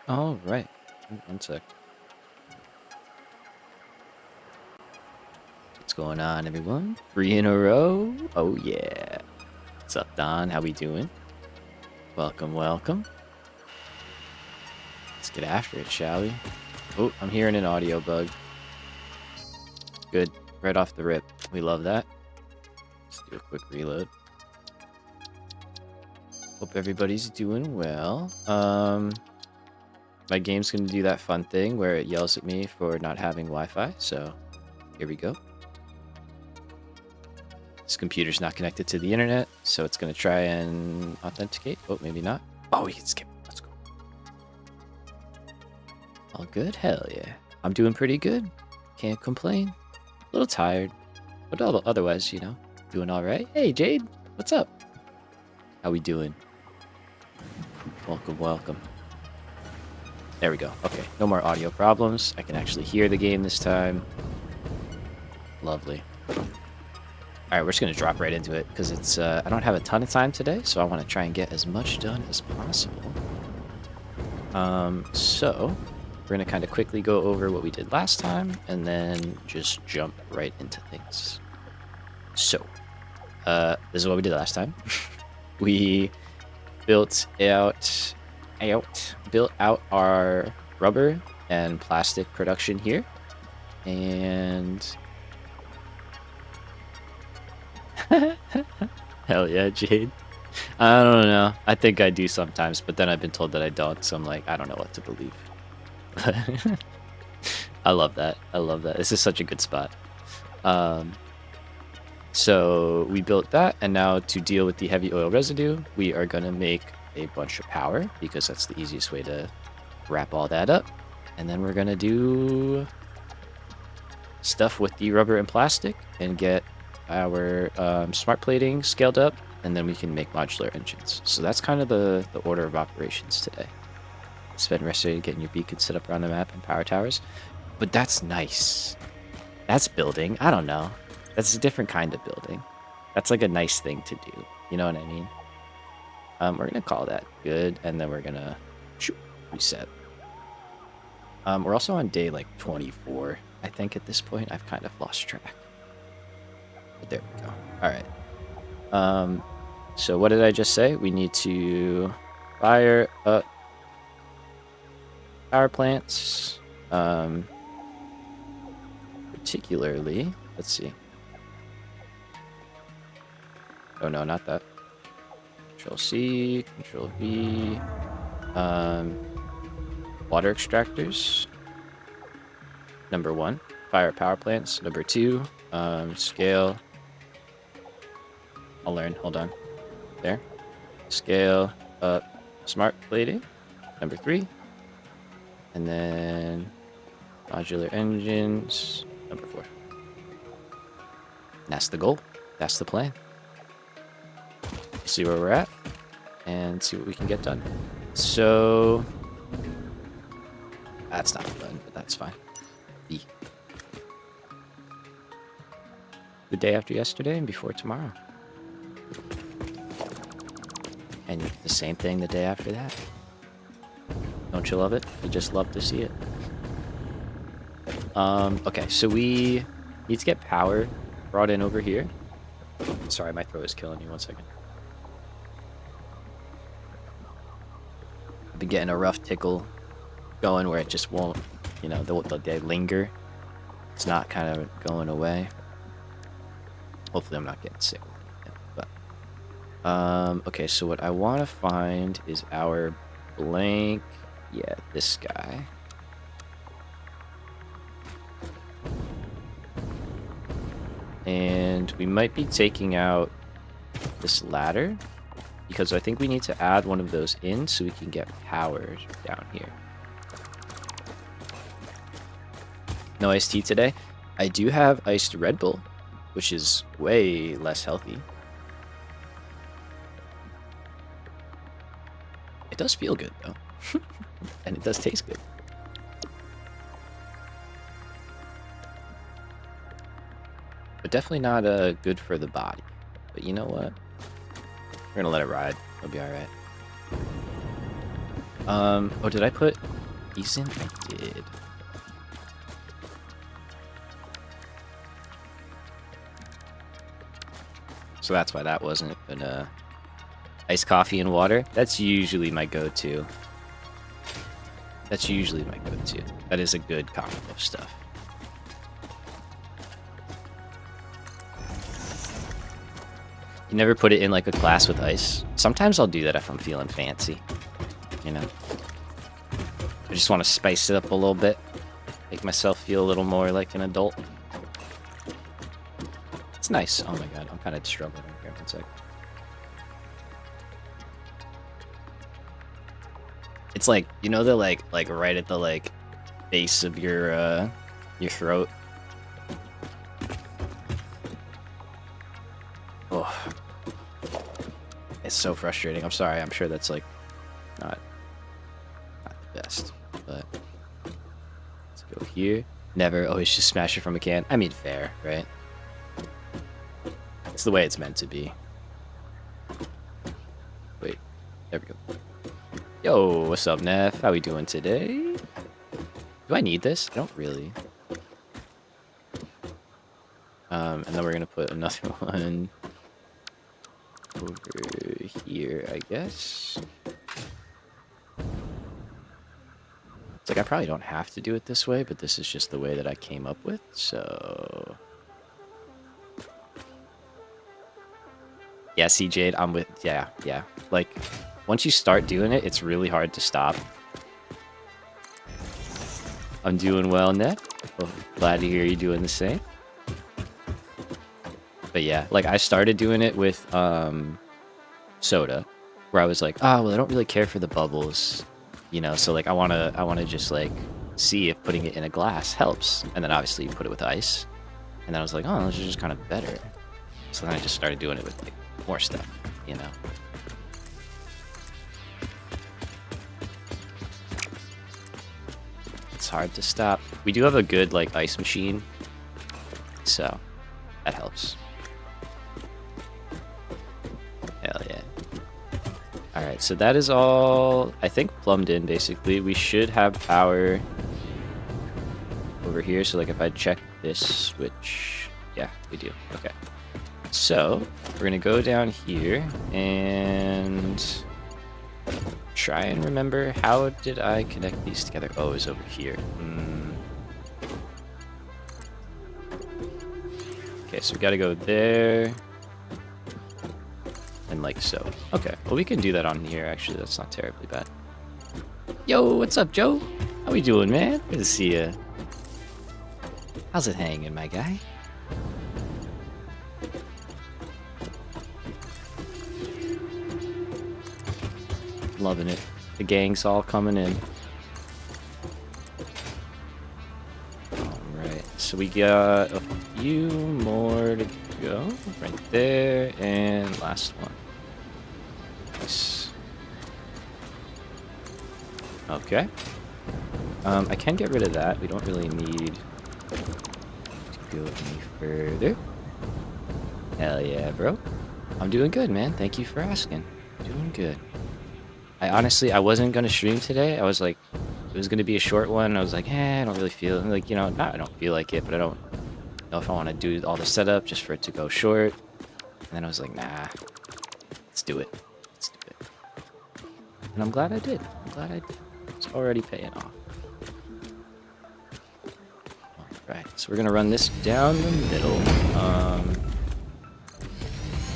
All right. One sec. What's going on, everyone? 3 in a row. Oh yeah. What's up, Don? How we doing? Welcome, welcome. Let's get after it, shall we? Oh, I'm hearing an audio bug. Good. Right off the rip. We love that. Let's do a quick reload. Hope everybody's doing well. My game's gonna do that fun thing where it yells at me for not having Wi-Fi, so here we go. This computer's not connected to the internet, so it's gonna try and authenticate. Oh, maybe not. Oh, we can skip. Let's go. All good? Hell yeah. I'm doing pretty good. Can't complain. A little tired, but otherwise, you know, doing all right. Hey, Jade, what's up? How we doing? Welcome, welcome. There we go. Okay, no more audio problems. I can actually hear the game this time. Lovely. Alright, we're just going to drop right into it, because it's I don't have a ton of time today, so I want to try and get as much done as possible. So, we're going to kind of quickly go over what we did last time, and then just jump right into things. So, this is what we did last time. We built out our rubber and plastic production here, and hell yeah, Jade. I don't know. I think I do sometimes, but then I've been told that I don't, so I'm like, I don't know what to believe. I love that. I love that. This is such a good spot. So we built that, and now to deal with the heavy oil residue, we are going to make a bunch of power, because that's the easiest way to wrap all that up. And then we're going to do stuff with the rubber and plastic and get our smart plating scaled up, and then we can make modular engines. So that's kind of the order of operations today. Spend rest of the day getting your beacon set up around the map and power towers. But that's nice. That's building. I don't know. That's a different kind of building. That's like a nice thing to do. You know what I mean? We're going to call that good, and then we're going to reset. We're also on day like 24, I think, at this point. I've kind of lost track. But there we go. All right. So what did I just say? We need to fire up power plants. Particularly, let's see. Oh no, not that. Control C, Control V. Water extractors. Number 1. Fire power plants. Number 2. Scale. I'll learn. Hold on. There. Scale up smart plating. Number 3. And then modular engines. Number 4. And that's the goal. That's the plan. See where we're at and see what we can get done. So that's not done, but that's fine. The day after yesterday and before tomorrow. And the same thing the day after that. Don't you love it? You just love to see it. Okay, so we need to get power brought in over here. Sorry, my throat is killing me. 1 second. I've been getting a rough tickle going where it just won't, you know, they linger. It's not kind of going away. Hopefully I'm not getting sick. But okay, so what I want to find is our blank, yeah, this guy. And we might be taking out this ladder, because I think we need to add one of those in so we can get power down here. No iced tea today. I do have iced Red Bull, which is way less healthy. It does feel good, though. And it does taste good. But definitely not good for the body. But you know what? We're gonna let it ride. It'll be alright. Oh, did I put these in? I did. So that's why that wasn't. But iced coffee and water. That's usually my go-to. That is a good combo of stuff. You never put it in like a glass with ice? Sometimes I'll do that if I'm feeling fancy. You know? I just want to spice it up a little bit. Make myself feel a little more like an adult. It's nice. Oh my god, I'm kind of struggling here. 1 sec. It's like, you know, the like right at the like base of your throat. Oh, it's so frustrating. I'm sorry. I'm sure that's like not the best, but let's go here. Never always just smash it from a can. I mean, fair, right? It's the way it's meant to be. Wait, there we go. Yo, what's up, Neff? How we doing today? Do I need this? I don't really. And then we're gonna put another one over here, I guess. It's like I probably don't have to do it this way, but this is just the way that I came up with, so... Yeah, see, Jade, I'm with... Yeah. Like, once you start doing it, it's really hard to stop. I'm doing well, Neff. Well, glad to hear you doing the same. But yeah, like I started doing it with soda, where I was like, oh well, I don't really care for the bubbles, you know. So like I wanna just like see if putting it in a glass helps, and then obviously you put it with ice, and then I was like, oh, this is just kind of better. So then I just started doing it with like more stuff, you know. It's hard to stop. We do have a good like ice machine, so that helps. Hell yeah. Alright, so that is all, I think, plumbed in, basically. We should have power over here. So, like, if I check this switch... Yeah, we do. Okay. So, we're going to go down here and try and remember, how did I connect these together? Oh, it was over here. Okay, so we got to go there. And like so. Okay, well we can do that on here, actually. That's not terribly bad. Yo, what's up, Joe? How we doing, man? Good to see ya. How's it hanging, my guy? Loving it. The gang's all coming in. Alright, so we got a few more to go. Right there, and last one. Nice. Okay. I can get rid of that. We don't really need to go any further. Hell yeah, bro. I'm doing good, man. Thank you for asking. Doing good. I wasn't gonna stream today. I was like, it was gonna be a short one. I was like, I don't really feel like, you know, not I don't feel like it, but I don't know if I want to do all the setup just for it to go short. And then I was like, nah, let's do it. Let's do it. And I'm glad I did. It's already paying off. Alright, so we're gonna run this down the middle.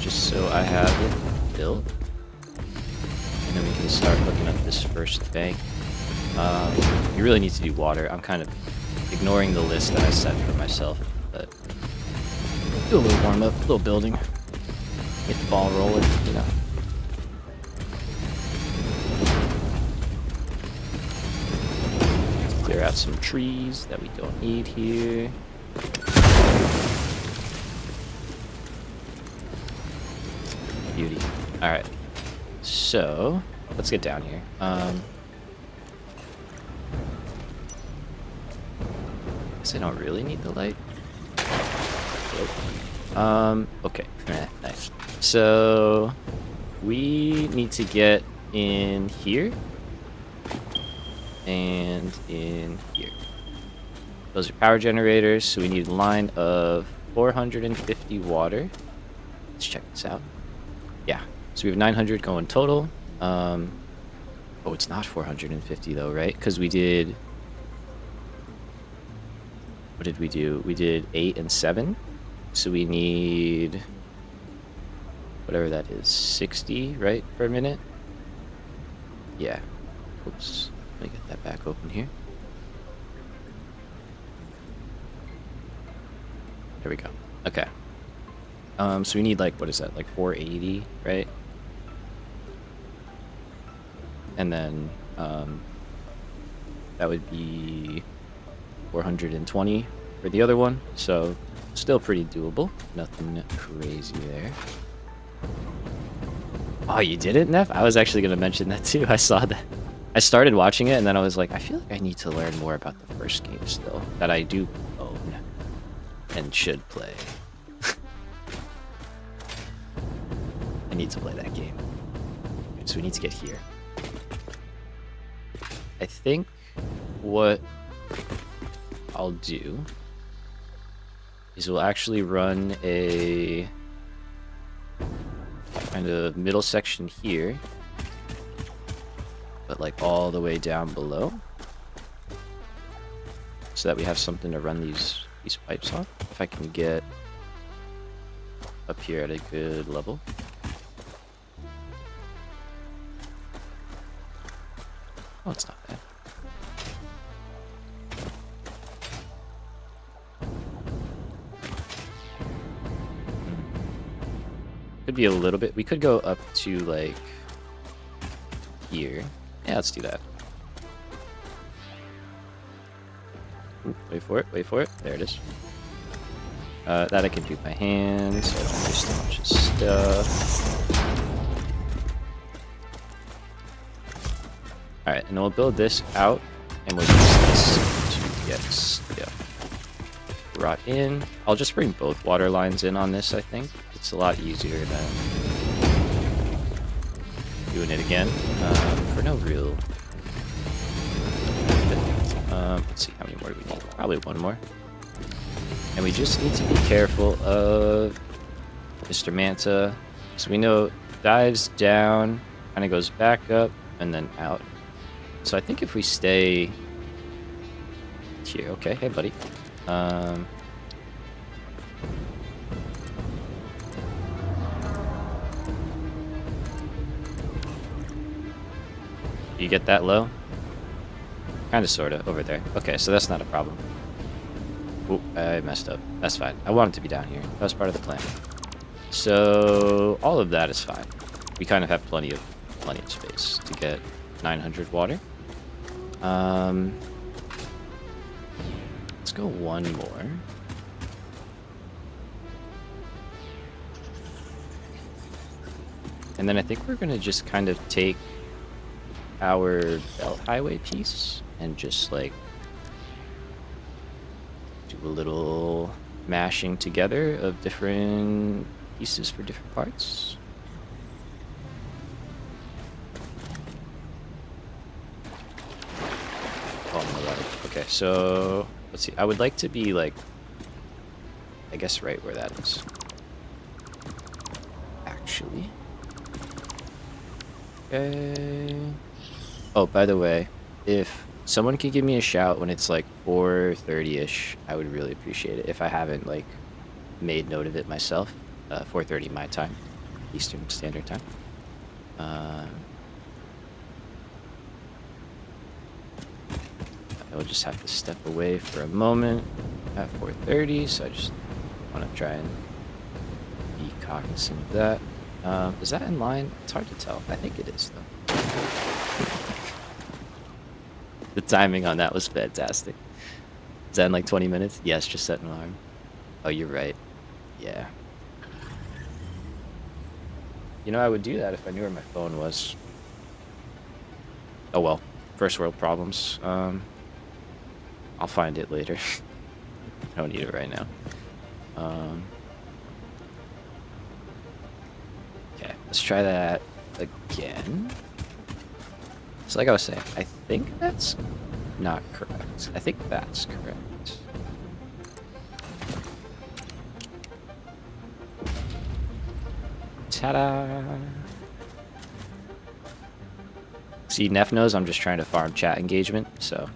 Just so I have it built. And then we can start hooking up this first bank. You really need to do water. I'm kind of ignoring the list that I set for myself, but do a little warm up, a little building. Get the ball rolling, you know. Clear out some trees that we don't need here. Beauty. Alright. So, let's get down here. Guess I don't really need the light. Okay. Nice. So, we need to get in here. and in here. Those are power generators, so we need a line of 450 water. Let's check this out. Yeah, so we have 900 going total. Oh, it's not 450 though, right? Because we did... What did we do? We did 8 and 7. So we need... whatever that is, 60, right, per minute? Yeah. Oops. Let me get that back open here. There we go. Okay. So we need, like, what is that? Like 480, right? And then, that would be 420 for the other one. So, still pretty doable. Nothing crazy there. Oh, you did it, Neff? I was actually going to mention that too. I saw that. I started watching it, and then I was like, I feel like I need to learn more about the first game still. That I do own and should play. I need to play that game. So we need to get here. I think what I'll do is we'll actually run a kind of middle section here, but like all the way down below, so that we have something to run these pipes on. If I can get up here at a good level. Oh, it's not bad. Could be a little bit. We could go up to like here. Yeah, let's do that. Ooh, wait for it. Wait for it. There it is. That I can do by hand, so I don't waste a bunch of stuff. Alright, and we'll build this out, and we'll use this to get stuff brought in. I'll just bring both water lines in on this, I think. It's a lot easier than doing it again for no real benefit. Let's see, how many more do we need? Probably one more. And we just need to be careful of Mr. Manta. So we know dives down, kind of goes back up, and then out. So I think if we stay here, okay, hey buddy. You get that low? Kind of, sort of, over there. Okay, so that's not a problem. Oop, I messed up. That's fine. I want it to be down here. That was part of the plan. So all of that is fine. We kind of have plenty of space to get 900 water. Let's go one more. And then I think we're gonna just kind of take our belt highway piece and just like do a little mashing together of different pieces for different parts. Oh, no, right. Okay, so let's see. I would like to be like, I guess right where that is. Actually. Okay. Oh, by the way, if someone could give me a shout when it's like 4:30ish, I would really appreciate it. If I haven't like made note of it myself, 4:30 my time, Eastern Standard Time. I will just have to step away for a moment at 4:30, so I just want to try and be cognizant of that. Is that in line? It's hard to tell. I think it is, though. The timing on that was fantastic. Is that in like 20 minutes? Yes, just set an alarm. Oh, you're right. Yeah. You know, I would do that if I knew where my phone was. Oh well. First world problems. I'll find it later. I don't need it right now. Okay, let's try that again. So like I was saying, I think that's not correct. I think that's correct. Ta-da! See, Neff knows I'm just trying to farm chat engagement, so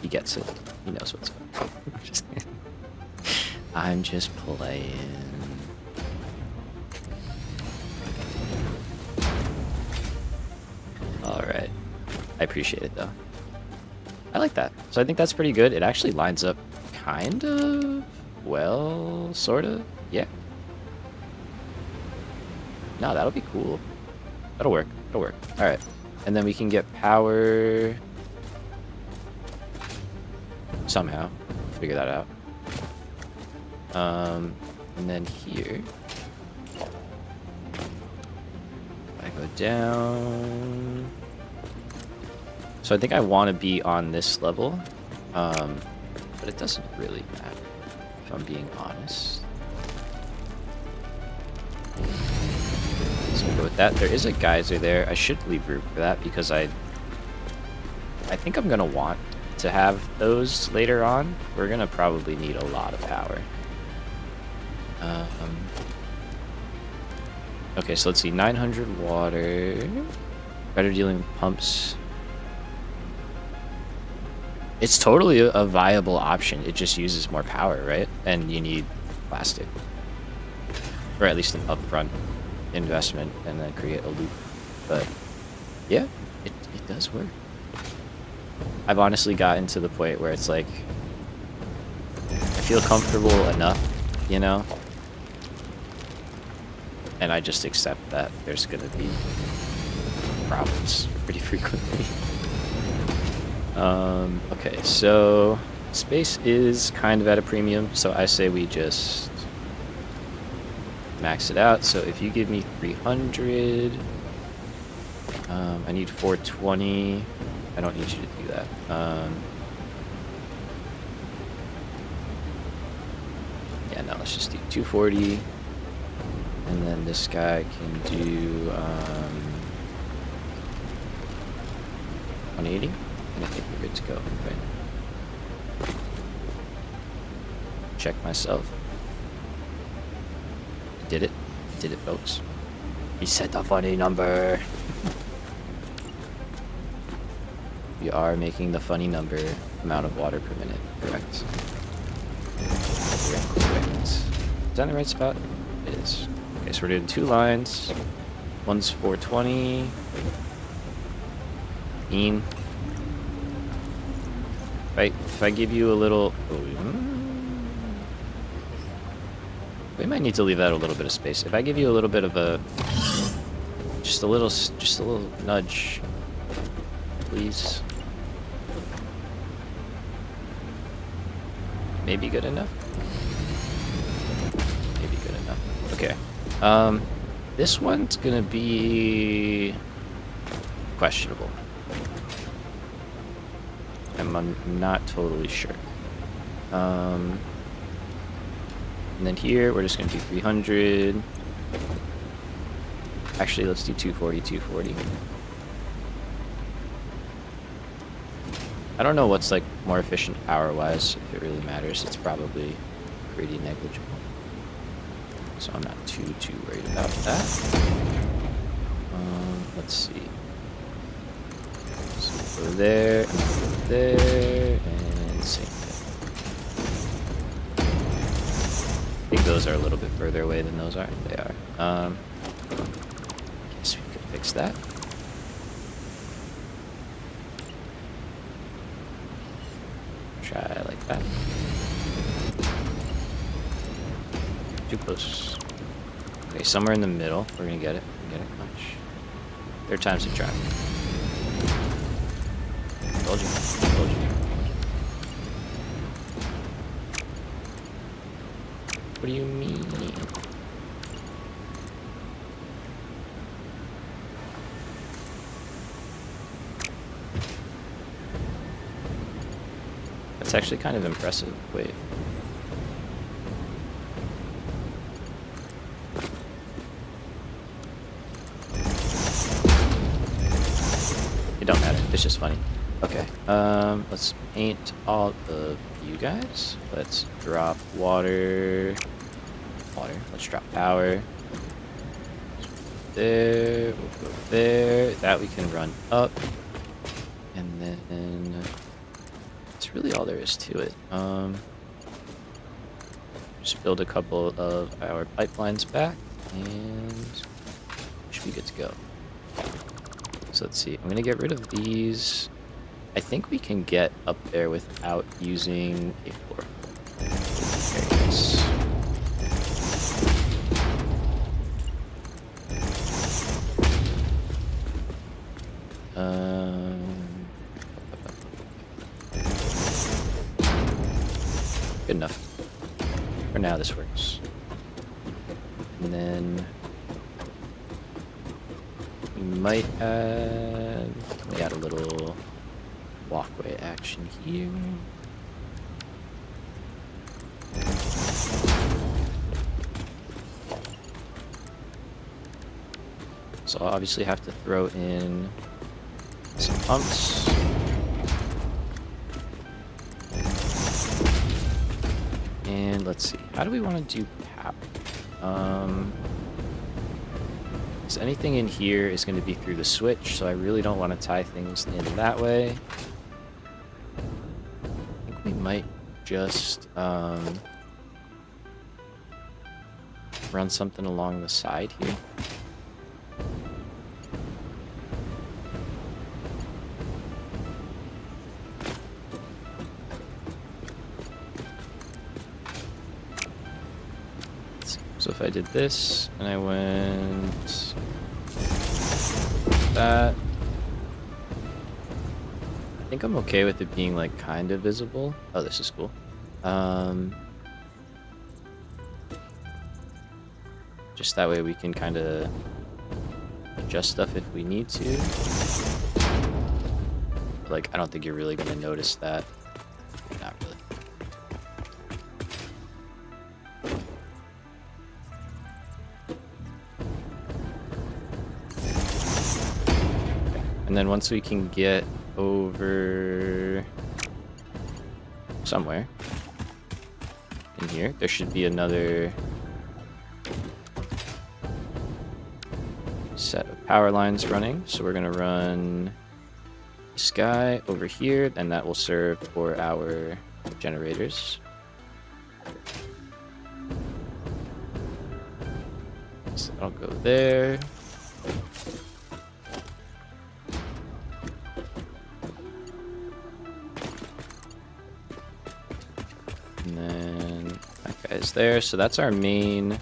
he gets it. He knows what's up. I'm just playing. Alright. I appreciate it, though. I like that. So I think that's pretty good. It actually lines up kind of well, sort of. Yeah. No, that'll be cool. That'll work. That'll work. Alright. And then we can get power somehow. Figure that out. And then here, I go down. So I think I want to be on this level, but it doesn't really matter, if I'm being honest. So we'll go with that. There is a geyser there. I should leave room for that because I think I'm gonna want to have those later on. We're gonna probably need a lot of power. Okay, so let's see, 900 water, better dealing pumps. It's totally a viable option. It just uses more power, right? And you need plastic, or at least an upfront investment, and then create a loop. But yeah, it does work. I've honestly gotten to the point where it's like, I feel comfortable enough, you know? And I just accept that there's gonna be problems pretty frequently. Okay, so space is kind of at a premium, so I say we just max it out. So if you give me 300, I need 420. I don't need you to do that. Yeah, no, let's just do 240. And then this guy can do 180. And I think we're good to go, right? Check myself. Did it. Did it, folks. He said the funny number. We are making the funny number amount of water per minute, correct? Correct. Is that in the right spot? It is. Okay, so we're doing 2 lines. One's 420. If I give you a little... we might need to leave out a little bit of space. If I give you a little bit of a... Just a little nudge, please. Maybe good enough? Maybe good enough. Okay. This one's gonna be questionable. I'm not totally sure. And then here we're just gonna do 300. Actually, let's do 240, 240. I don't know what's like more efficient power-wise, if it really matters. It's probably pretty negligible. So I'm not too worried about that. Let's see. So go there, and same thing. I think those are a little bit further away than those are. They are. Guess we could fix that. Try like that. Too close. Okay, somewhere in the middle. We're gonna get it. We're gonna get it. Punch. Third time's a charm. Told you. Told you. What do you mean? That's actually kind of impressive. Wait. It don't matter. funny. Okay, let's paint all of you guys. Let's drop water. Let's drop power. There, we'll go there. That we can run up. And then that's really all there is to it. Just build a couple of our pipelines back and should be good to go. So let's see. I'm gonna get rid of these. I think we can get up there without using a floor. Very nice. Good enough. For now, this works. And then we might add a little walkway action here. So I'll obviously have to throw in some pumps. And let's see, how do we want to do power? So anything in here is going to be through the switch, so I really don't want to tie things in that way. I think we might just run something along the side here. So if I did this and I went that, I think I'm okay with it being like kind of visible. Oh, this is cool. Just that way we can kind of adjust stuff if we need to. Like, I don't think you're really going to notice that. Not really. And then once we can get over somewhere in here, there should be another set of power lines running. So we're going to run this guy over here, and that will serve for our generators. So I'll go there. And then that guy's there. So that's our main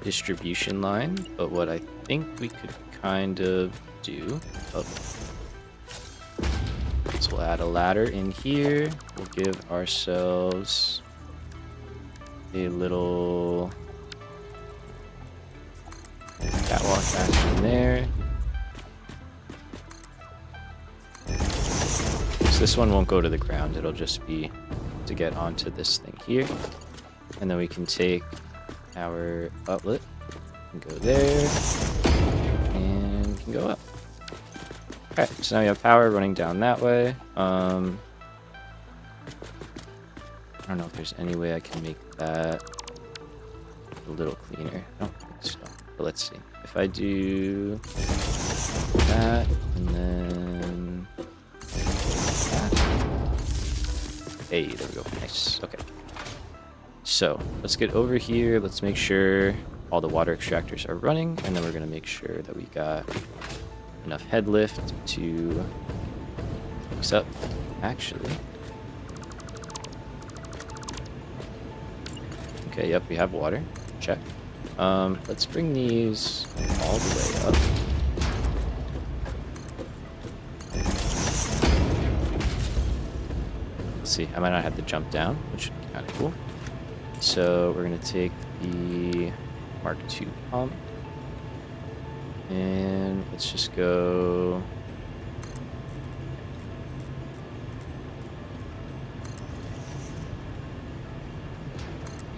distribution line. But what I think we could kind of do... Oh. So we'll add a ladder in here. We'll give ourselves a little catwalk action there. So this one won't go to the ground. It'll just be to get onto this thing here. And then we can take our outlet and go there. And we can go up. Okay, so now we have power running down that way. I don't know if there's any way I can make that a little cleaner. I don't think so. But let's see. If I do that, and then that. Hey, there we go. Nice. Okay. So, let's get over here. Let's make sure all the water extractors are running, and then we're going to make sure that we got enough head lift to mix up. Actually. Okay, yep, we have water. Check. Let's bring these all the way up. Let's see, I might not have to jump down, which would be kind of cool. So we're going to take the Mark II pump. And let's just go...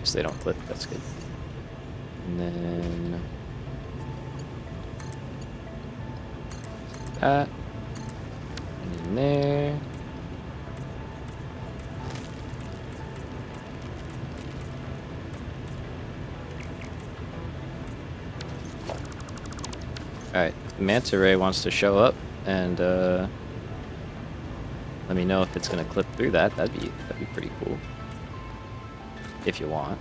Guess they don't clip, that's good. And then... that. And in there. Alright, if the manta ray wants to show up and let me know if it's gonna clip through that. That'd be pretty cool. If you want.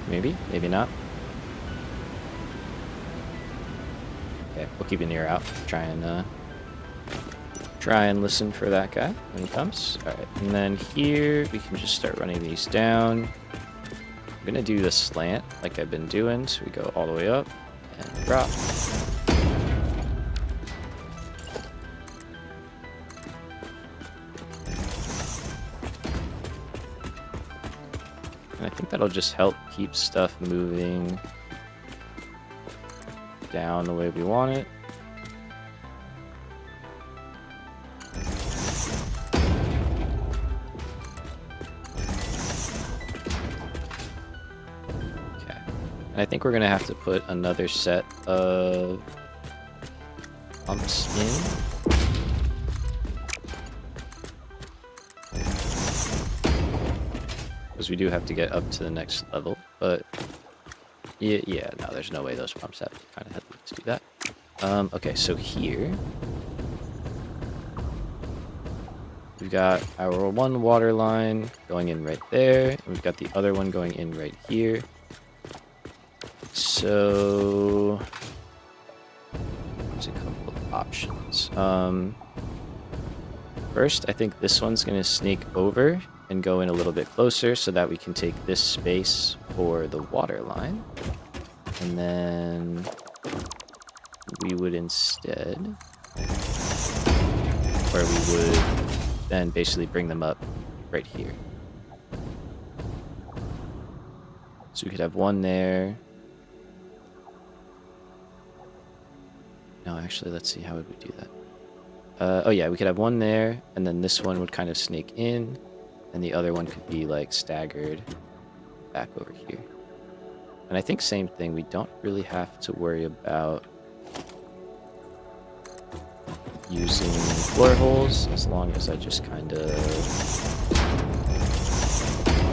Maybe, maybe not. Okay, we'll keep an ear out. Try and listen for that guy when he comes. Alright, and then here we can just start running these down. I'm gonna do the slant like I've been doing, so we go all the way up and drop. And I think that'll just help keep stuff moving down the way we want it. Okay. And I think we're gonna have to put another set of pumps in. Because we do have to get up to the next level, but yeah, no, there's no way those pumps have kind of had to do that. Okay, so here we've got our one water line going in right there, and we've got the other one going in right here. So there's a couple of options. First, I think this one's gonna sneak over and go in a little bit closer so that we can take this space for the water line. And then we would instead, or we would then basically bring them up right here. So we could have one there. No, actually, let's see, how would we do that? Oh yeah, we could have one there, and then this one would kind of sneak in, and the other one could be like staggered back over here. And I think same thing, we don't really have to worry about using floor holes as long as I just kind of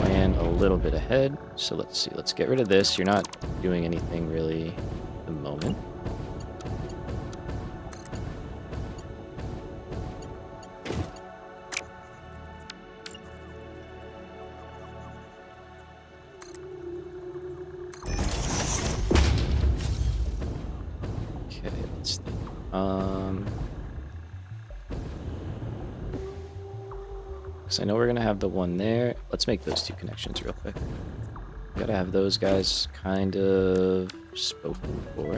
plan a little bit ahead. So let's see, let's get rid of this. You're not doing anything really at the moment. Because I know we're gonna have the one there. Let's make those two connections real quick. We gotta have those guys kind of spoken for.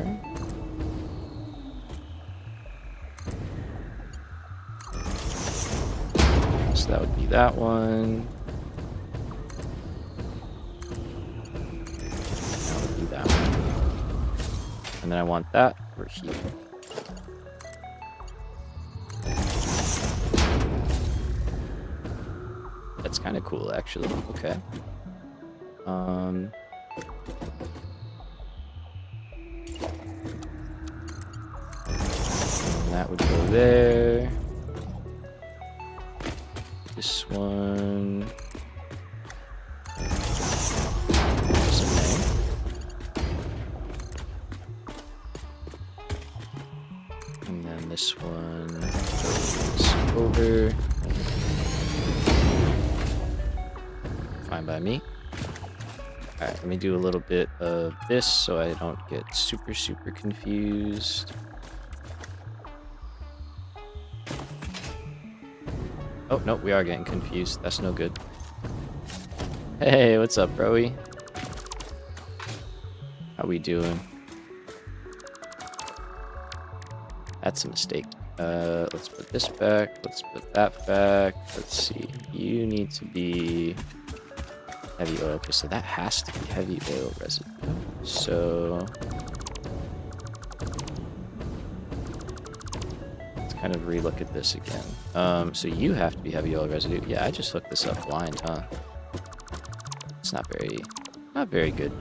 So that would be that one. That would be that one. And then I want that over here. That's kind of cool, actually. Okay. And that would go there. This one. Goes in there. And then this one goes over. Fine by me. Alright, let me do a little bit of this so I don't get super confused. Oh, no, we are getting confused. That's no good. Hey, what's up, broy? How we doing? That's a mistake. Let's put this back. Let's put that back. Let's see. You need to be heavy oil. Okay, so that has to be heavy oil residue. So let's kind of relook at this again. So you have to be heavy oil residue. Yeah, I just hooked this up blind, huh? It's not very good. Not very good.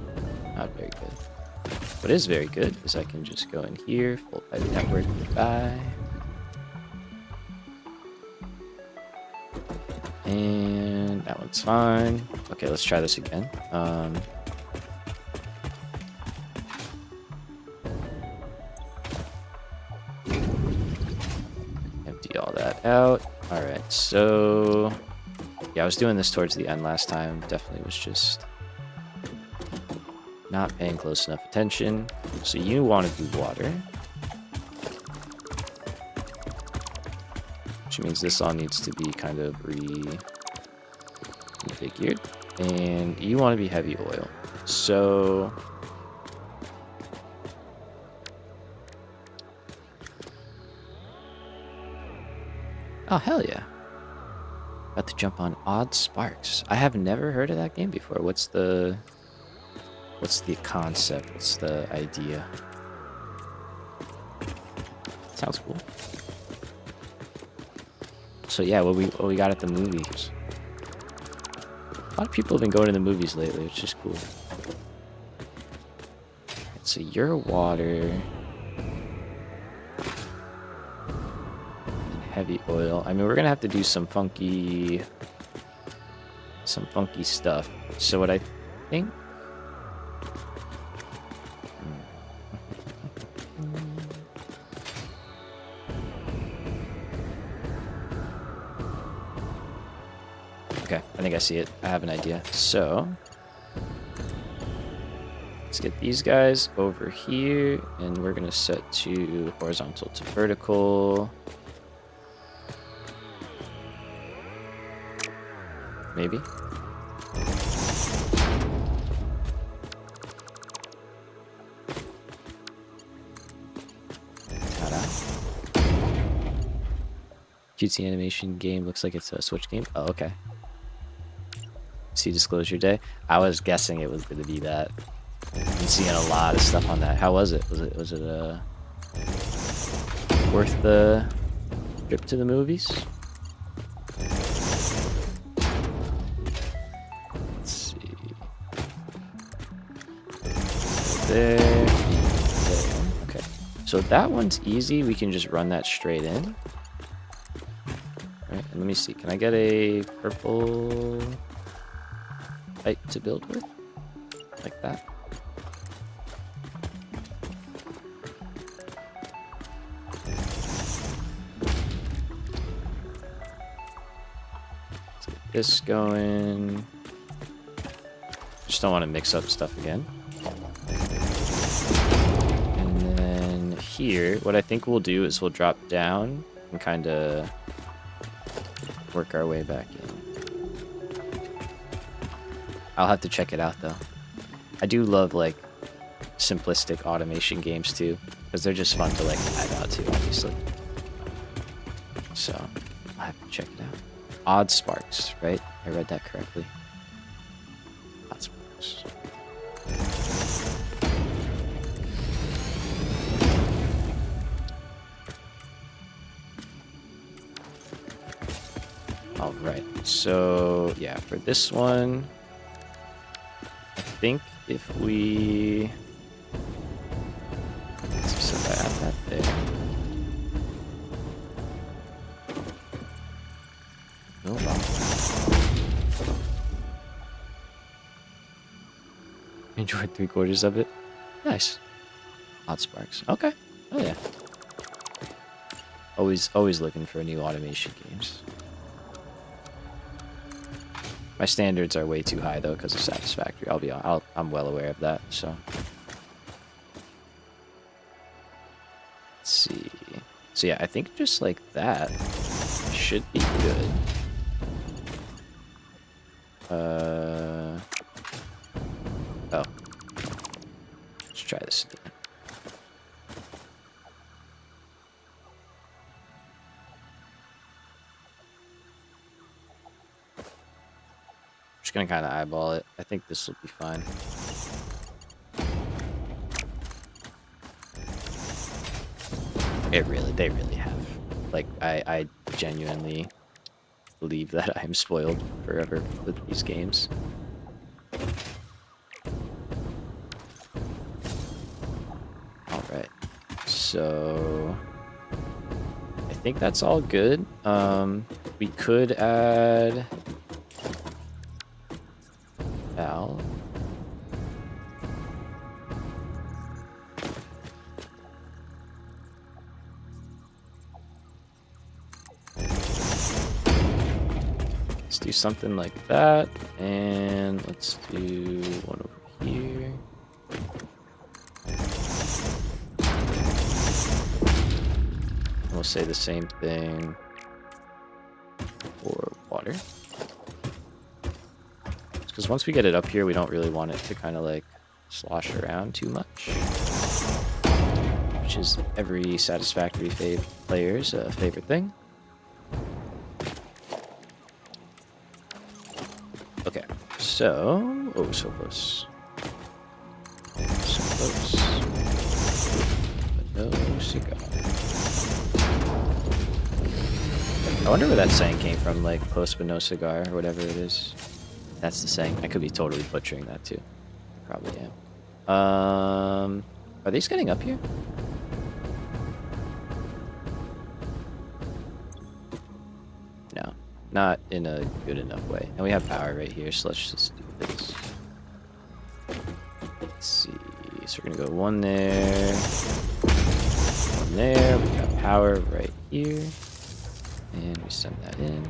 What is very good is I can just go in here, full pipe network, goodbye. And that one's fine. Okay, let's try this again. Empty all that out. All right, so yeah, I was doing this towards the end last time. Definitely was just not paying close enough attention. So you want to do water, which means this all needs to be kind of reconfigured. And you want to be heavy oil. So oh, hell yeah. About to jump on Odd Sparks. I have never heard of that game before. What's the concept? What's the idea? Sounds cool. So yeah, what we got at the movies. A lot of people have been going to the movies lately, which is cool. So your water and heavy oil. I mean, we're gonna have to do some funky stuff. So what I think. Okay, I think I see it. I have an idea. So let's get these guys over here, and we're gonna set to horizontal to vertical. Maybe. Ta-da. Cutesy animation game looks like it's a Switch game. Oh, okay. See Disclosure Day. I was guessing it was going to be that. Been seeing a lot of stuff on that. How was it? Was it worth the trip to the movies? Let's see. There. Okay. So that one's easy. We can just run that straight in. All right. And let me see. Can I get a purple pipe to build with? Like that. Let's get this going. Just don't want to mix up stuff again. And then here, what I think we'll do is we'll drop down and kind of work our way back in. I'll have to check it out, though. I do love, like, simplistic automation games, too, because they're just fun to, like, dive out to, obviously. So, I'll have to check it out. Odd Sparks, right? I read that correctly. Odd Sparks. Alright, so, yeah, for this one, I think if we... So if I add that there... Oh, wow. Enjoyed 3/4 of it. Nice. Hot Sparks. Okay. Oh yeah. Always looking for new automation games. My standards are way too high though because of Satisfactory. I'm well aware of that. So let's see. So yeah, I think just like that should be good. Oh. Let's try this again. Just gonna kind of eyeball it. I think this will be fine. They really have. Like, I genuinely believe that I'm spoiled forever with these games. So I think that's all good. We could add valve. Let's do something like that, and let's do one over here. And we'll say the same thing for water. Because once we get it up here, we don't really want it to kind of like slosh around too much, which is every Satisfactory player's favorite thing. Okay, so... Oh, so close. So close. But no cigar. I wonder where that saying came from, like, close but no cigar, or whatever it is. That's the saying. I could be totally butchering that, too. I probably am. Are these getting up here? No. Not in a good enough way. And we have power right here, so let's just do this. Let's see. So we're gonna go one there. One there. We got power right here. And we send that in.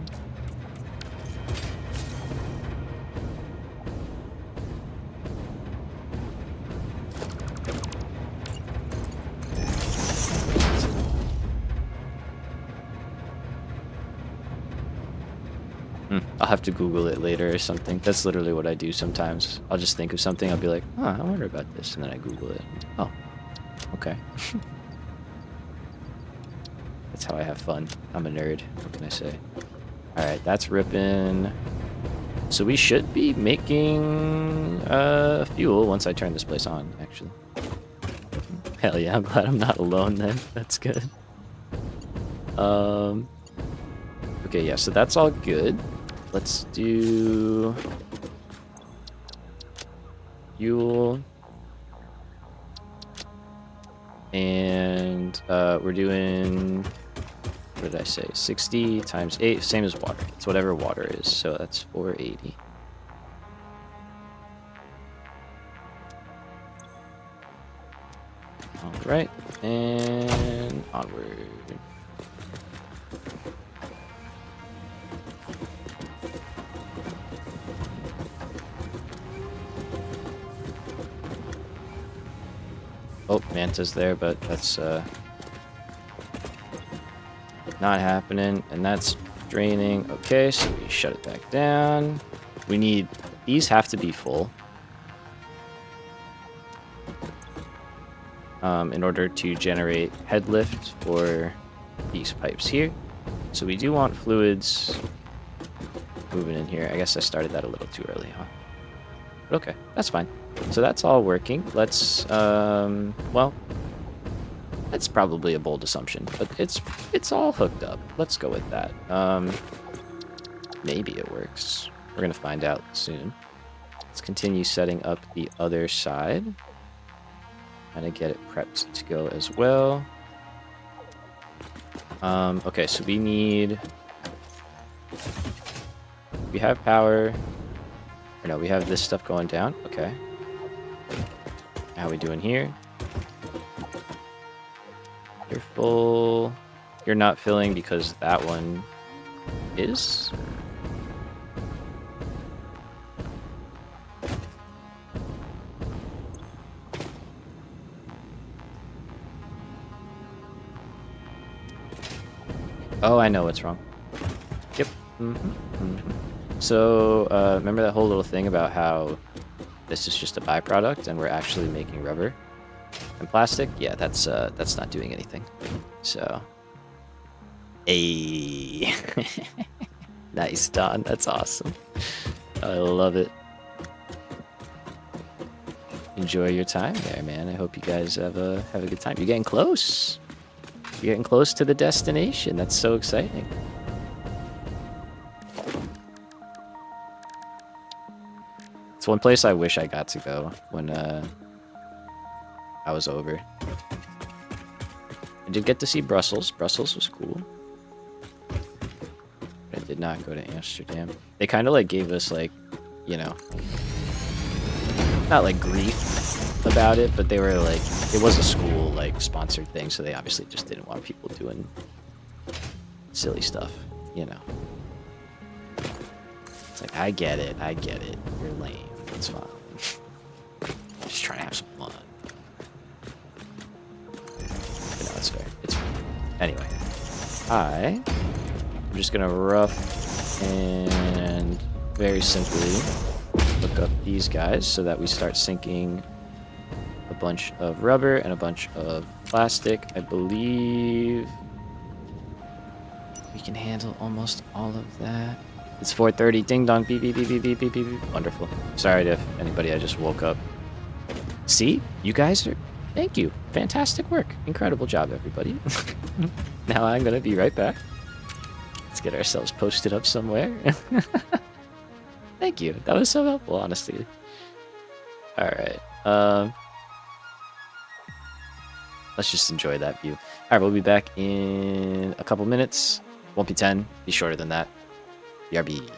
I'll have to Google it later or something. That's literally what I do sometimes. I'll just think of something, I'll be like, huh, I wonder about this, and then I Google it. Oh, okay. That's how I have fun. I'm a nerd. What can I say? Alright, that's ripping. So we should be making fuel once I turn this place on, actually. Hell yeah, I'm glad I'm not alone then. That's good. Okay, yeah, so that's all good. Let's do fuel. And we're doing, what did I say? 60 times 8, same as water. It's whatever water is, so that's 480. All right, and onward. Oh, Manta's there, but that's not happening, and that's draining. Okay, so we shut it back down. We need, these have to be full in order to generate head lift for these pipes here. So we do want fluids moving in here. I guess I started that a little too early, huh? But okay, that's fine. So that's all working. Let's, well, that's probably a bold assumption, but it's all hooked up. Let's go with that. Maybe it works. We're gonna find out soon. Let's continue setting up the other side. Kind of get it prepped to go as well. Okay, so we need... We have power. Or no, we have this stuff going down. Okay. How are we doing here? You're full. You're not filling because that one is? Oh, I know what's wrong. Yep. So, remember that whole little thing about how this is just a byproduct and we're actually making rubber and plastic? Yeah, that's not doing anything. So, hey. Nice, Don. That's awesome. I love it. Enjoy your time there, man. I hope you guys have a good time. You're getting close. You're getting close to the destination. That's so exciting. It's one place I wish I got to go when I was over. did get to see Brussels. Brussels was cool. I did not go to Amsterdam. They kind of like gave us like, you know, not like grief about it, but they were like, it was a school like sponsored thing, so they obviously just didn't want people doing silly stuff, you know. It's like, I get it, you're lame, it's fine. Just trying to have some fun. But no, it's fair, it's fair. Anyway, I'm just gonna rough and very simply look up these guys so that we start sinking a bunch of rubber and a bunch of plastic. I believe we can handle almost all of that. It's 4:30. Ding dong. Beep beep beep beep beep beep beep. Beep. Wonderful. Sorry if anybody, I just woke up. See, you guys are. Thank you. Fantastic work. Incredible job, everybody. Now I'm gonna be right back. Let's get ourselves posted up somewhere. Thank you. That was so helpful, honestly. All right. Let's just enjoy that view. All right, we'll be back in a couple minutes. Won't be 10. Be shorter than that. BRB.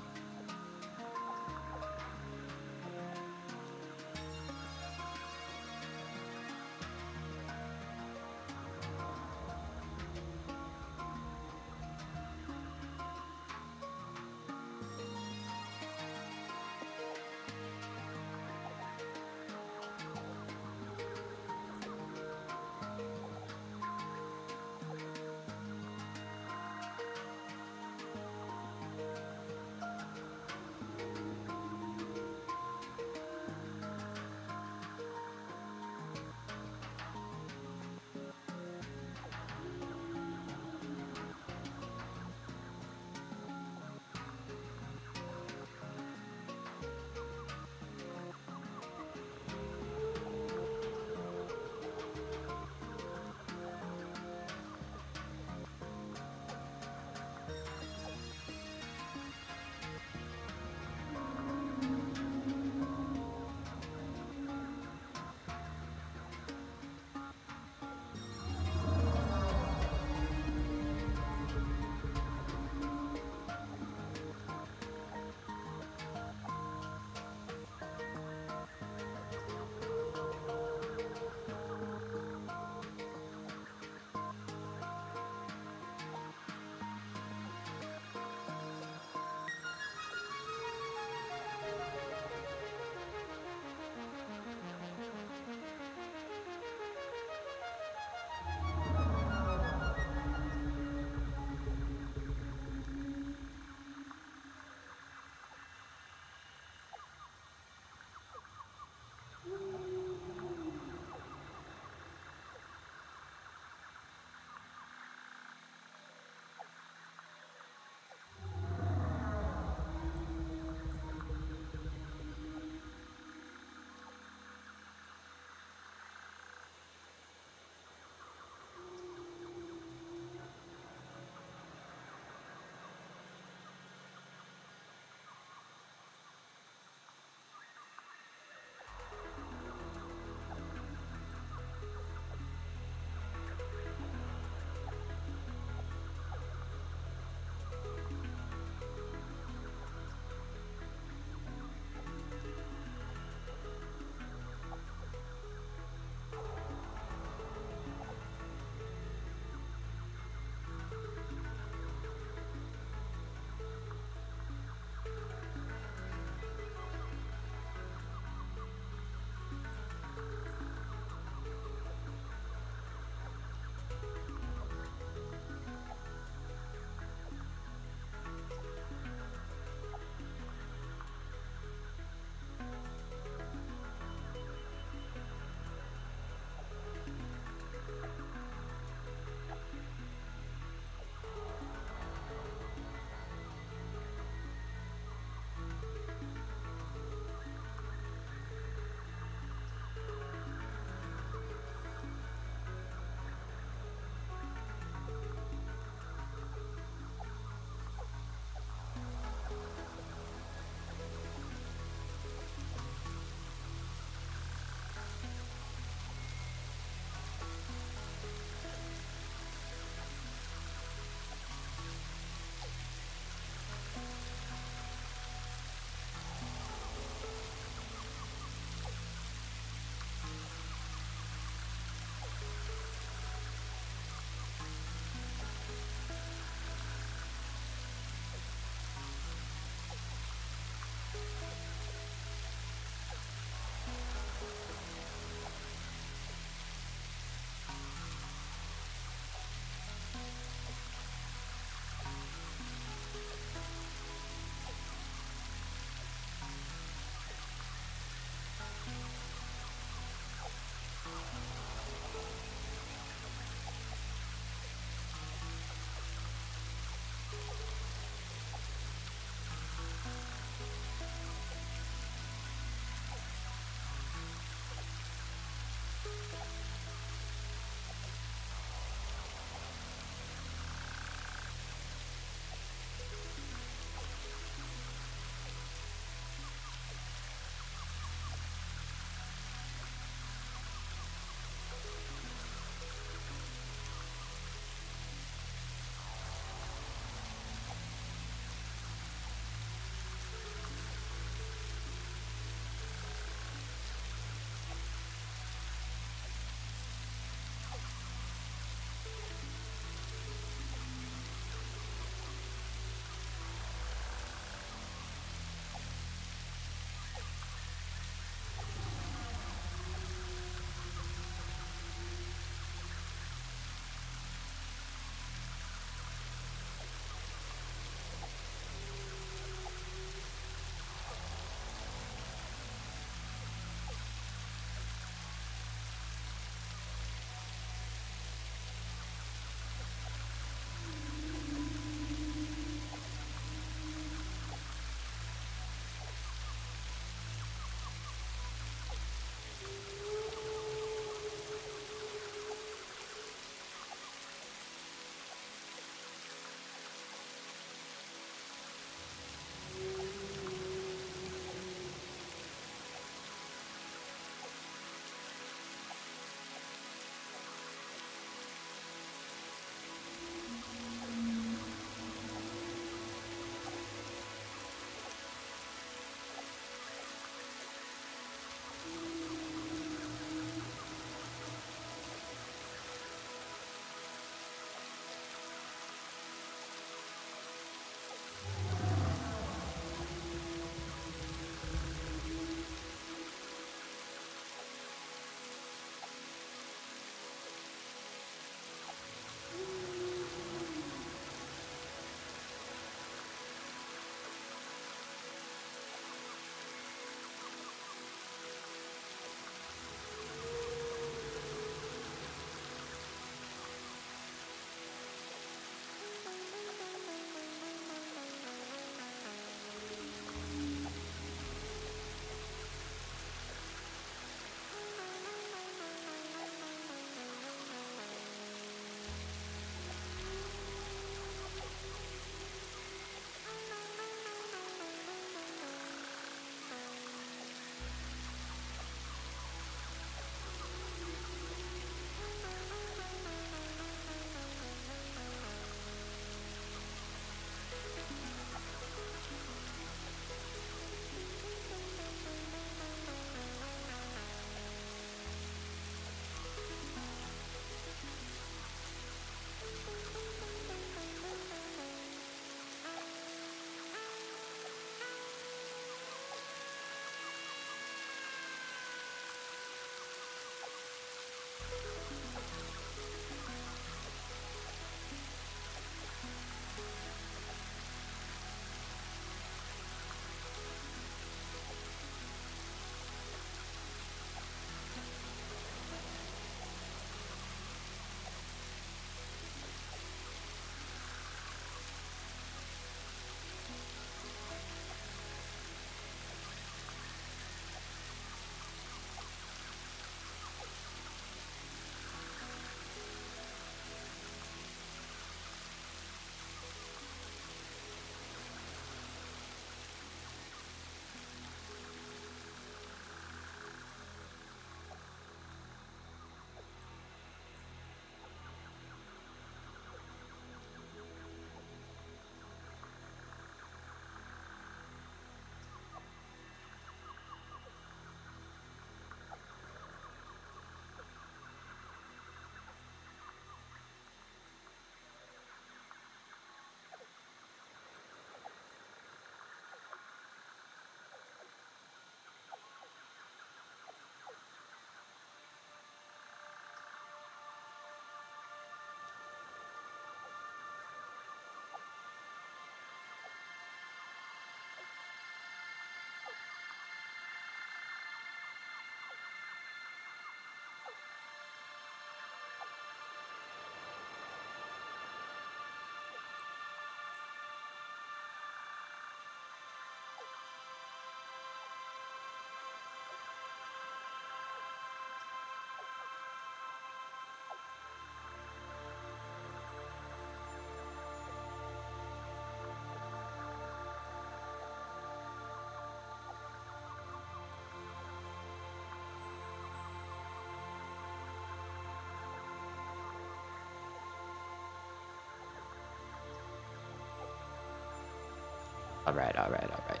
All right, all right, all right.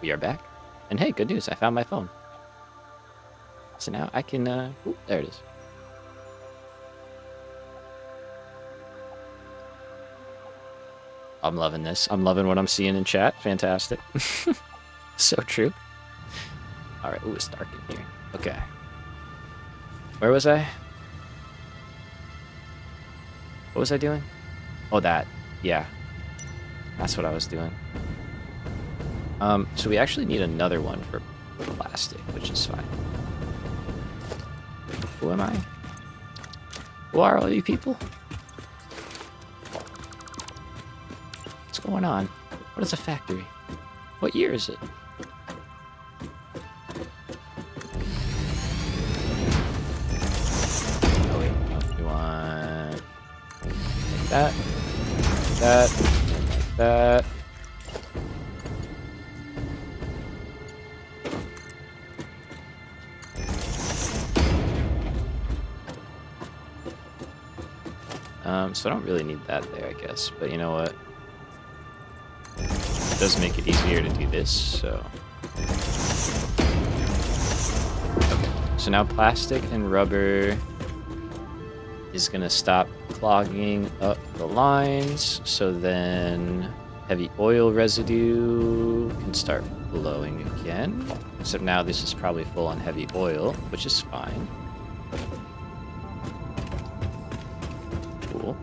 We are back. And hey, good news. I found my phone. So now I can, ooh, there it is. I'm loving this. I'm loving what I'm seeing in chat. Fantastic. So true. All right. Ooh, it's dark in here. Okay. Where was I? What was I doing? Oh, that. Yeah. That's what I was doing. So we actually need another one for plastic, which is fine. Who am I? Who are all you people? What's going on? What is a factory? What year is it? Oh wait, no, we want that, that, like that. So I don't really need that there, I guess. But you know what? It does make it easier to do this, so... Okay, so now plastic and rubber is going to stop clogging up the lines, so then heavy oil residue can start flowing again. So now this is probably full on heavy oil, which is fine. Cool.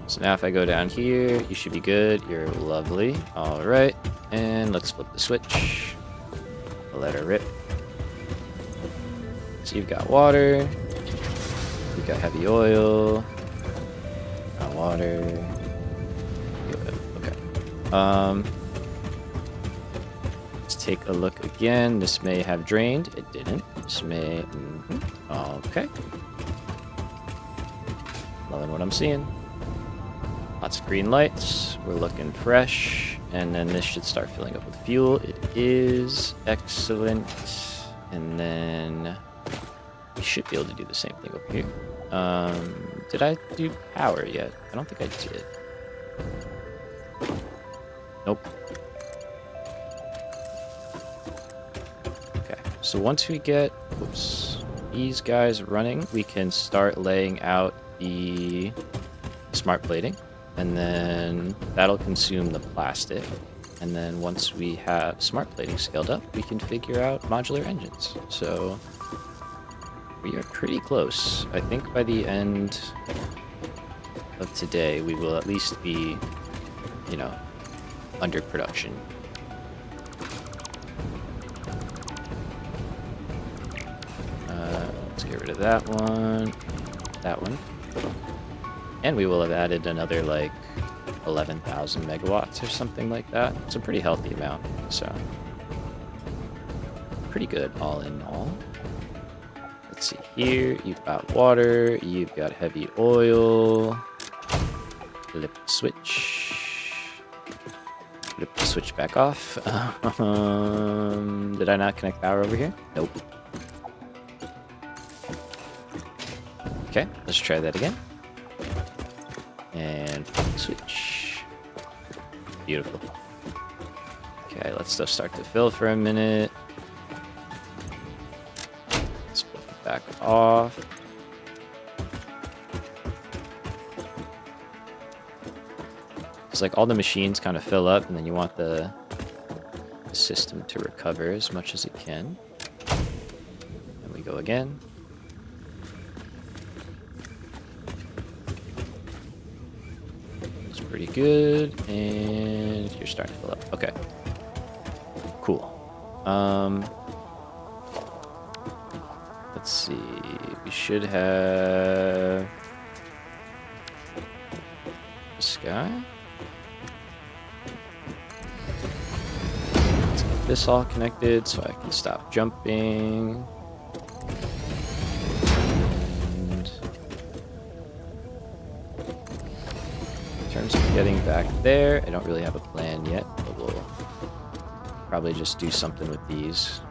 So now if I go down here, you should be good. You're lovely. All right. And let's flip the switch. Let her rip. So you've got water. You've got heavy oil. Got water. Okay. Let's take a look again. This may have drained. It didn't. This may... Okay. Loving what I'm seeing. Lots of green lights. We're looking fresh. And then this should start filling up with fuel. It is. Excellent. And then we should be able to do the same thing over here. Did I do power yet? I don't think I did. Nope. Okay. So once we get these guys running, we can start laying out the smart plating. And then that'll consume the plastic. And then once we have smart plating scaled up, we can figure out modular engines. So we are pretty close. I think by the end of today, we will at least be, you know, under production. Let's get rid of that one. That one. And we will have added another, like, 11,000 megawatts or something like that. It's a pretty healthy amount, so pretty good all in all. Let's see here. You've got water. You've got heavy oil. Flip the switch. Flip the switch back off. Did I not connect power over here? Nope. Okay, let's try that again. And switch. Beautiful. Okay, let's just start to fill for a minute. Let's put it back off. It's like all the machines kind of fill up, and then you want the system to recover as much as it can. And we go again. Pretty good, and you're starting to fill up. Okay, cool. Let's see. We should have this guy. Let's get this all connected so I can stop jumping. In terms of getting back there, I don't really have a plan yet, but we'll probably just do something with these.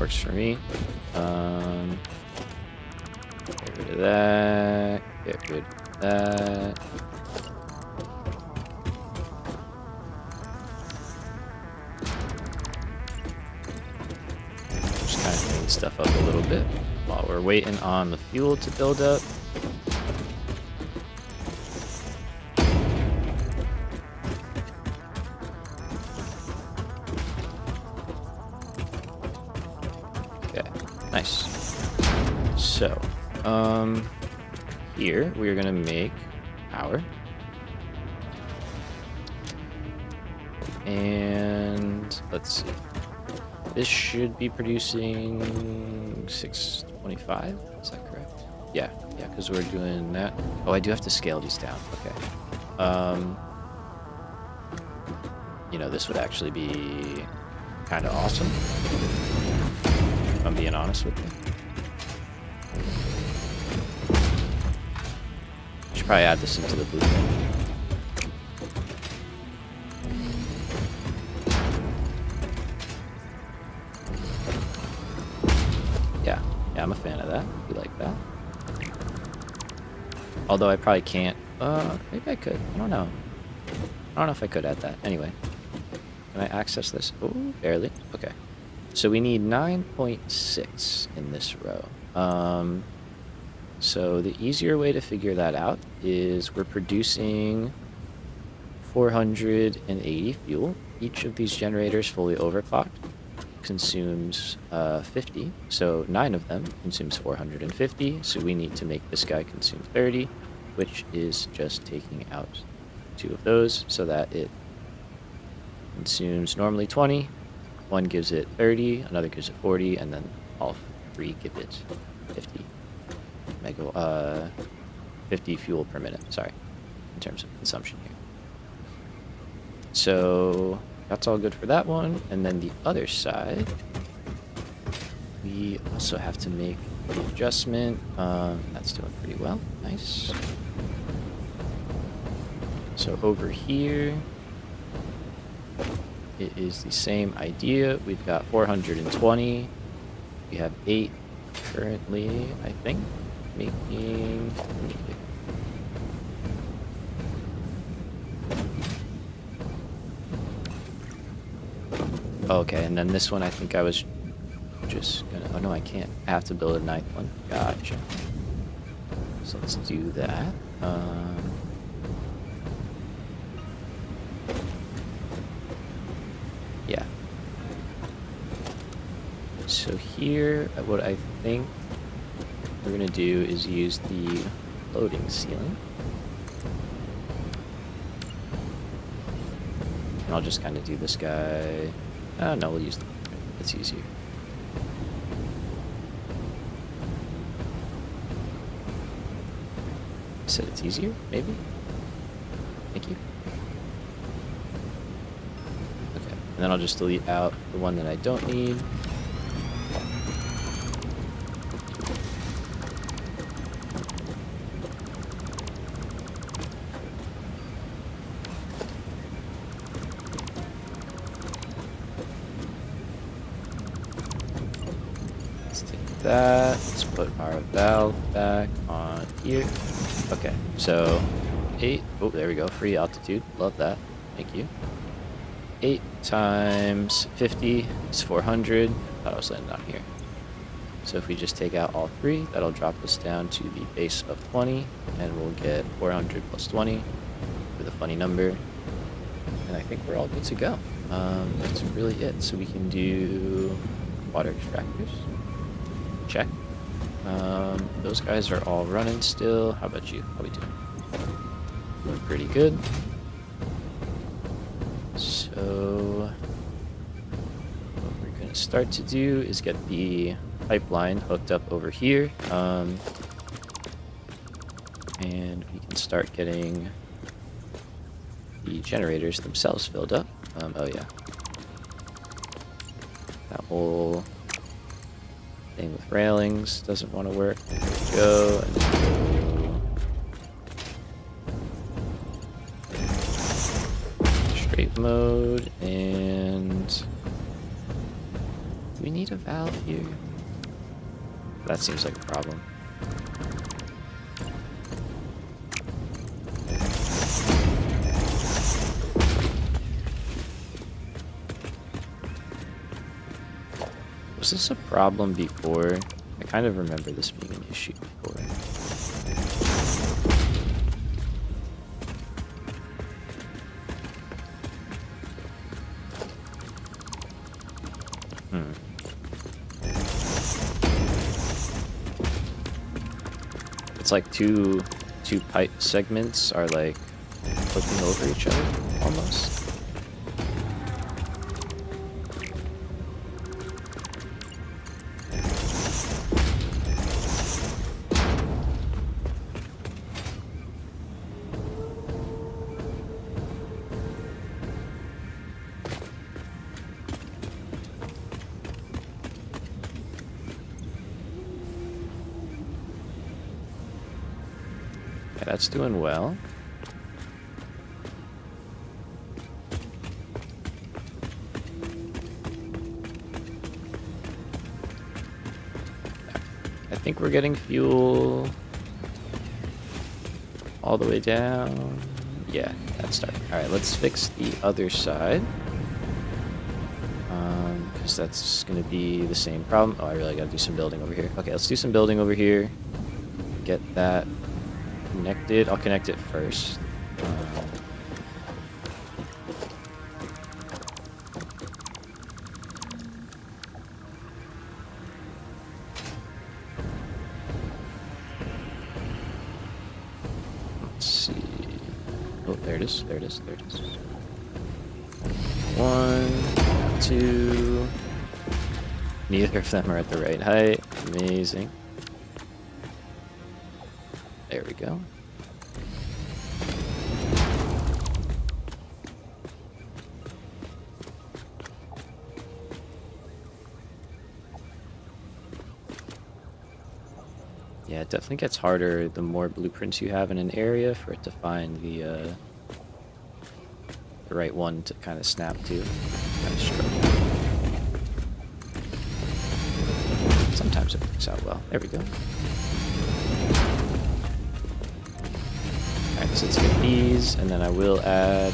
works for me. Get rid of that. Get rid of that. Just kind of clean stuff up a little bit while we're waiting on the fuel to build up. Okay, nice. So, here we're gonna make power. And let's see. This should be producing 625. Is that correct? Yeah, because we're doing that. Oh, I do have to scale these down. Okay. You know, this would actually be kind of awesome, if I'm being honest with you. Should probably add this into the blueprint. Yeah, I'm a fan of that. We like that. Although I probably can't. Maybe I could. I don't know. I don't know if I could add that. Anyway, can I access this? Oh, barely. Okay. So we need 9.6 in this row. So the easier way to figure that out is we're producing 480 fuel. Each of these generators fully overclocked consumes 50. So 9 of them consumes 450. So we need to make this guy consume 30, which is just taking out 2 of those so that it consumes normally 20. One gives it 30, another gives it 40, and then all 3 give it 50 50 fuel per minute, sorry, in terms of consumption here. So that's all good for that one. And then the other side, we also have to make the adjustment. That's doing pretty well. Nice. So over here, it is the same idea. We've got 420. We have 8 currently, I think, making... Okay, and then this one I think I was just gonna... Oh no, I can't. I have to build a 9th one. Gotcha. So let's do that. Yeah. So here, what I think we're gonna do is use the loading ceiling. And I'll just kind of do this guy. No, we'll use the blueprint. It's easier. I said it's easier, maybe? Thank you. Okay, and then I'll just delete out the one that I don't need. That. Let's put our valve back on here. Okay, so 8. Oh, there we go. Free altitude. Love that. Thank you. 8 times 50 is 400. Thought I was landing on here. So if we just take out all 3, that'll drop us down to the base of 20, and we'll get 400 plus 20 with a funny number. And I think we're all good to go. That's really it. So we can do water extractors. Check. Those guys are all running still. How about you? How we doing? Doing pretty good. So what we're going to start to do is get the pipeline hooked up over here. And we can start getting the generators themselves filled up. Oh yeah. That whole thing with railings doesn't want to work. There we go. And straight mode, and we we need a valve here? That seems like a problem. Was this a problem before? I kind of remember this being an issue before. It's like two pipe segments are like flipping over each other almost. That's doing well. I think we're getting fuel all the way down. Yeah, that's starting. All right, let's fix the other side. Because that's going to be the same problem. Oh, I really got to do some building over here. Okay, let's do some building over here. Get that connected. I'll connect it first. Let's see. Oh, there it is. There it is. There it is. 1, 2. Neither of them are at the right height. Amazing. There we go. Yeah, it definitely gets harder the more blueprints you have in an area for it to find the right one to kind of snap to. Kind of struggle. Sometimes it works out well. There we go. Alright, so let's get these, and then I will add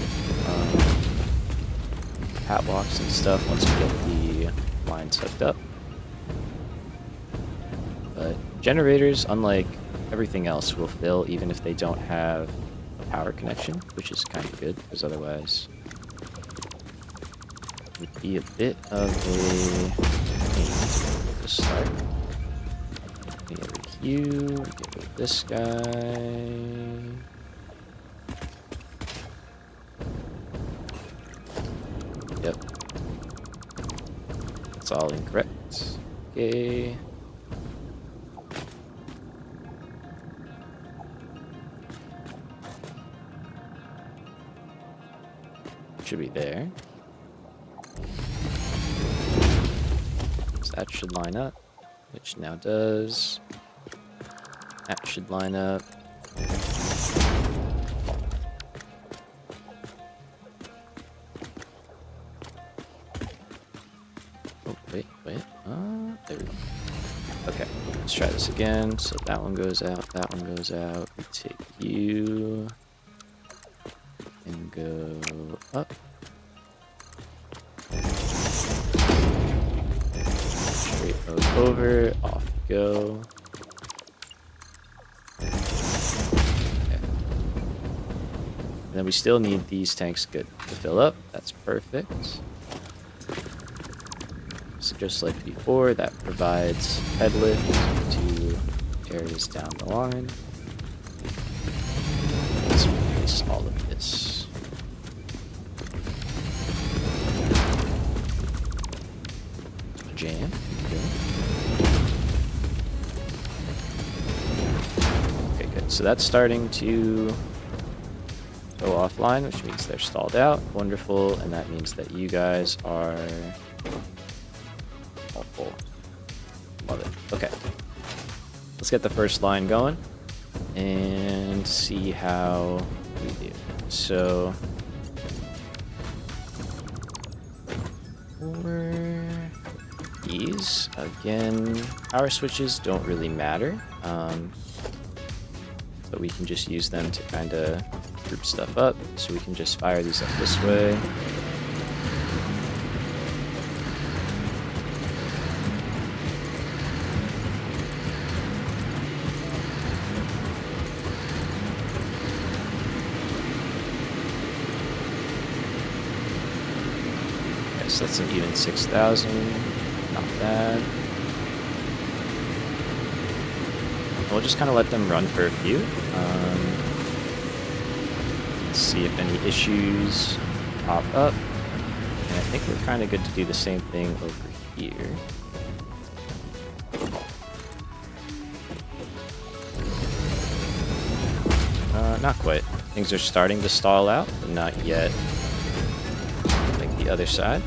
catwalks and stuff once we get the lines hooked up. But generators, unlike everything else, will fill even if they don't have a power connection, which is kind of good, because otherwise it would be a bit of a pain to start. Get rid of you, get rid of this guy. Yep. That's all incorrect. Okay. Should be there. So that should line up, which now does. That should line up. Oh, wait. There we go. Okay, let's try this again. So that one goes out, that one goes out. We take you and go up. Straight over, off you go. Okay. And then we still need these tanks to fill up. That's perfect. So just like before, that provides head lift to areas down the line. Let's replace all of this. Jam. Okay, good. So that's starting to go offline, which means they're stalled out. Wonderful. And that means that you guys are all full. Love it. Okay. Let's get the first line going and see how we do. So these. Again, power switches don't really matter, but we can just use them to kind of group stuff up. So we can just fire these up this way. So that's an even 6,000, not bad. We'll just kind of let them run for a few. Let's see if any issues pop up. And I think we're kind of good to do the same thing over here. Not quite. Things are starting to stall out, but not yet. Like the other side.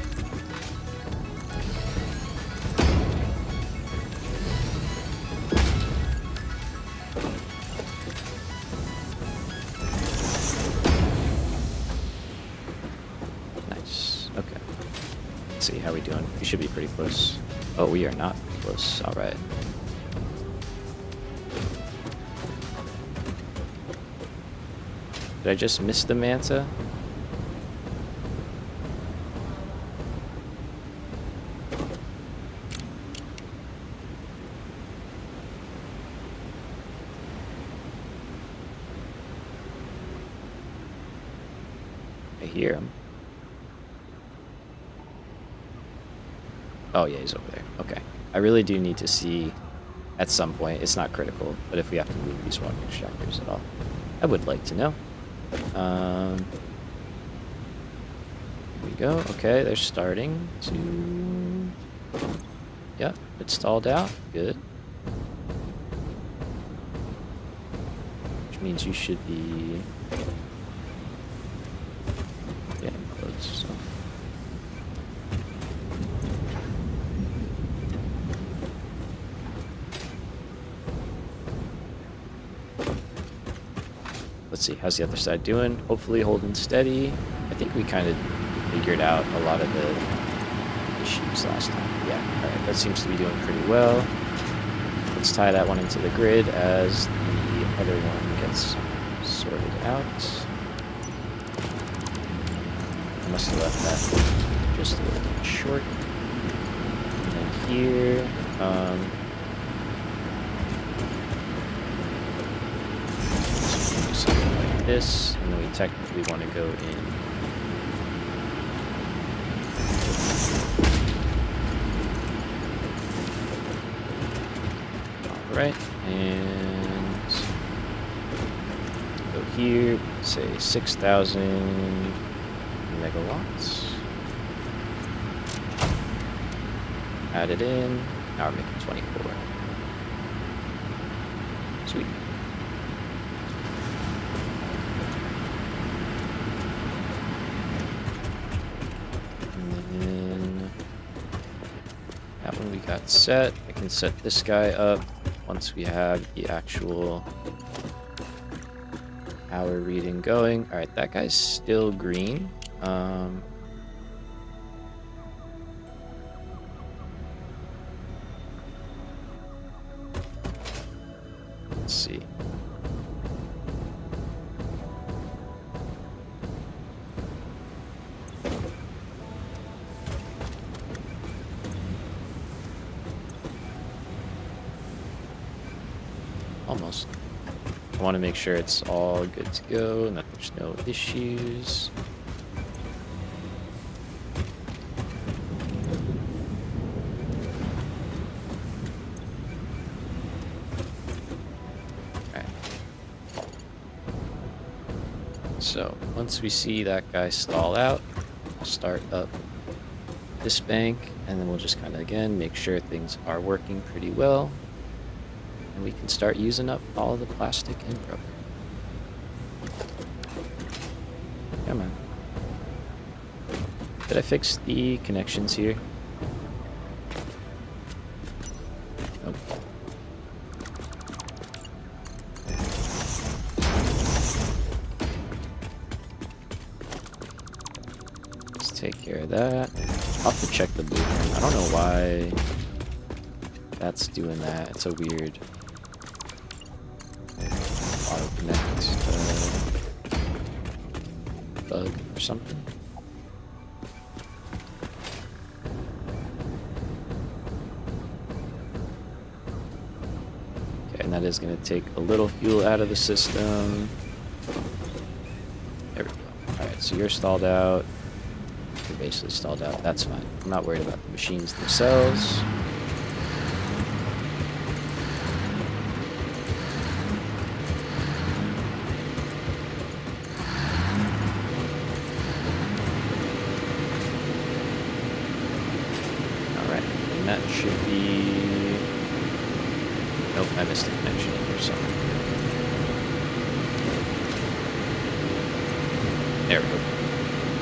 See how we doing. We should be pretty close. Oh, we are not close. All right. Did I just miss the Manta? I hear him. Oh yeah, he's over there. Okay. I really do need to see at some point. It's not critical, but if we have to move these water extractors at all, I would like to know. Here we go. Okay, they're starting to... Yep, it stalled out. Good. Which means you should be getting close, so... Let's see, how's the other side doing? Hopefully holding steady. I think we kind of figured out a lot of the issues last time. Yeah, alright, that seems to be doing pretty well. Let's tie that one into the grid as the other one gets sorted out. I must have left that just a little bit short. And then here, this, and then we technically want to go in. Alright, and go here, say 6,000 megawatts. Add it in, now we're making 24. Sweet. Got set. I can set this guy up once we have the actual hour reading going. All right, that guy's still green. Let's see. Almost. I want to make sure it's all good to go and that there's no issues. Okay. So once we see that guy stall out, I'll start up this bank and then we'll just kind of again make sure things are working pretty well. And we can start using up all the plastic and rubber. Come on. Did I fix the connections here? Nope. Let's take care of that. I'll have to check the blueprint. I don't know why that's doing that. It's a weird auto connect bug or something. Okay, and that is going to take a little fuel out of the system. There we go. Alright, so you're stalled out. You're basically stalled out. That's fine. I'm not worried about the machines themselves. Alright, and that should be... Nope, I missed a connection in here somewhere. There we go.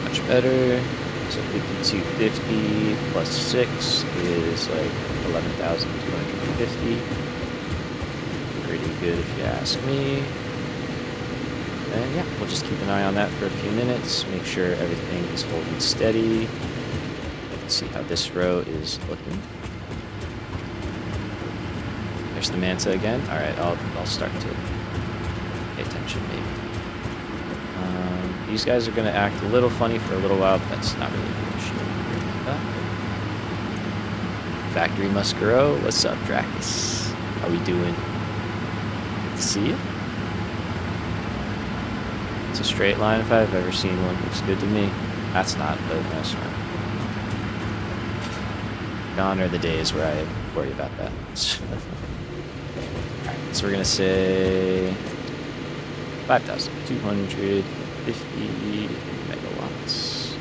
Much better. So 5250 plus 6 is like 11,250. Pretty good if you ask me. And yeah, we'll just keep an eye on that for a few minutes. Make sure everything is holding steady. Let's see how this row is looking. There's the Manta again. Alright, I'll start to pay attention maybe. These guys are going to act a little funny for a little while, but that's not really an issue. Factory Muscaro, what's up, Dracus? How we doing? Good to see you. It's a straight line if I've ever seen one. Looks good to me. That's not, but nice one. Gone are the days where I worry about that. Alright, so we're going to say 5,250 megawatts.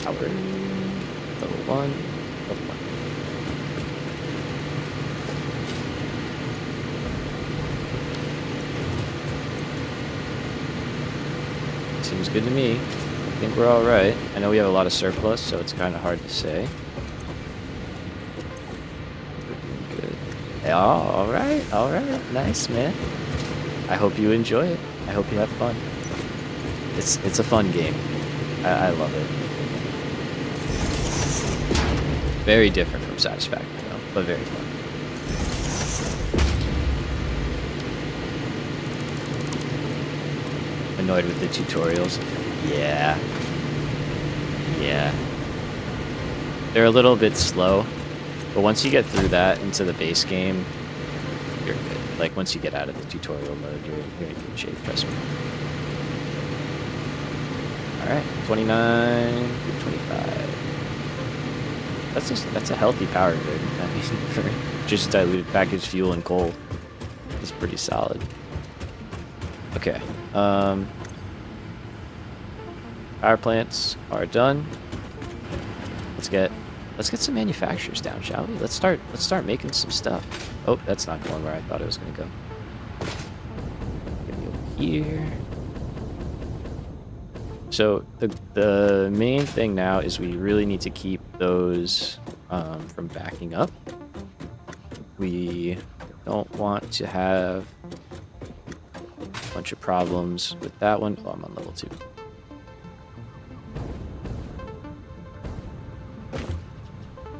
Power. Level 1. Level 1. Seems good to me. I think we're all right. I know we have a lot of surplus, so it's kind of hard to say. All right, nice, man. I hope you enjoy it. I hope you have fun. It's a fun game. I love it. Very different from Satisfactory, though, but very fun. Annoyed with the tutorials. Yeah. They're a little bit slow. But once you get through that into the base game, you're good. Like, once you get out of the tutorial mode, you're in good shape, trust me. Alright, 29 through 25. That's a healthy power grid. I mean, for just diluted packaged fuel and coal. It's pretty solid. Okay. Power plants are done. Let's get some manufacturers down, shall we? Let's start making some stuff. Oh, that's not going where I thought it was gonna go. Get me over here. So the main thing now is we really need to keep those from backing up. We don't want to have a bunch of problems with that one. Oh, I'm on level 2.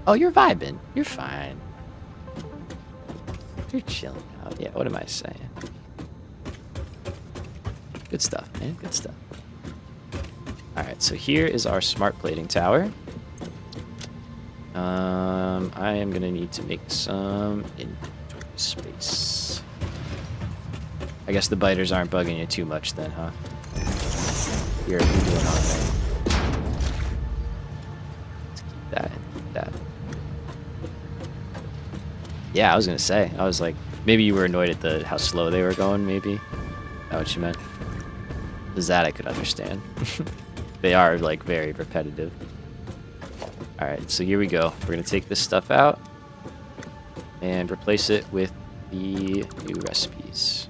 Oh, you're vibing. You're fine. You're chilling out. Yeah, what am I saying? Good stuff, man. Good stuff. Alright, so here is our smart plating tower. I am going to need to make some inventory space. I guess the biters aren't bugging you too much then, huh? You're doing all right. Let's keep that and keep that. Yeah, I was gonna say. I was like, maybe you were annoyed at how slow they were going, maybe? Is that what you meant? Is that I could understand. They are, like, very repetitive. Alright, so here we go. We're gonna take this stuff out and replace it with the new recipes.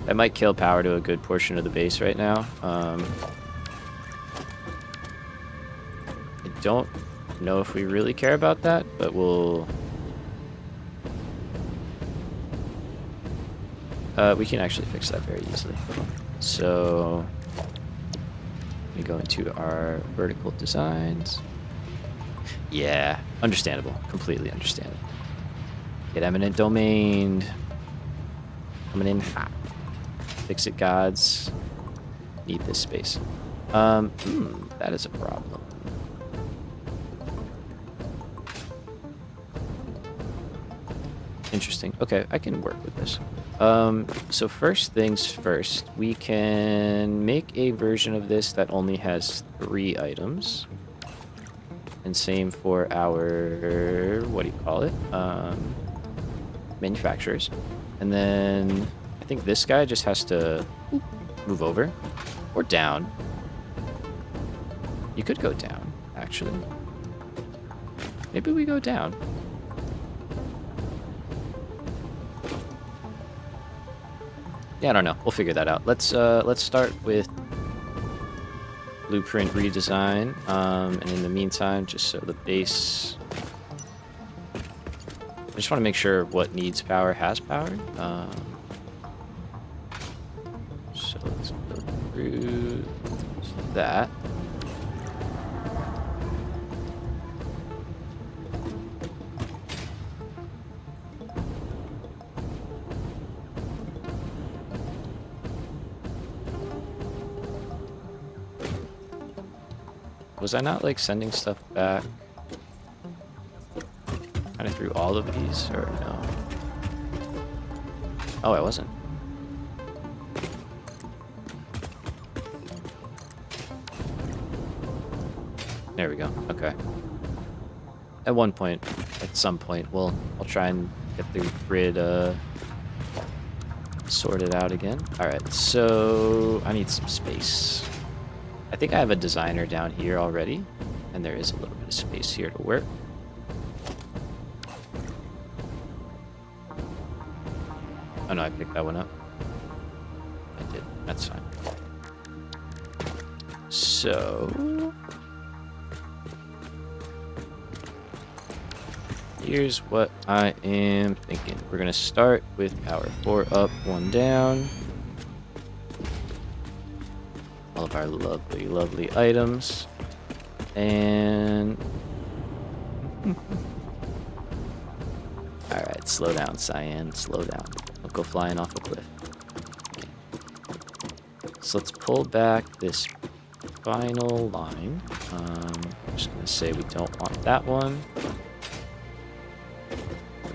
That might kill power to a good portion of the base right now. I don't know if we really care about that, but we can actually fix that very easily. So we go into our vertical designs. Yeah, understandable. Completely understandable. Get eminent domain. Coming in hot. Fix it, gods. Need this space. That is a problem. Interesting. Okay, I can work with this. So first things first, we can make a version of this that only has 3 items. And same for our, what do you call it? Manufacturers. And then I think this guy just has to move over or down. You could go down, actually. Maybe we go down. Yeah, I don't know. We'll figure that out. Let's start with blueprint redesign. And in the meantime, just so the base. I just want to make sure what needs power has power. So let's go through that. Was I not, like, sending stuff back kind of through all of these, or no? Oh, I wasn't. There we go. Okay. At one point, at some point, I'll try and get the grid sorted out again. All right, so I need some space. I think I have a designer down here already, and there is a little bit of space here to work. Oh no, I picked that one up. I did. That's fine. So here's what I am thinking. We're gonna start with our 4 up, 1 down. All of our lovely, lovely items. And alright, slow down, Cyan. Slow down. Don't go flying off a cliff. So let's pull back this final line. I'm just gonna say we don't want that one.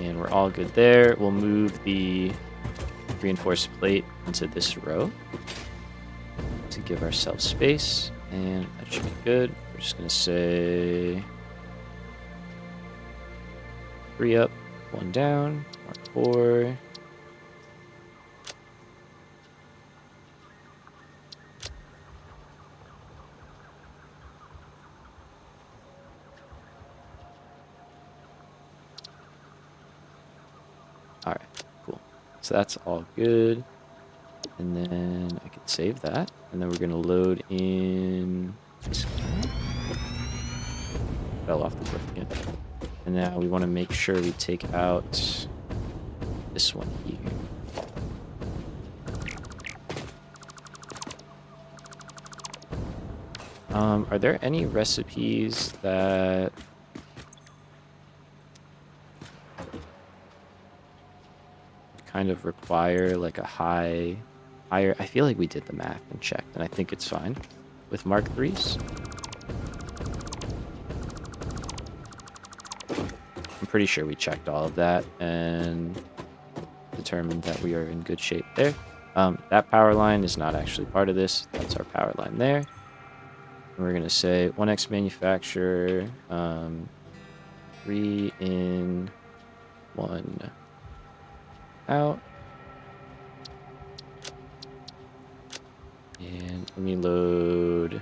And we're all good there. We'll move the reinforced plate into this row to give ourselves space, and that should be good. We're just gonna say 3 up, 1 down, mark 4. All right, cool. So that's all good. And then I can save that. And then we're going to load in... Fell off the cliff again. And now we want to make sure we take out this one here. Are there any recipes that... kind of require like a higher... I feel like we did the math and checked, and I think it's fine with Mark IIIs. I'm pretty sure we checked all of that and determined that we are in good shape there. That power line is not actually part of this. That's our power line there. And we're going to say 1x manufacturer, 3 in, 1 out. And let me load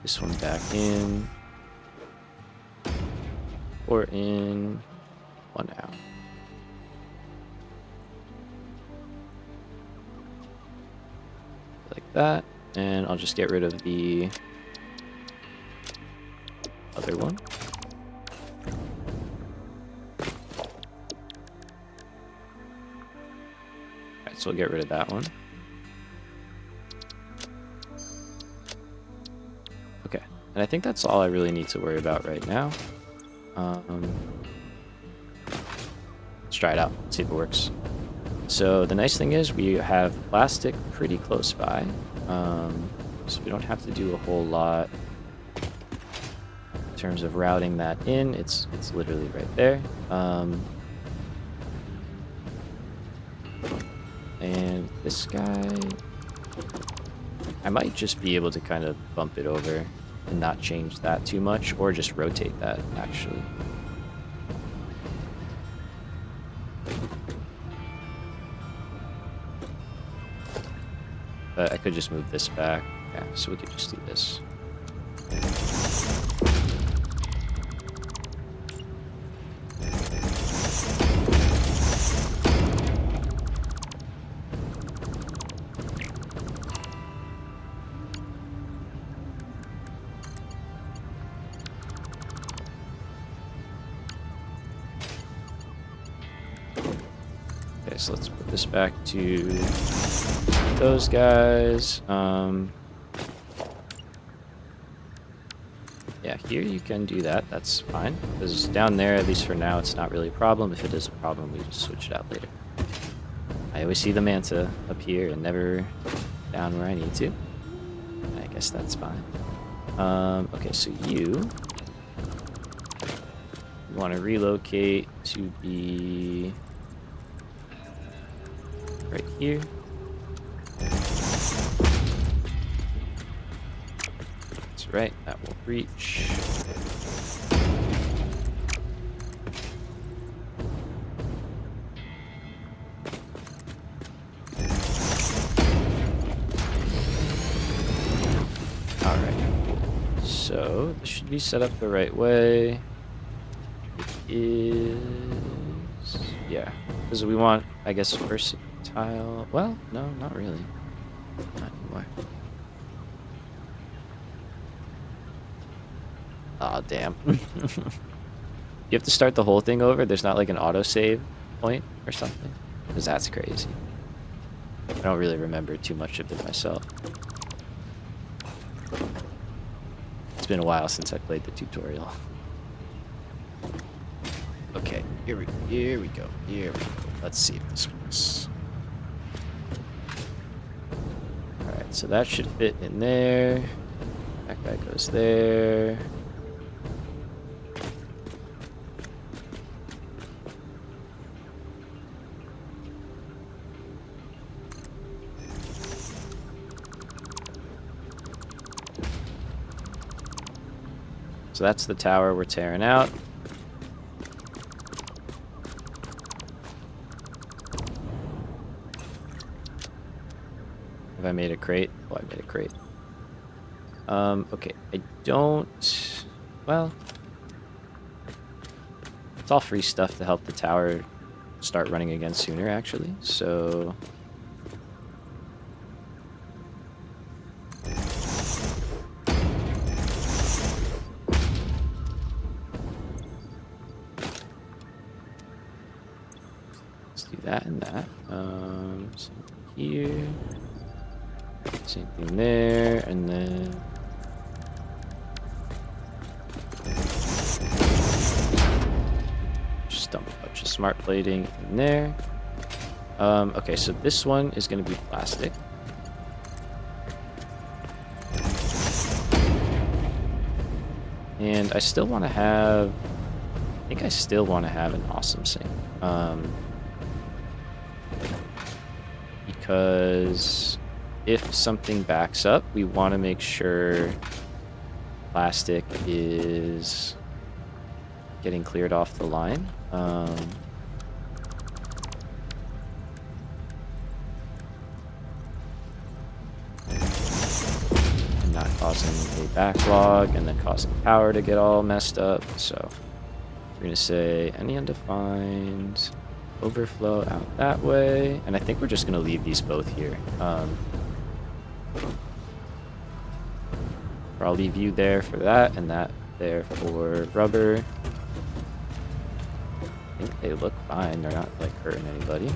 this one back in. 4 in, 1 out. Like that. And I'll just get rid of the other one. Alright, so we'll get rid of that one. Okay, and I think that's all I really need to worry about right now. Let's try it out, see if it works. So the nice thing is we have plastic pretty close by, so we don't have to do a whole lot in terms of routing that in. It's literally right there. And this guy, I might just be able to kind of bump it over and not change that too much, or just rotate that actually. But I could just move this back. Yeah, so we could just do this. Okay, so let's put this back to those guys. Yeah, here you can do that. That's fine. Because down there, at least for now, it's not really a problem. If it is a problem, we just switch it out later. I always see the manta up here and never down where I need to. I guess that's fine. Okay, so you want to relocate to be right here. That's right, that will reach. Alright, so this should be set up the right way. It is, yeah, because we want, I guess, versatile. Well, no, not really. Not anymore. Aw, damn. You have to start the whole thing over? There's not like an autosave point or something? Because that's crazy. I don't really remember too much of it myself. It's been a while since I played the tutorial. Okay, here we go. Let's see if this works. Alright, so that should fit in there. That guy goes there. So that's the tower we're tearing out. Have I made a crate? Oh, I made a crate. Okay, I don't... Well... It's all free stuff to help the tower start running again sooner, actually, so... Let's do that and that. Same here. Same thing there, and then... Just dump a bunch of smart plating in there. Okay, so this one is going to be plastic. And I still want to have... I think I still want to have an awesome sink. Because if something backs up, we want to make sure plastic is getting cleared off the line. And not causing a backlog and then causing power to get all messed up. So we're going to say any undefined overflow out that way. And I think we're just going to leave these both here. Or I'll leave you there for that and that there for rubber. I think they look fine. They're not like hurting anybody.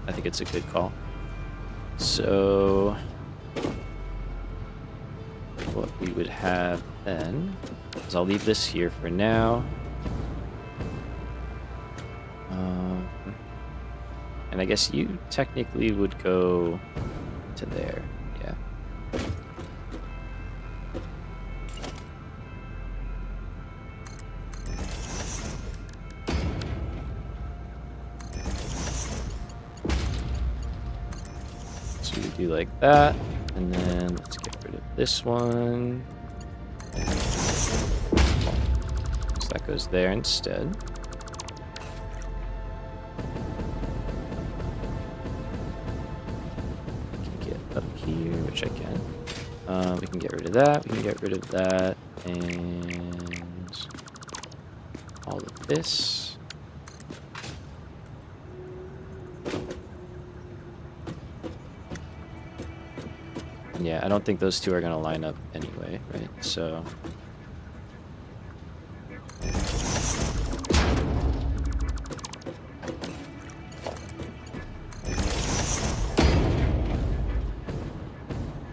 I think it's a good call. So what we would have then is I'll leave this here for now. And I guess you technically would go to there. Yeah. So we do like that, and then let's get rid of this one. So that goes there instead. Up here, which I can. We can get rid of that. We can get rid of that, and all of this. Yeah, I don't think those two are gonna line up anyway, right? So.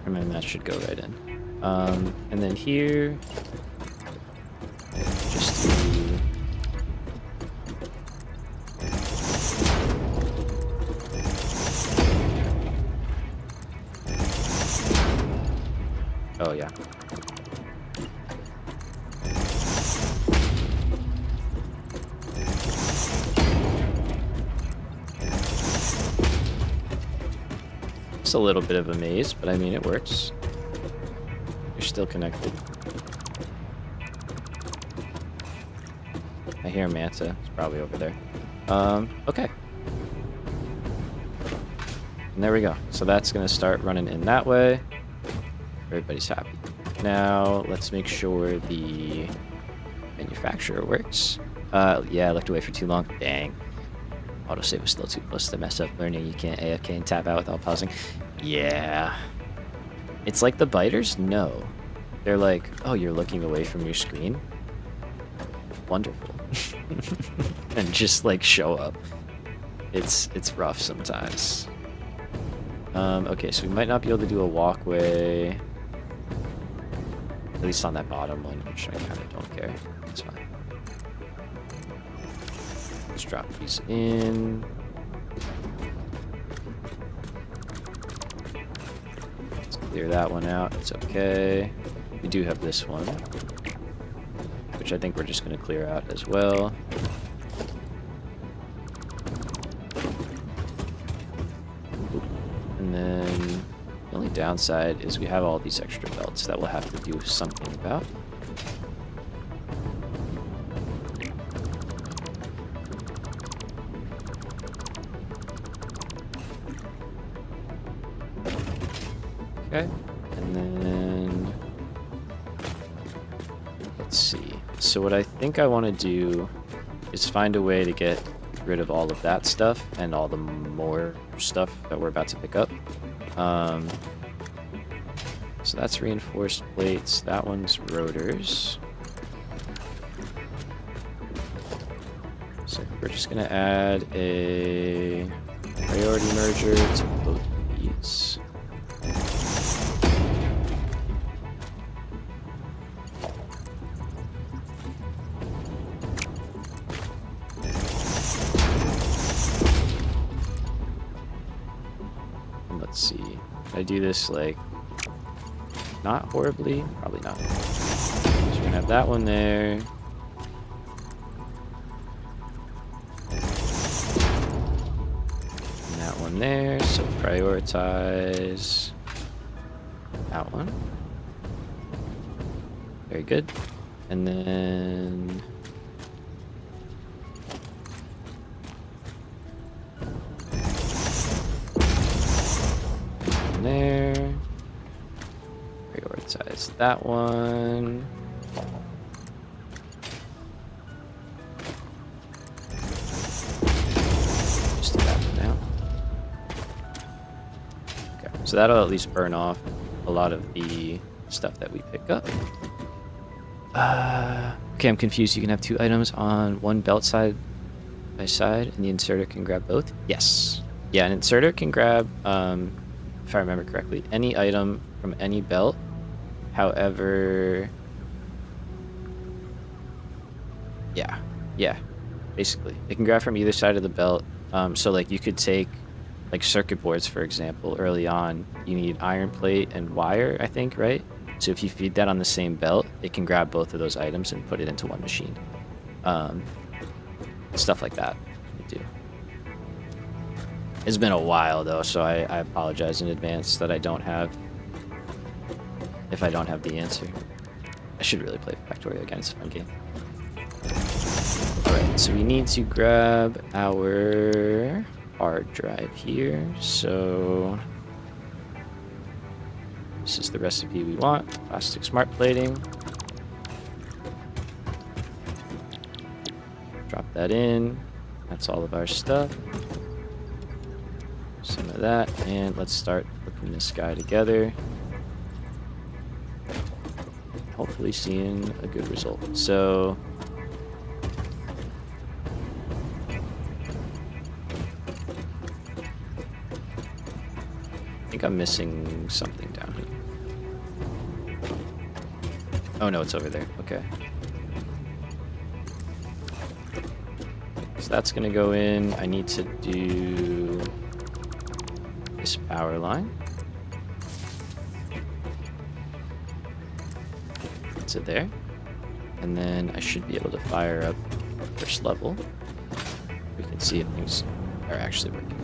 And that should go right in. And then here, just do... Oh, yeah. It's a little bit of a maze, but I mean, it works. You're still connected. I hear Manta. It's probably over there. Okay. And there we go. So that's going to start running in that way. Everybody's happy. Now, let's make sure the manufacturer works. Yeah, I looked away for too long. Dang. Autosave was still too close to mess up learning. You can't AFK and tap out without pausing. Yeah. It's like the biters? No. They're like, oh, you're looking away from your screen? Wonderful. And just like show up. It's rough sometimes. Okay, so we might not be able to do a walkway. At least on that bottom one, which I kind of don't care. It's fine. Let's drop these in. Let's clear that one out. It's okay. We do have this one, which I think we're just going to clear out as well. And then the only downside is we have all these extra belts that we'll have to do something about. Okay, and then let's see. So what I think I want to do is find a way to get rid of all of that stuff and all the more stuff that we're about to pick up. So that's reinforced plates. That one's rotors. So we're just gonna add a priority merger to both of these. Let's see. I do this like not horribly, probably not. So we're gonna have that one there. And that one there. So prioritize that one. Very good. And then there. Prioritize that one. Just do that for now. Okay, so that'll at least burn off a lot of the stuff that we pick up. Okay, I'm confused. You can have 2 items on one belt side by side, and the inserter can grab both? Yes. Yeah, an inserter can grab, if I remember correctly, any item from any belt. However, yeah, basically. It can grab from either side of the belt. So like you could take like circuit boards, for example, early on, you need iron plate and wire, I think, right? So if you feed that on the same belt, it can grab both of those items and put it into one machine. Um, Stuff like that you do. It's been a while though, so I apologize in advance that I don't have, if I don't have the answer. I should really play Factorio again, it's a fun game. Alright, so we need to grab our hard drive here, so this is the recipe we want. Plastic smart plating. Drop that in. That's all of our stuff. Some of that, and let's start putting this guy together. Hopefully seeing a good result. So I think I'm missing something down here. Oh no, it's over there. Okay. So that's gonna go in. I need to do this power line. That's it there. And then I should be able to fire up first level. We can see if things are actually working.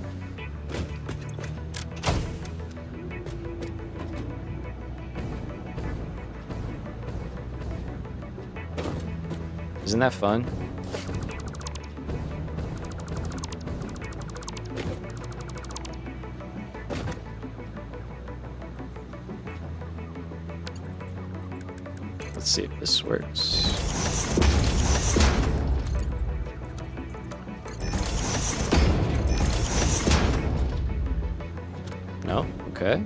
Isn't that fun? Let's see if this works. No? Okay.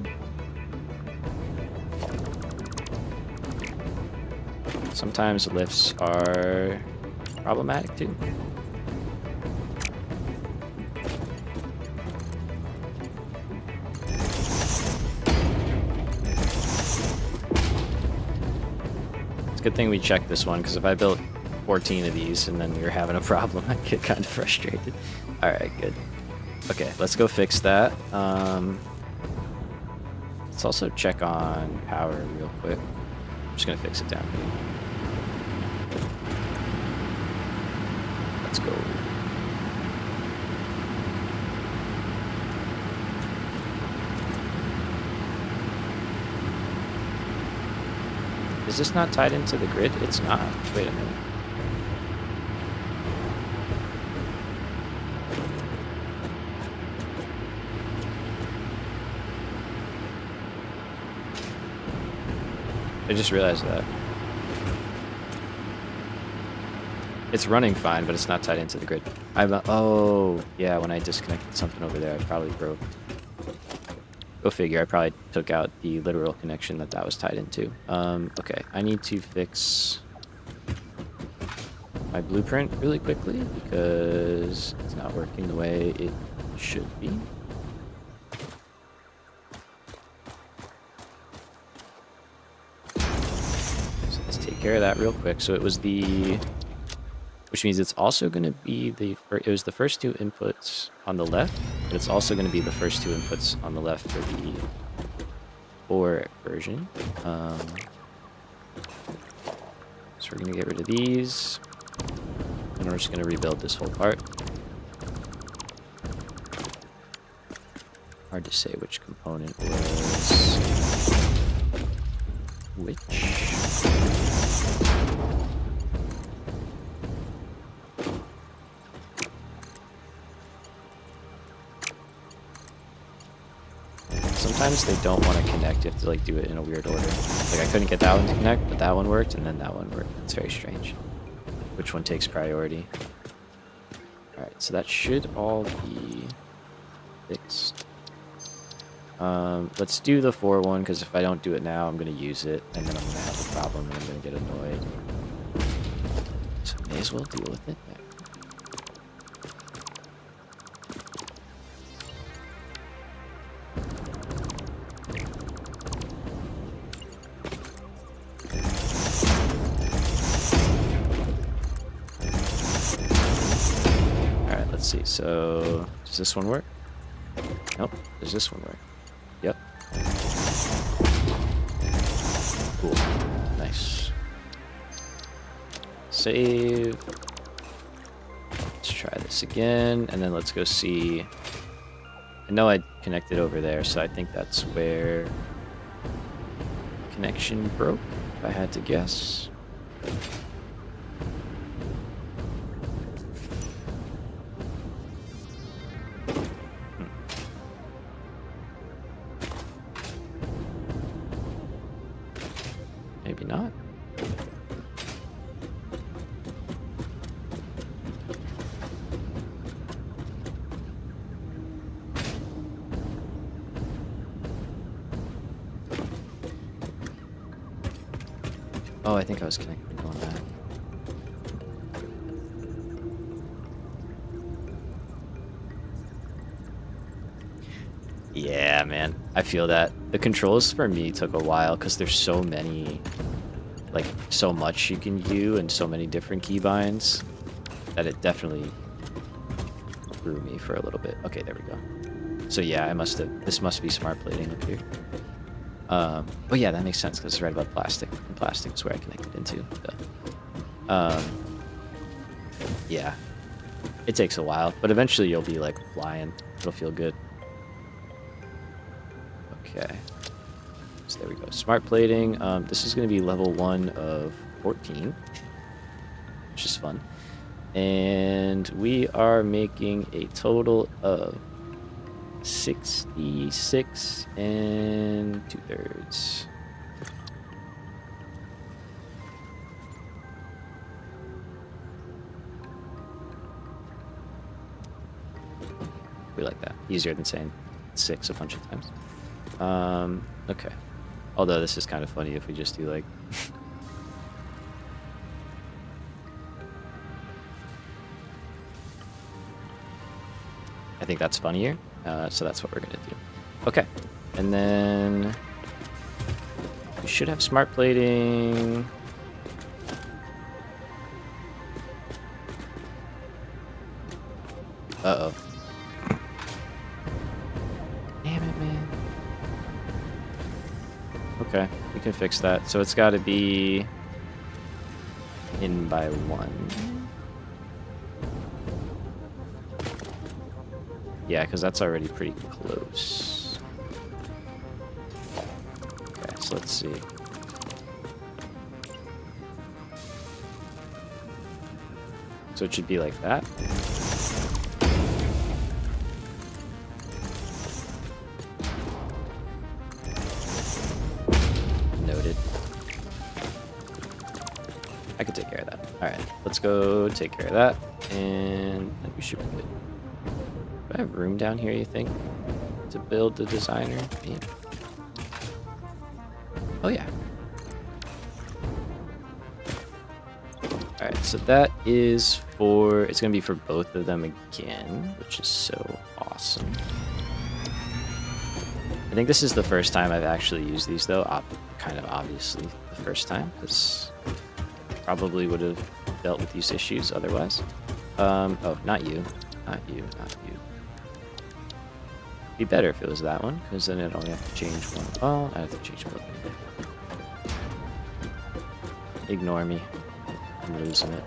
Sometimes lifts are problematic too. It's a good thing we checked this one, because if I built 14 of these and then we were having a problem, I'd get kind of frustrated. Alright, good. Okay, let's go fix that. Let's also check on power real quick. I'm just gonna fix it down here. Let's go. Is this not tied into the grid? It's not. Wait a minute. I just realized that. It's running fine, but it's not tied into the grid. Oh, yeah, when I disconnected something over there, I probably broke. Go figure, I probably took out the literal connection that was tied into. Okay, I need to fix my blueprint really quickly because it's not working the way it should be. So let's take care of that real quick. So it was which means it's also going to be it was the first two inputs on the left, but it's also going to be the first two inputs on the left for the 4 version. So we're going to get rid of these, and we're just going to rebuild this whole part. Hard to say which component was which. Sometimes they don't want to connect. You have to like do it in a weird order. Like I couldn't get that one to connect, but that one worked, and then that one worked. It's very strange. Which one takes priority? Alright, so that should all be fixed. Let's do the 4 one, because if I don't do it now, I'm going to use it, and then I'm going to have a problem, and I'm going to get annoyed. So I may as well deal with it. So does this one work? Nope. Does this one work? Yep. Cool. Nice. Save. Let's try this again, and then let's go see. I know I connected over there, so I think that's where connection broke, if I had to guess. Maybe not. Oh, I think I was connected on that. Yeah, man. I feel that. The controls for me took a while because there's so many, like, so much you can do and so many different keybinds that it definitely threw me for a little bit. Okay, there we go. So yeah, this must be smart plating up here. Oh yeah, that makes sense because it's right above plastic, and plastic is where I connected into. Yeah, it takes a while, but eventually you'll be like flying. It'll feel good. Okay, so there we go. Smart plating. This is going to be level 1 of 14, which is fun, and we are making a total of 66 and 2/3. We like that. Easier than saying 6 a bunch of times. Okay. Although this is kind of funny if we just do like I think that's funnier. So that's what we're gonna do. Okay, and then we should have smart plating. Uh-oh. Damn it, man. Okay, we can fix that. So it's got to be in by 1. Yeah, because that's already pretty close. Okay, so let's see. So it should be like that. Noted. I could take care of that. Alright, let's go take care of that. And then we should be good. Do I have room down here, you think, to build the designer? Maybe. Oh, yeah. Alright, so that is for... It's going to be for both of them again, which is so awesome. I think this is the first time I've actually used these, though. Kind of obviously the first time, because probably would have dealt with these issues otherwise. Oh, not you. Not you, not you. Be better if it was that one, because then I'd only have to change one. Oh, I have to change both. Ignore me. I'm losing it.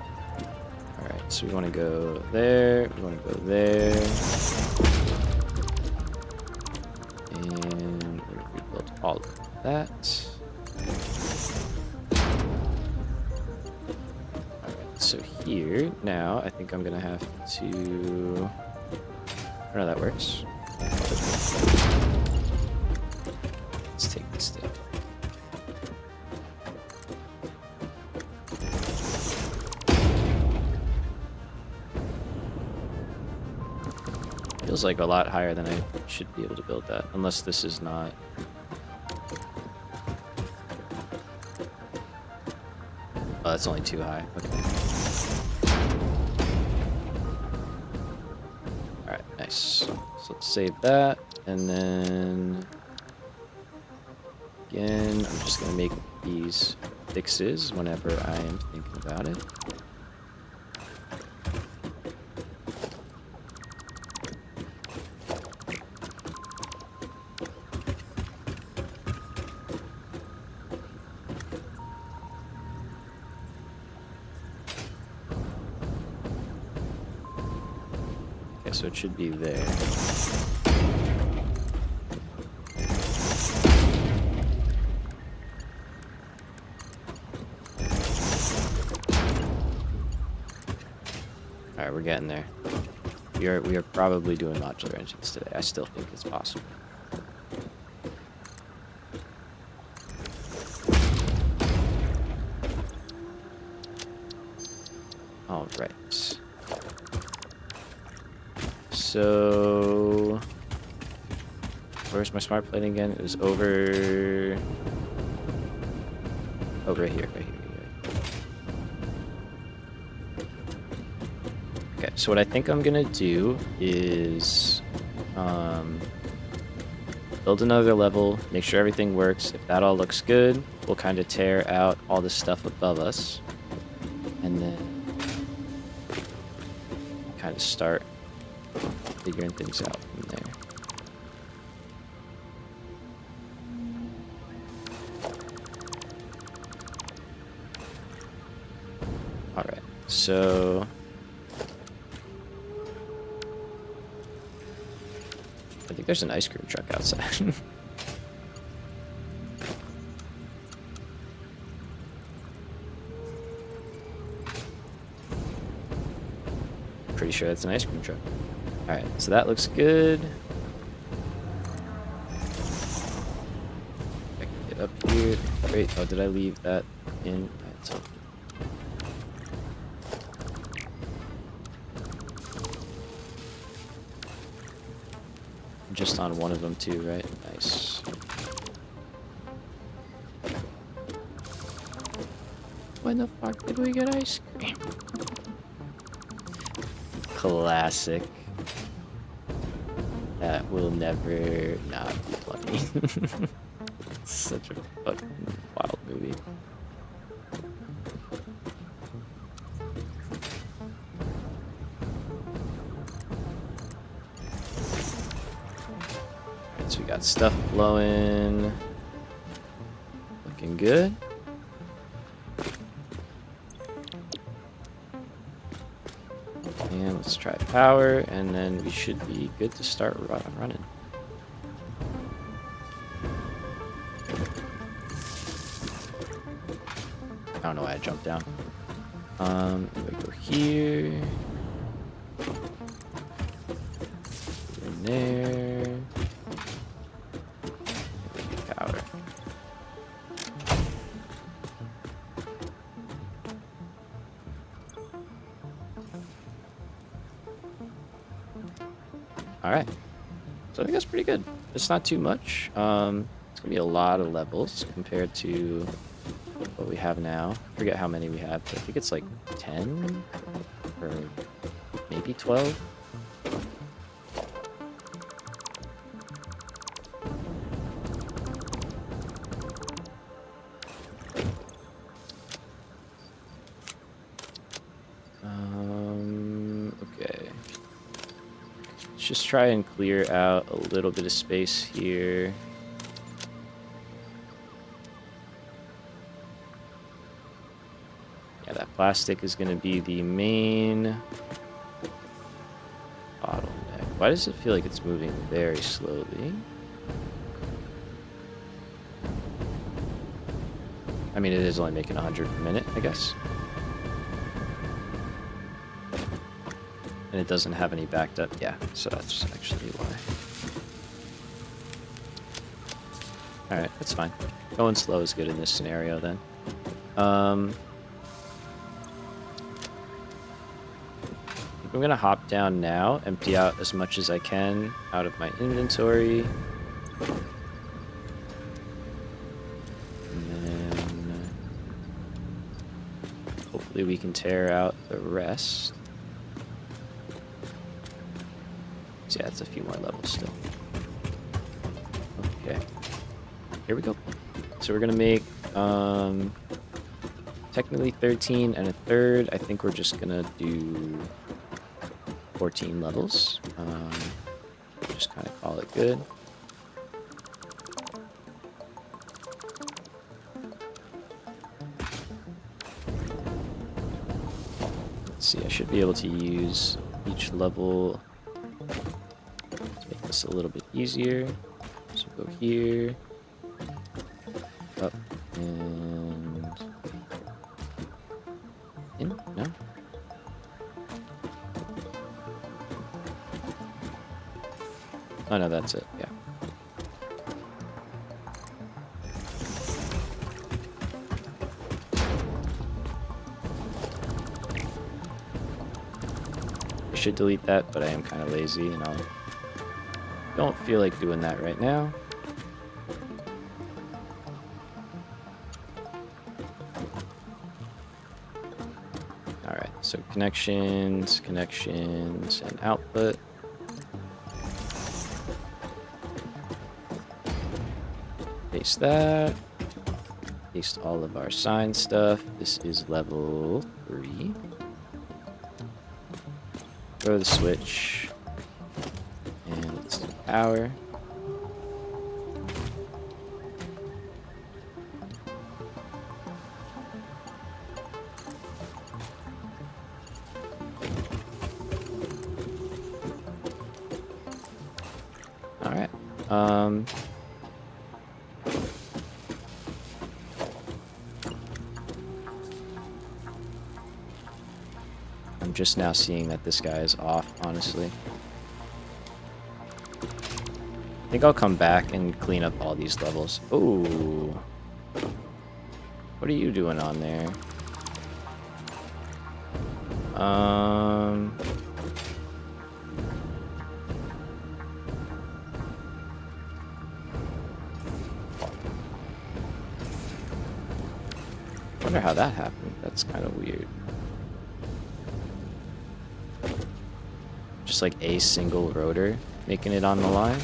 Alright, so we want to go there. We want to go there. And we're going to rebuild all of that. Alright, so here, now, I think I'm going to have to... I don't know, that works. Let's take this down. Feels like a lot higher than I should be able to build that, unless this is not. Oh, that's only too high. Okay. Alright, nice. So let's save that, and then again, I'm just gonna make these fixes whenever I am thinking about it. so it should be there. Alright, we're getting there. We are probably doing modular engines today. I still think it's possible. Alright. So where's my smart plane again? It was over right here, right here. Okay, so what I think I'm gonna do is build another level, make sure everything works. If that all looks good, we'll kind of tear out all the stuff above us, and then kind of start figuring things out from there. Alright, so I think there's an ice cream truck outside. Pretty sure that's an ice cream truck. Alright, so that looks good. I can get up here. Great. Oh, did I leave that in? Alright, so just on one of them too, right? Nice. When the fuck did we get ice cream? Classic. That will never not be funny. Such a fucking wild movie. So we got stuff blowing. Looking good. And let's try power, and then we should be good to start running. I don't know why I jumped down. We go here. In there. Power. Alright. So I think that's pretty good. It's not too much. It's gonna be a lot of levels compared to what we have now. I forget how many we have, but I think it's like 10 or maybe 12. Okay. Let's just try and clear out a little bit of space here. Yeah, that plastic is going to be the main bottleneck. Why does it feel like it's moving very slowly? I mean, it is only making 100 per minute, I guess. And it doesn't have any backed up. Yeah, so that's actually why. Alright, that's fine. Going slow is good in this scenario then. I'm gonna hop down now, empty out as much as I can out of my inventory. And then hopefully we can tear out the rest. So yeah, it's a few more levels still. Okay. Here we go. So we're gonna make technically 13 and a third. I think we're just gonna do 14 levels. Just kind of call it good. Let's see, I should be able to use each level this a little bit easier. So go here, up, and in? No? Oh no, that's it, yeah. I should delete that, but I am kind of lazy and I don't feel like doing that right now. Alright, so connections, and output. Paste that. Paste all of our sign stuff. This is level 3. Throw the switch. And let's do power. Alright. I'm just now seeing that this guy is off, honestly. I think I'll come back and clean up all these levels. Ooh. What are you doing on there? Wonder how that happened. That's kind of weird. Just like a single rotor making it on the line.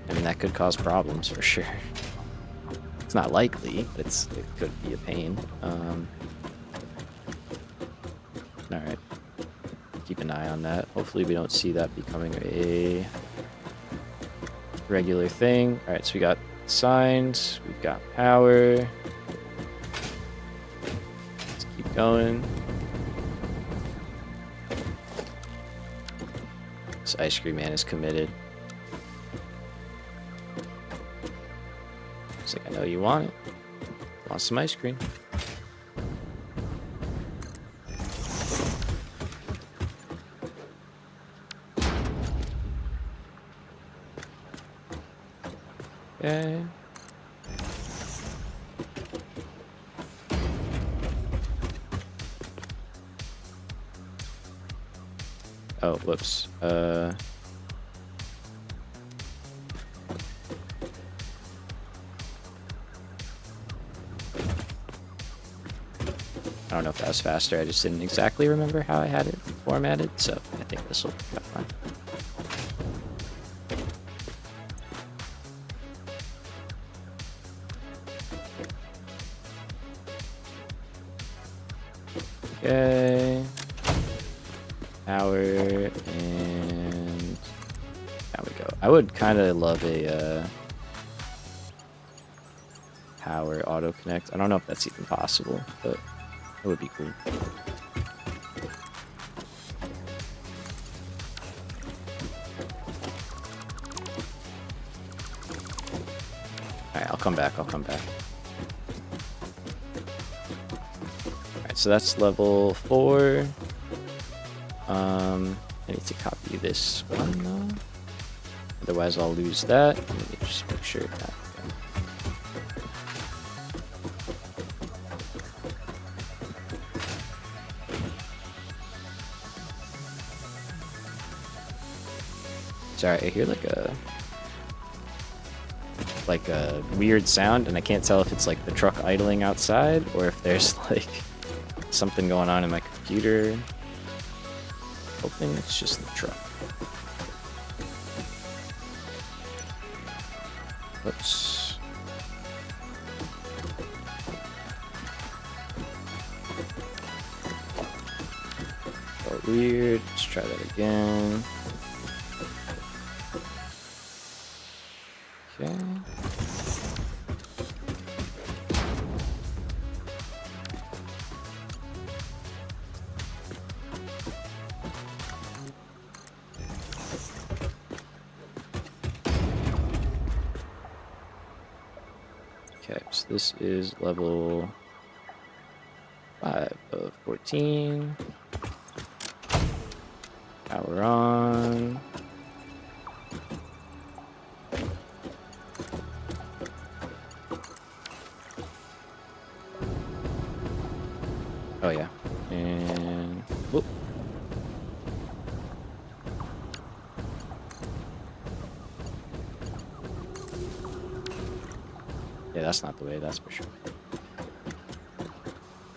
I mean, that could cause problems for sure. It's not likely, but it could be a pain. Alright. Keep an eye on that. Hopefully we don't see that becoming a regular thing. Alright, so we got signs, we've got power. Let's keep going. This ice cream man is committed. It's like, I know you want it. Want some ice cream. Okay. Oh, whoops. I don't know if that was faster. I just didn't exactly remember how I had it formatted, so I think this will be fine. Okay. Power, and there we go. I would kind of love a power auto connect. I don't know if that's even possible, but it would be cool. Alright, I'll come back. Alright, so that's level 4. I need to copy this one though. Otherwise I'll lose that. Let me just make sure that. Sorry, I hear like a weird sound, and I can't tell if it's like the truck idling outside or if there's like something going on in my computer. Hoping it's just the truck. Oops. Felt weird. Let's try that again. Okay. Okay, so this is level 5 of 14. Power on. Oh yeah, and whoop. Yeah, that's not the way, that's for sure.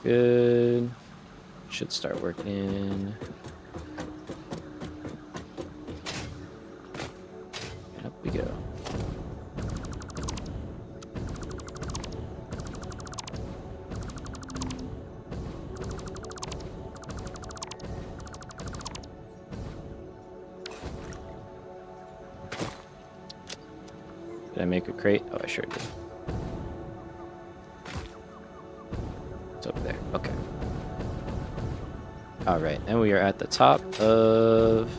Good. Should start working. And up we go. Did I make a crate? Oh, I sure did. It's over there. Okay. All right, and we are at the top of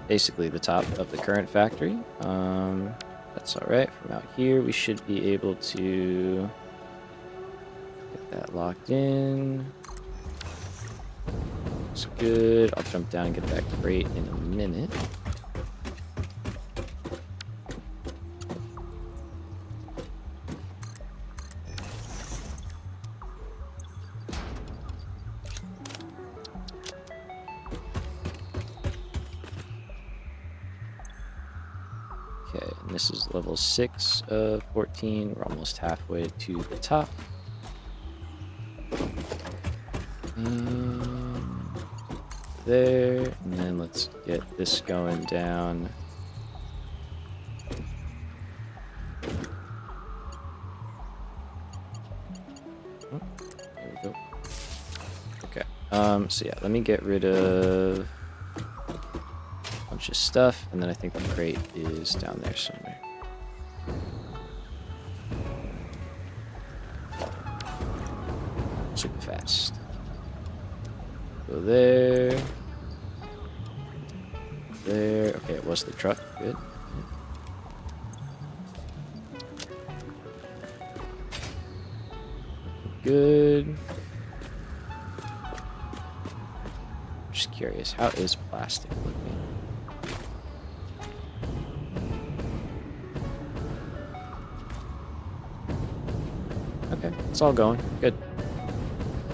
basically the top of the current factory. That's all right. From out here, we should be able to get that locked in. Looks good. I'll jump down and get that crate in a minute. Okay, and this is level 6 of 14. We're almost halfway to the top. There, and then let's get this going down. Oh, there we go. Okay, so yeah, let me get rid of a bunch of stuff, and then I think the crate is down there somewhere. Super fast. Go there. There. Okay, it was the truck. Good. Good. Just curious, how is plastic looking? Okay, it's all going. Good.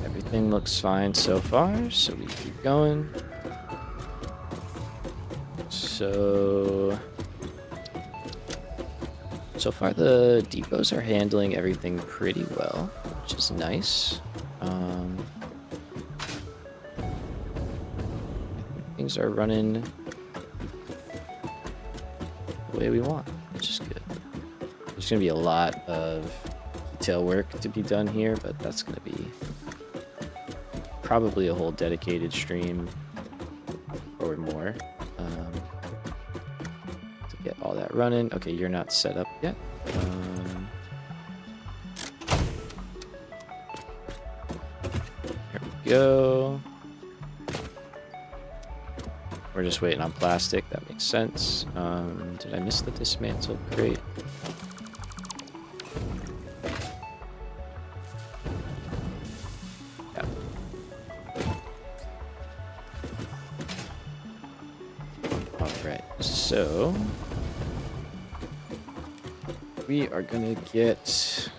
Everything looks fine so far, so we keep going. So far the depots are handling everything pretty well, which is nice. Things are running the way we want, which is good. There's gonna be a lot of detail work to be done here, but that's gonna be probably a whole dedicated stream or more to get all that running. Okay, you're not set up yet. Here we go. We're just waiting on plastic. That makes sense. Did I miss the dismantle crate? Yeah. Alright, so we are gonna get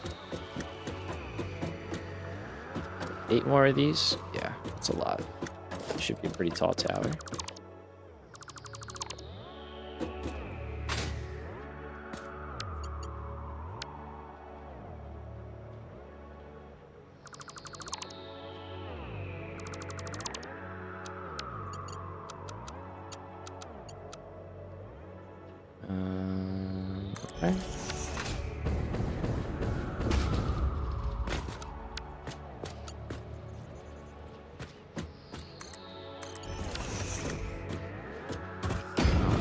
8 more of these. Yeah, that's a lot. Should be a pretty tall tower. Okay.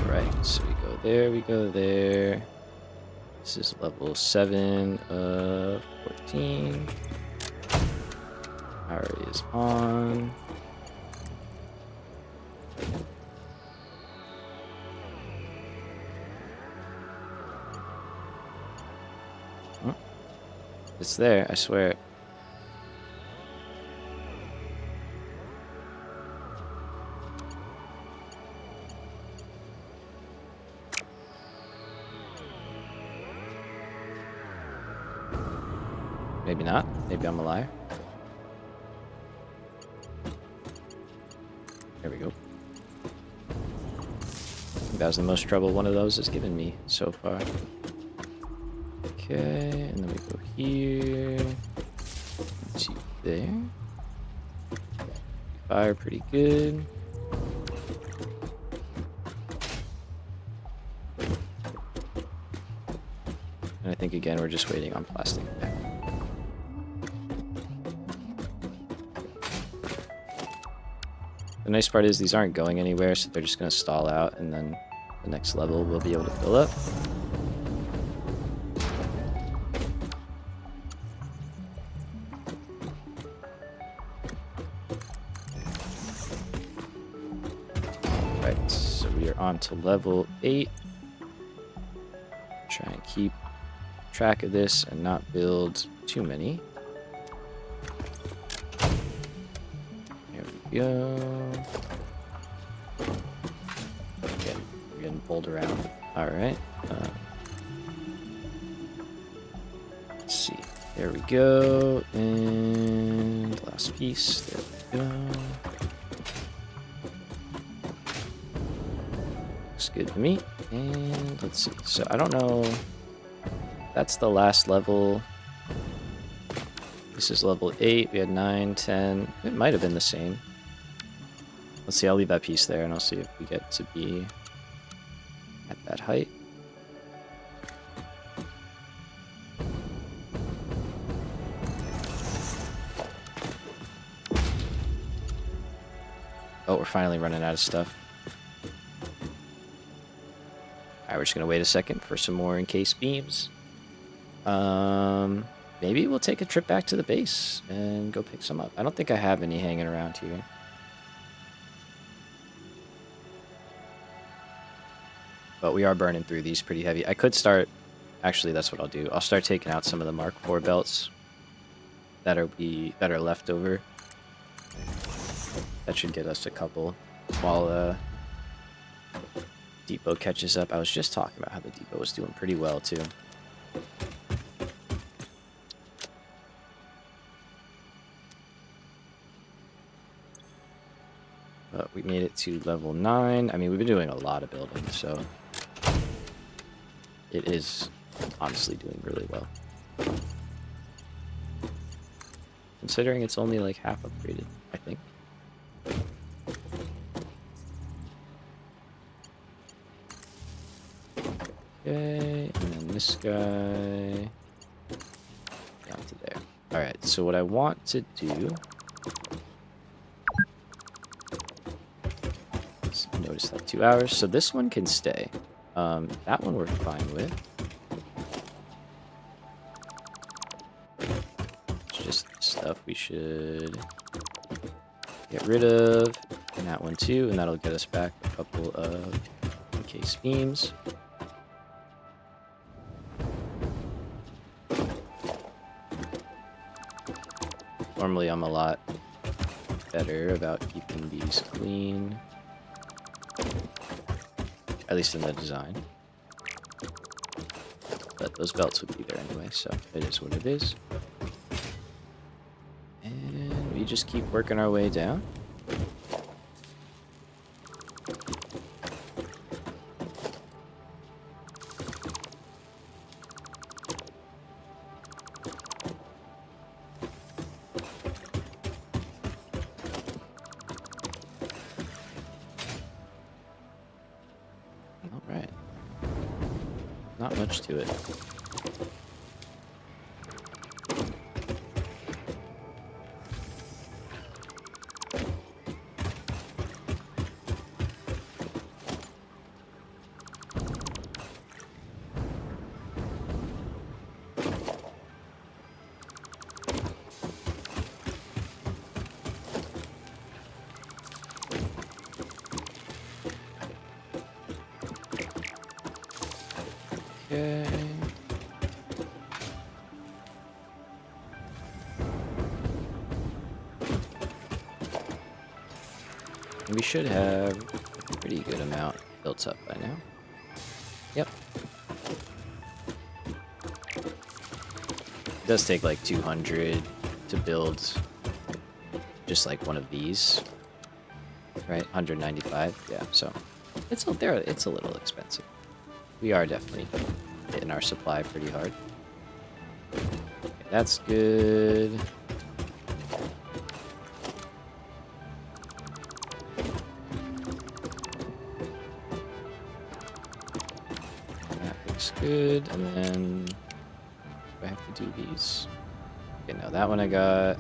Alright, so we go there, we go there. This is level 7 of 14. Power is on. It's there, I swear. Maybe not. Maybe I'm a liar. There we go. That was the most trouble one of those has given me so far. Okay, and then we go here. To there. Fire pretty good. And I think again we're just waiting on plastic. The nice part is these aren't going anywhere, so they're just going to stall out, and then the next level we'll be able to fill up. Right, so we are on to level 8. Try and keep track of this and not build too many. There we go. Okay, we're getting pulled around. Alright. Let's see. There we go. And last piece. There we go. Looks good to me. And let's see. So I don't know. That's the last level. This is level 8. We had 9, 10. It might have been the same. Let's see. I'll leave that piece there and I'll see if we get to be at that height. Oh, we're finally running out of stuff. Alright, we're just gonna wait a second for some more encased beams. Maybe we'll take a trip back to the base and go pick some up. I don't think I have any hanging around here. But we are burning through these pretty heavy. I could start... Actually, that's what I'll do. I'll start taking out some of the Mark IV belts that are left over. That should get us a couple while Depot catches up. I was just talking about how the Depot was doing pretty well too. But we made it to level 9. I mean, we've been doing a lot of building, so it is honestly doing really well. Considering it's only like half upgraded, I think. Okay, and then this guy down to there. Alright, so what I want to do... Notice that 2 hours. So this one can stay. That one we're fine with. It's just stuff we should get rid of. And that one too, and that'll get us back a couple of encased beams. Normally I'm a lot better about keeping these clean. At least in the design. But those belts would be there anyway, so it is what it is. And we just keep working our way down. Alright. Not much to it. Okay. we should have a pretty good amount built up by now. Yep. It does take like 200 to build just like one of these, right? 195, yeah. So it's a little expensive. We are definitely hitting our supply pretty hard. Okay, that's good. Good, and then I have to do these. Okay, now that one I got.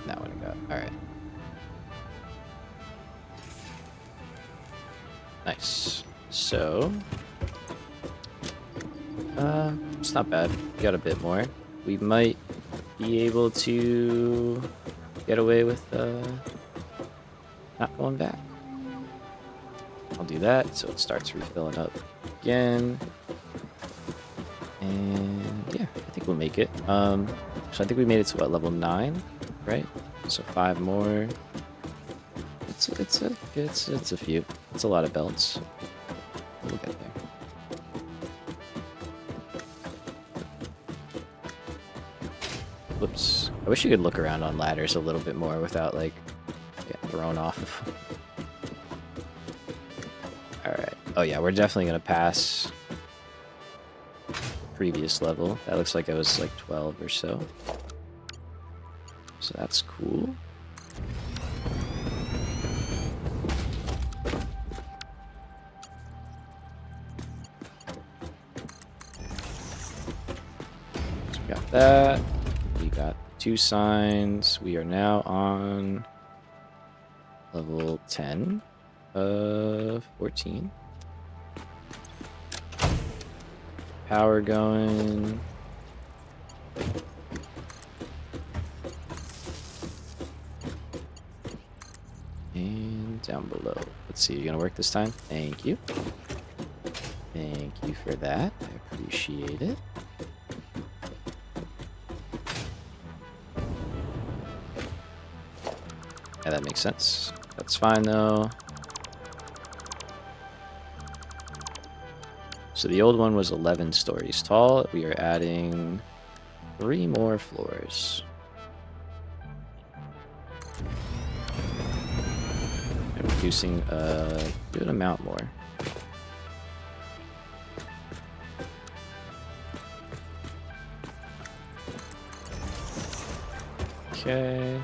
That one I got. Alright. Nice. So, it's not bad. We got a bit more. We might be able to get away with not going back. I'll do that, so it starts refilling up again. And yeah, I think we'll make it. So I think we made it to what, level 9, right? So 5 more. It's a few. It's a lot of belts. We'll get there. Whoops. I wish you could look around on ladders a little bit more without like getting thrown off. Alright. Oh yeah, we're definitely gonna pass previous level. That looks like it was like 12 or so. So that's cool. So we got that. We got 2 signs. We are now on level 10 of 14. Power going. And down below. Let's see, you gonna work this time? Thank you. Thank you for that. I appreciate it. Yeah, that makes sense. That's fine though. So the old one was 11 stories tall. We are adding 3 more floors. And reducing a good amount more. Okay.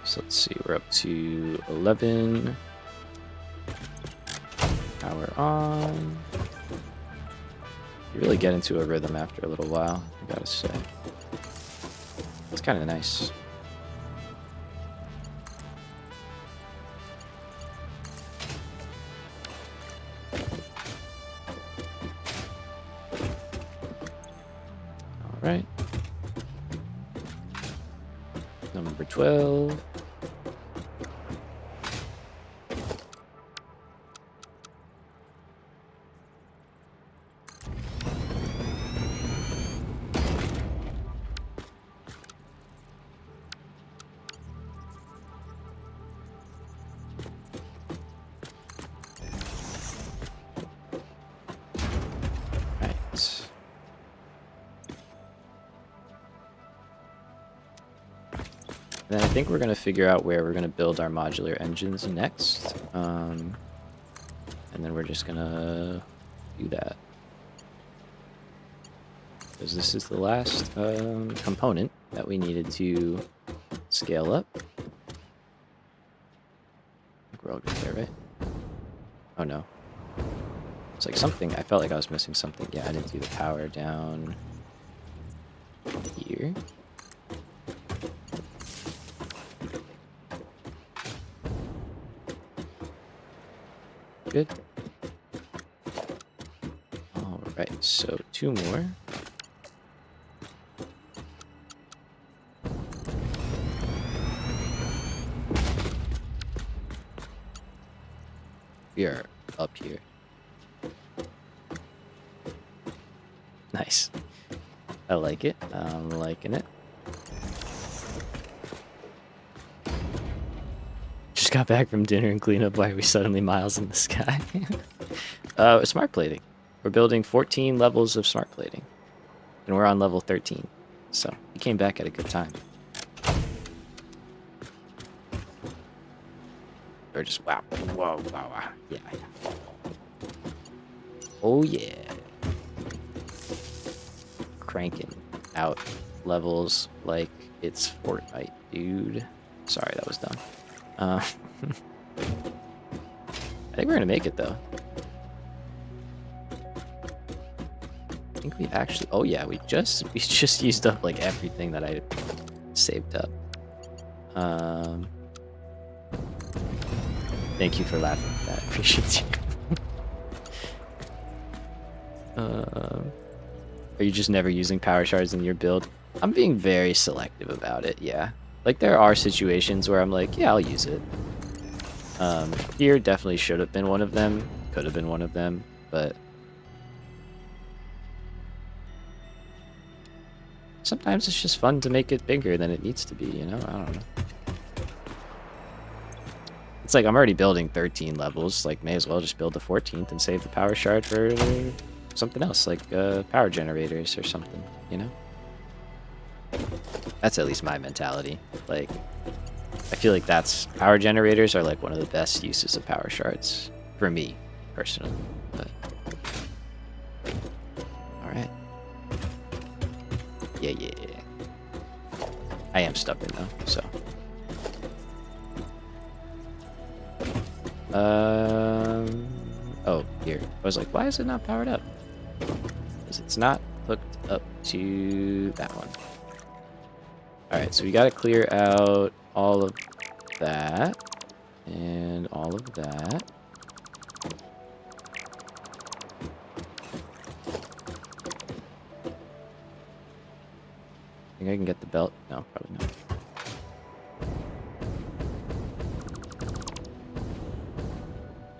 So let's see, we're up to 11. Power on. You really get into a rhythm after a little while, I gotta say. It's kind of nice. All right. Number 12. Then I think we're going to figure out where we're going to build our modular engines next. And then we're just going to do that. Because this is the last component that we needed to scale up. I think we're all good there, right? Oh no. It's like something, I felt like I was missing something. Yeah, I didn't do the power down here. Good. All right, so 2 more. We are up here. Nice. I like it. I'm liking it. got back from dinner and cleanup. Why are we suddenly miles in the sky? Smart plating. We're building 14 levels of smart plating. And we're on level 13. So, we came back at a good time. Or just, wow. Whoa, wow, wow. Yeah. Oh, yeah. Cranking out levels like it's Fortnite, dude. Sorry, that was dumb. I think we're gonna make it, though. I think we actually... Oh, yeah, we just used up, like, everything that I saved up. Thank you for laughing at that. I appreciate you. Are you just never using power shards in your build? I'm being very selective about it, yeah. Like, there are situations where I'm like, yeah, I'll use it. Here definitely should have been one of them. Could have been one of them, but... Sometimes it's just fun to make it bigger than it needs to be, you know? I don't know. It's like I'm already building 13 levels, like may as well just build the 14th and save the power shard for something else, like power generators or something, you know? That's at least my mentality. Like, I feel like power generators are like one of the best uses of power shards, for me, personally, but... Alright. Yeah. I am stubborn though, so... Oh, here. I was like, why is it not powered up? Because it's not hooked up to that one. Alright, so we gotta clear out all of that. And all of that. Think I can get the belt? No, probably not.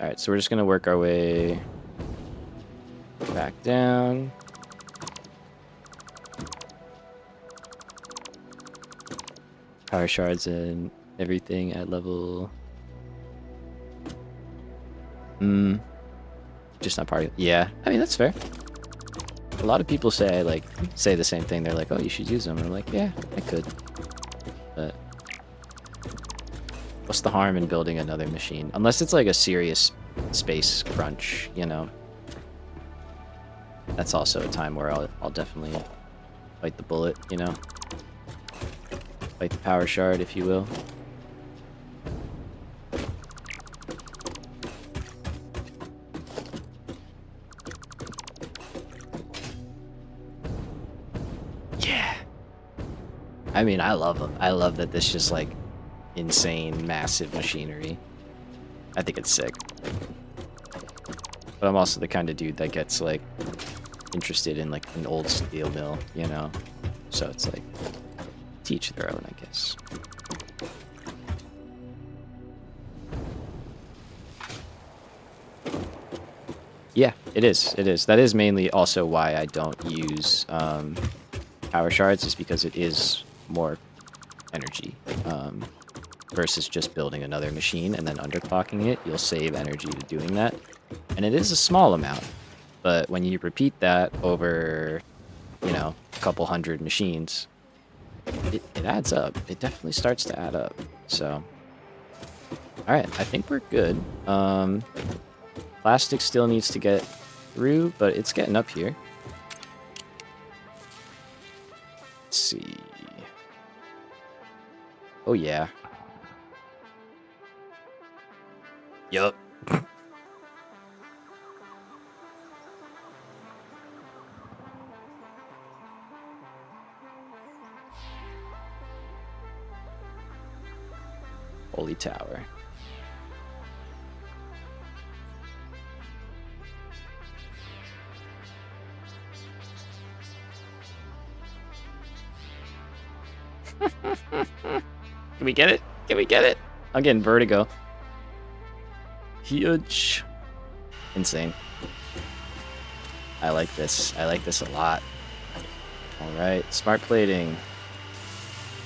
Alright, so we're just gonna work our way back down. Power shards and everything at level... Just not part of it. Yeah, I mean, that's fair. A lot of people say the same thing. They're like, oh, you should use them. And I'm like, yeah, I could. But what's the harm in building another machine? Unless it's like a serious space crunch, you know. That's also a time where I'll definitely bite the bullet, you know. Bite the power shard, if you will. Yeah. I mean, I love them. I love that this just like insane, massive machinery. I think it's sick. But I'm also the kind of dude that gets like interested in like an old steel mill, you know? So it's like, teach their own, I guess. Yeah, it is. It is. That is mainly also why I don't use power shards, is because it is more energy. Versus just building another machine and then underclocking it, you'll save energy to doing that. And it is a small amount, but when you repeat that over, you know, a couple hundred machines, it adds up. It definitely starts to add up. So, alright, I think we're good. Plastic still needs to get through, but it's getting up here. Let's see. Oh yeah. Yup. Holy Tower. Can we get it? Can we get it? I'm getting vertigo. Huge. Insane. I like this. I like this a lot. Alright, smart plating.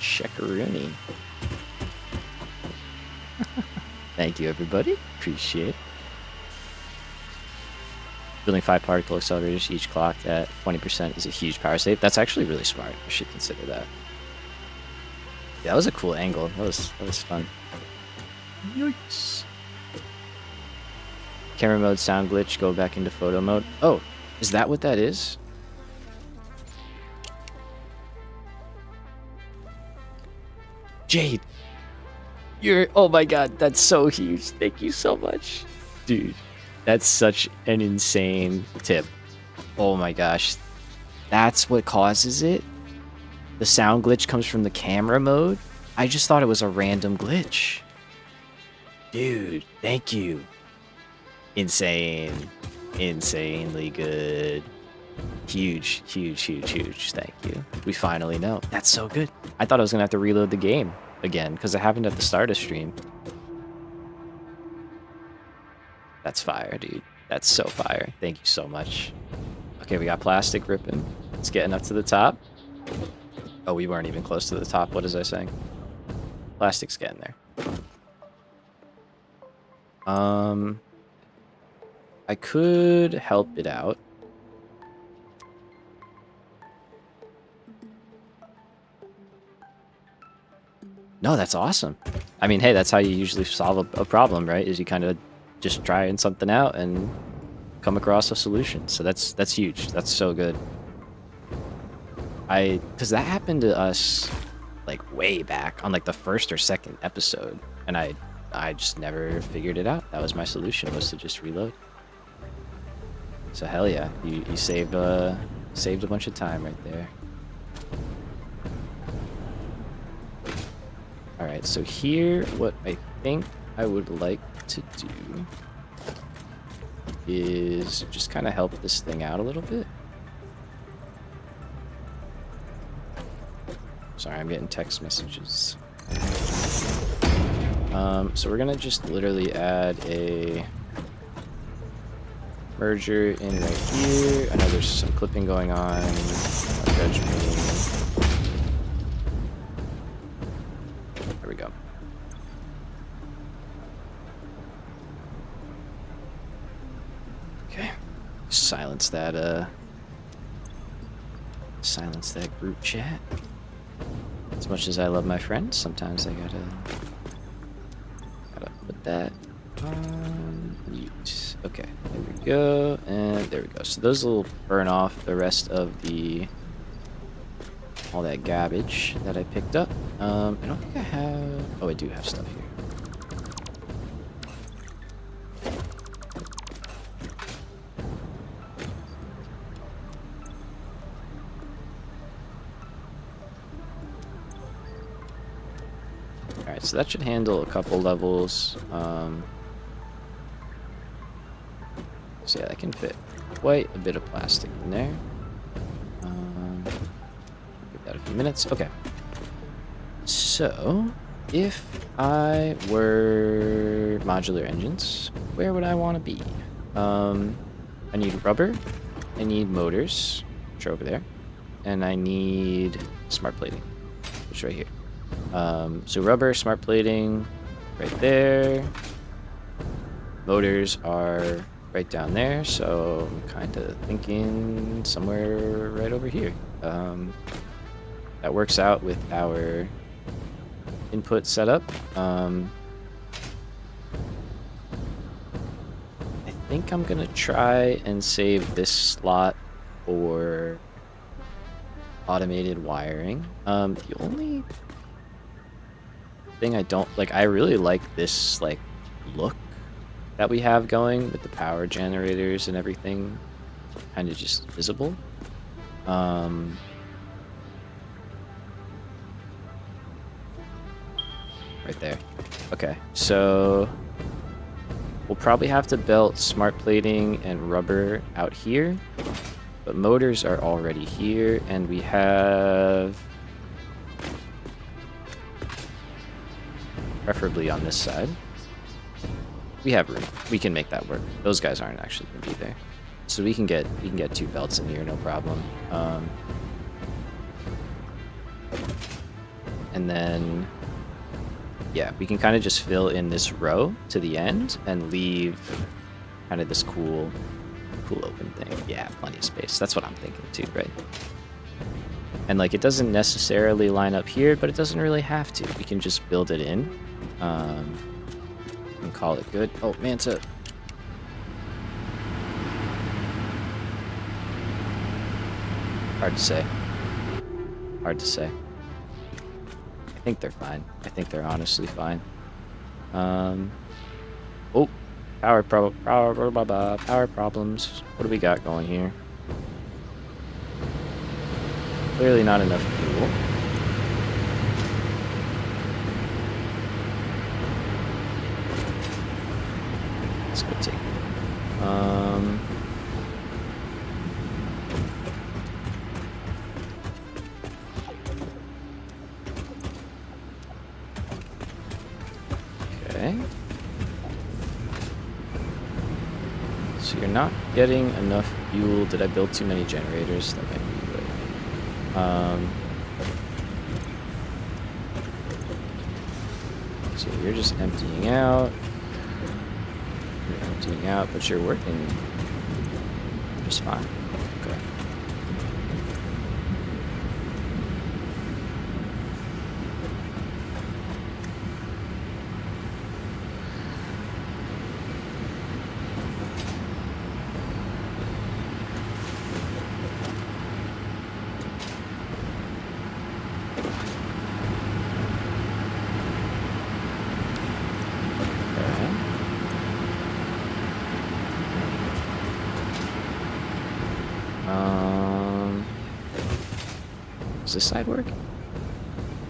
Checkaroonie. Thank you, everybody. Appreciate it. Building 5 particle accelerators each clocked at 20% is a huge power save. That's actually really smart. I should consider that. Yeah, that was a cool angle. That was fun. Yikes. Camera mode, sound glitch, go back into photo mode. Oh, is that what that is? Jade, oh my god, that's so huge. Thank you so much. Dude, that's such an insane tip. Oh my gosh. That's what causes it? The sound glitch comes from the camera mode? I just thought it was a random glitch. Dude, thank you. Insane. Insanely good. Huge, huge, huge, huge. Thank you. We finally know. That's so good. I thought I was going to have to reload the game again because it happened at the start of stream. That's fire, dude. That's so fire. Thank you so much. Okay, we got plastic ripping. It's getting up to the top. Oh, we weren't even close to the top. What was I saying? Plastic's getting there. I could help it out. No, that's awesome. I mean, hey, that's how you usually solve a problem, right? Is you kind of just trying something out and come across a solution. So that's huge. That's so good. Because that happened to us like way back on like the first or second episode, and I just never figured it out. That was my solution, was to just reload. So hell yeah, you saved a bunch of time right there. All right, so here, what I think I would like to do is just kind of help this thing out a little bit. Sorry, I'm getting text messages. So we're gonna just literally add a merger in right here. I know there's some clipping going on. Don't judge me. There we go. Okay. Silence that group chat. As much as I love my friends, sometimes I gotta put that on mute. Okay, there we go, and there we go. So those will burn off the rest of all that garbage that I picked up. I don't think I have. Oh, I do have stuff here. Alright, so that should handle a couple levels. So yeah, that can fit quite a bit of plastic in there. Give that a few minutes. Okay. So, if I were modular engines, where would I want to be? I need rubber, I need motors, which are over there, and I need smart plating, which is right here. So rubber, smart plating, right there. Motors are right down there, so I'm kind of thinking somewhere right over here. That works out with our input setup. I think I'm gonna try and save this slot for automated wiring. The only thing I don't like, I really like this like look that we have going with the power generators and everything kind of just visible. Right there. Okay, so we'll probably have to belt smart plating and rubber out here, but motors are already here, and we have, preferably on this side, we have room. We can make that work. Those guys aren't actually going to be there, so we can get 2 belts in here, no problem. And then yeah, we can kind of just fill in this row to the end and leave kind of this cool open thing. Yeah, plenty of space. That's what I'm thinking too, right? And like, it doesn't necessarily line up here, but it doesn't really have to. We can just build it in and call it good. Oh, Manta. Hard to say. Hard to say. I think they're fine. I think they're honestly fine. Oh, power problems. What do we got going here? Clearly not enough fuel. Let's go take it. Okay. So you're not getting enough fuel. Did I build too many generators? That might be good. So you're just emptying out. You're emptying out, but you're working just fine. Okay. Does this side work?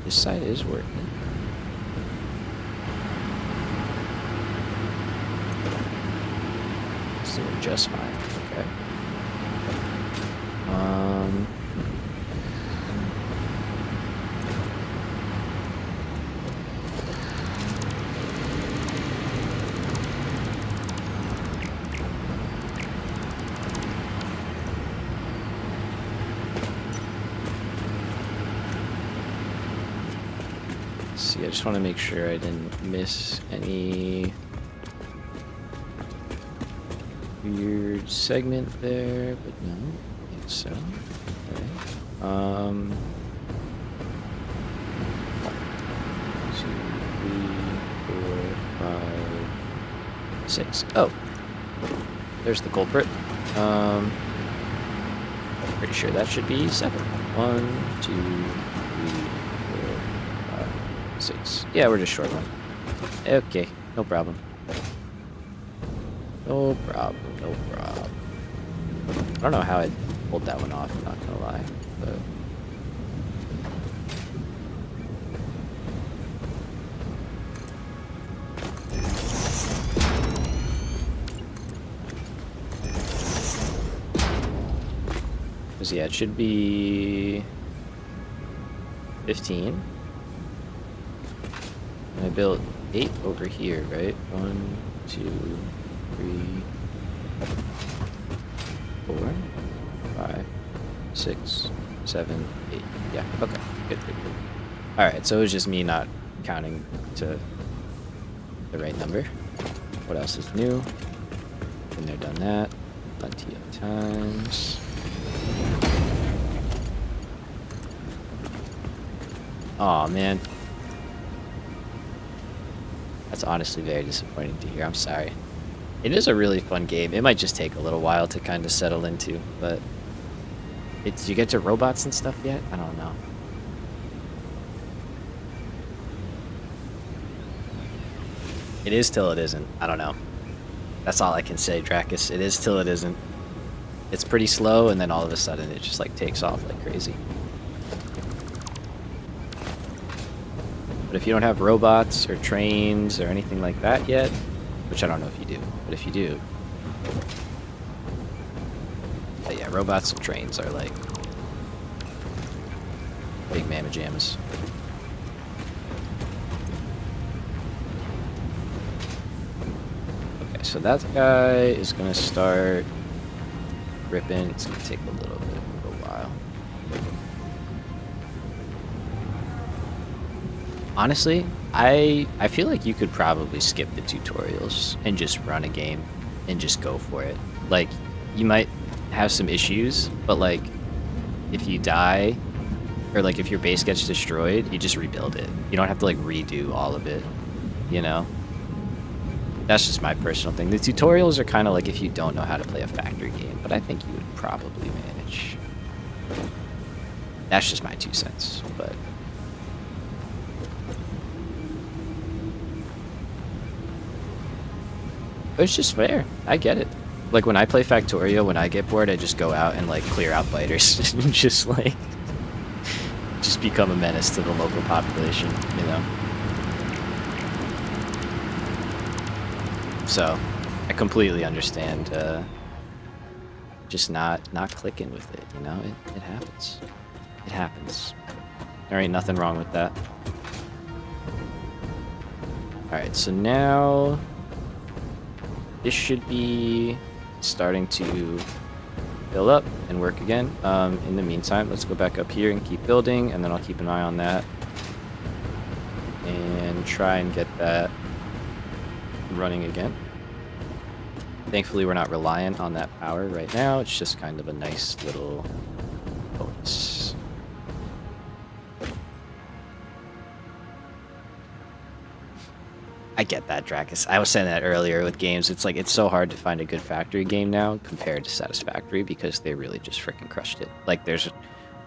This side is working. It's doing just fine. Okay. See, I just want to make sure I didn't miss any weird segment there, but no, I think so. Okay. 2, 3, 4, 5, 6. Oh, there's the culprit. Pretty sure that should be 7. 1, 2, 6. Yeah, we're just short one. Okay, no problem. No problem, no problem. I don't know how I pulled that one off, I'm not gonna lie, but... Because, yeah, it should be... 15. I built 8 over here, right? 1, 2, 3, 4, 5, 6, 7, 8. Yeah, okay. Good. Alright, so it was just me not counting to the right number. What else is new? Been there, done that. Plenty of times. Aw, man. That's honestly very disappointing to hear. I'm sorry. It is a really fun game. It might just take a little while to kind of settle into, but... Did you get to robots and stuff yet? I don't know. It is till it isn't. I don't know. That's all I can say, Dracus. It is till it isn't. It's pretty slow, and then all of a sudden it just, like, takes off like crazy. But if you don't have robots or trains or anything like that yet, which I don't know if you do, but if you do, but yeah, robots and trains are like big mamma jammas. Okay, so that guy is gonna start ripping. It's gonna take a little bit of a while. Honestly, I feel like you could probably skip the tutorials and just run a game and just go for it. Like, you might have some issues, but like, if you die, or like if your base gets destroyed, you just rebuild it. You don't have to like redo all of it, you know? That's just my personal thing. The tutorials are kind of like if you don't know how to play a factory game, but I think you would probably manage. That's just my 2 cents, but... it's just fair. I get it. Like, when I play Factorio, when I get bored, I just go out and, like, clear out biters. And just, like... just become a menace to the local population, you know? So, I completely understand, just not clicking with it, you know? It happens. It happens. There ain't nothing wrong with that. Alright, so now... this should be starting to fill up and work again. In the meantime, let's go back up here and keep building, and then I'll keep an eye on that. And try and get that running again. Thankfully, we're not reliant on that power right now. It's just kind of a nice little bonus. I get that, Dracus. I was saying that earlier with games. It's like, it's so hard to find a good factory game now compared to Satisfactory because they really just freaking crushed it. Like, there's,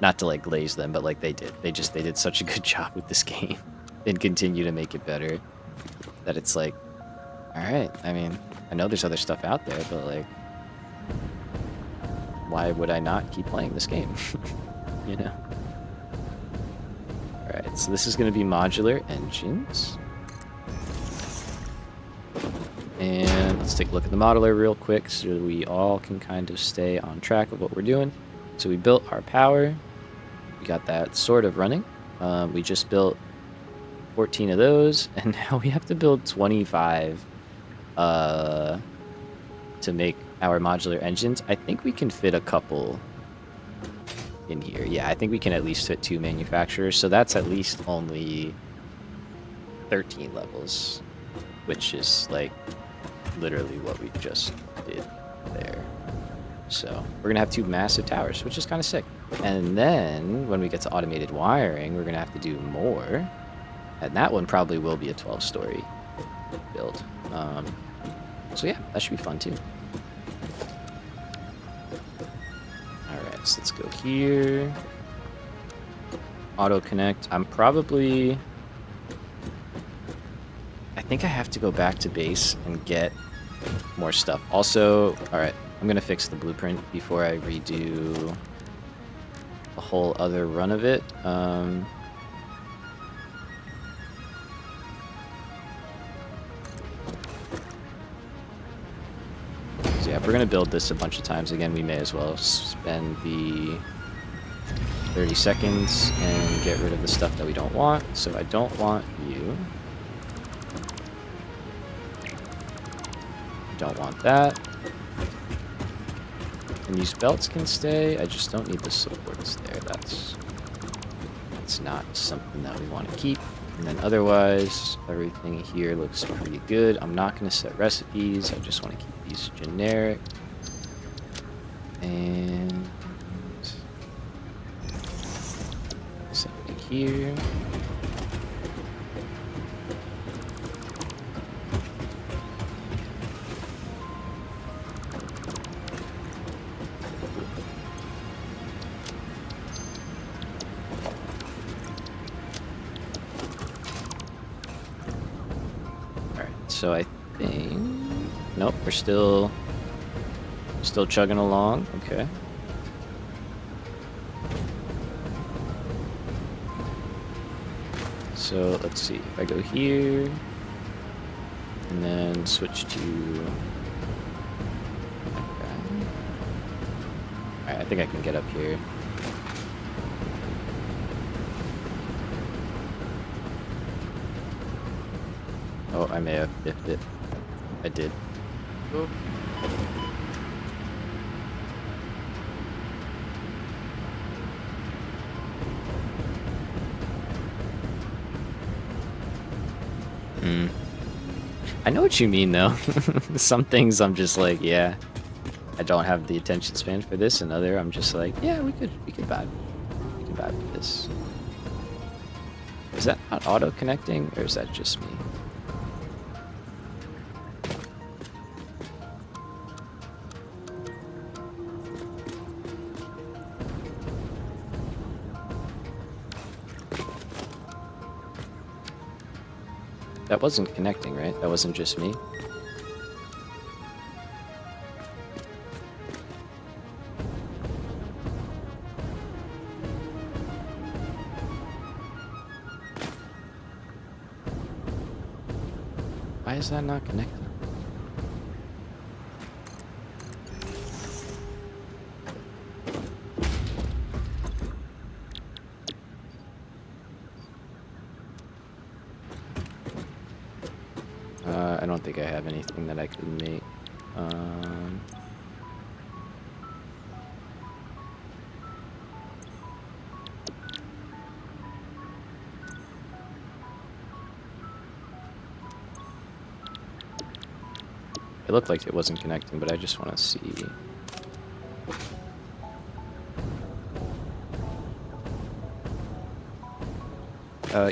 not to like glaze them, but like they did. They did such a good job with this game and continue to make it better that it's like, all right, I mean, I know there's other stuff out there, but like, why would I not keep playing this game? You know? All right, so this is going to be modular engines. And let's take a look at the modeler real quick so we all can kind of stay on track of what we're doing. So we built our power. We got that sort of running. We just built 14 of those, and now we have to build 25 to make our modular engines. I think we can fit a couple in here. Yeah, I think we can at least fit 2 manufacturers, so that's at least only 13 levels, which is like literally what we just did there. So we're gonna have 2 massive towers, which is kind of sick. And then when we get to automated wiring, we're gonna have to do more, and that one probably will be a 12-story build. So yeah, that should be fun too. All right, so let's go here. Auto connect. I think I have to go back to base and get more stuff. Also, all right, I'm gonna fix the blueprint before I redo a whole other run of it. So yeah, if we're gonna build this a bunch of times again, we may as well spend the 30 seconds and get rid of the stuff that we don't want. So I don't want you. Don't want that. And these belts can stay. I just don't need the supports there. That's not something that we want to keep. And then otherwise, everything here looks pretty good. I'm not going to set recipes. I just want to keep these generic. And something here. So I think, nope, we're still chugging along. Okay. So let's see, if I go here and then switch to, okay. All right, I think I can get up here. Oh, I may have biffed it. I did. Oh. I know what you mean, though. Some things I'm just like, yeah, I don't have the attention span for this, and other I'm just like, yeah, we could vibe. We can vibe with this. Is that not auto-connecting, or is that just me? That wasn't connecting, right? That wasn't just me? Why is that not connecting? I don't think I have anything that I could make. It looked like it wasn't connecting, but I just want to see.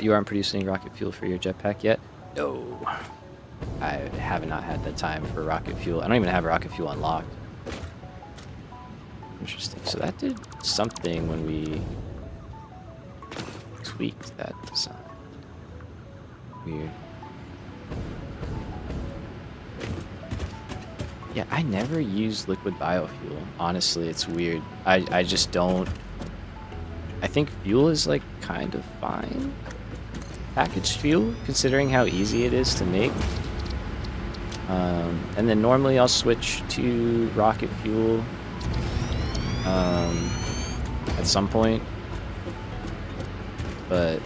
You aren't producing rocket fuel for your jetpack yet? No. I have not had the time for rocket fuel. I don't even have rocket fuel unlocked. Interesting. So that did something when we tweaked that design. Weird. Yeah, I never use liquid biofuel. Honestly, it's weird. I just don't. I think fuel is like kind of fine. Packaged fuel, considering how easy it is to make. And then normally I'll switch to rocket fuel at some point. But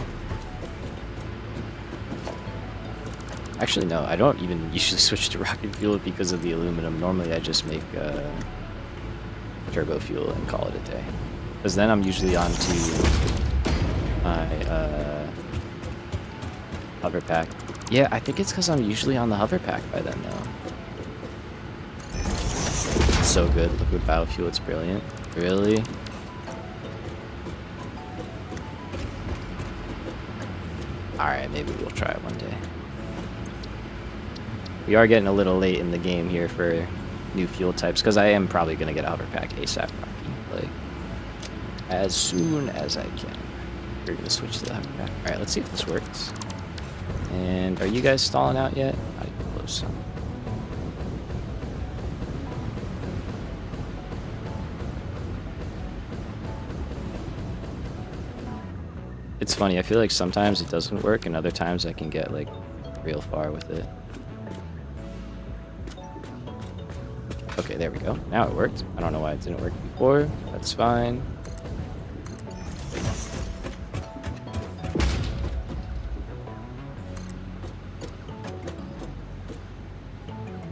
actually, no, I don't even usually switch to rocket fuel because of the aluminum. Normally I just make turbo fuel and call it a day. Because then I'm usually on to my hover pack. Yeah, I think it's because I'm usually on the hover pack by then, though. It's so good. Liquid biofuel, it's brilliant. Really? Alright, maybe we'll try it one day. We are getting a little late in the game here for new fuel types, because I am probably going to get a hover pack ASAP, Rocky. Like, as soon as I can. We're going to switch to the hover pack. Alright, let's see if this works. And are you guys stalling out yet? Not even close. It's funny, I feel like sometimes it doesn't work, and other times I can get, like, real far with it. Okay, there we go. Now it worked. I don't know why it didn't work before. That's fine.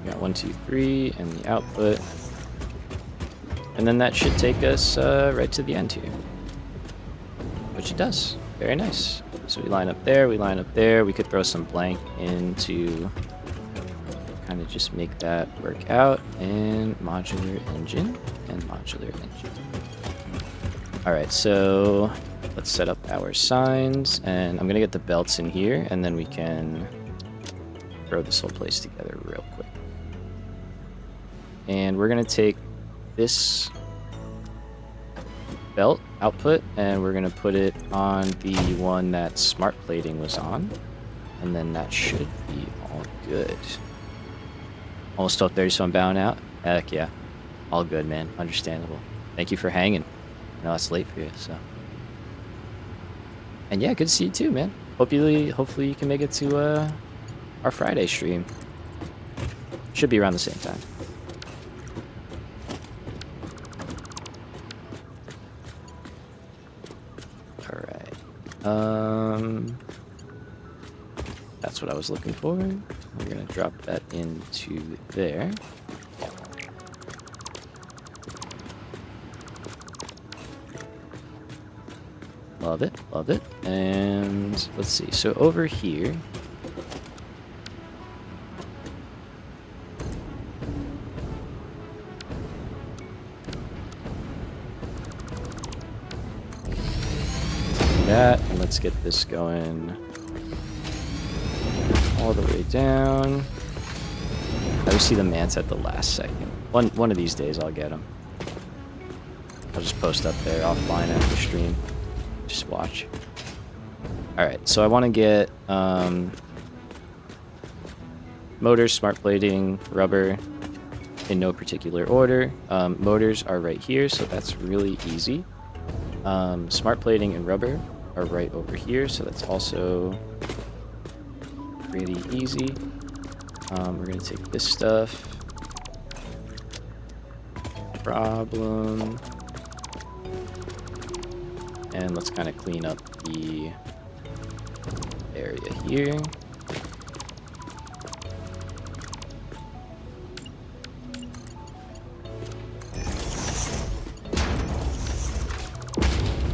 Got 1, 2, 3, and the output. And then that should take us right to the end here. Which it does. Very nice. So we line up there, we line up there. We could throw some blank in to kind of just make that work out. And modular engine and modular engine. Alright, so let's set up our signs. And I'm going to get the belts in here, and then we can throw this whole place together real quick. And we're going to take this belt output, and we're going to put it on the one that smart plating was on. And then that should be all good. Almost 12:30, so I'm bowing out. Heck yeah. All good, man. Understandable. Thank you for hanging. I know it's late for you, so. And yeah, good to see you too, man. Hopefully you can make it to our Friday stream. Should be around the same time. That's what I was looking for. We're gonna drop that into there. Love it, love it. And let's see, so over here, that, and let's get this going all the way down. I always see the mants at the last second. One of these days I'll get them. I'll just post up there offline after stream. Just watch. Alright, so I want to get motors, smart plating, rubber, in no particular order. Motors are right here, so that's really easy. Smart plating and rubber are right over here, so that's also pretty easy. We're going to take this stuff. Problem. And let's kind of clean up the area here.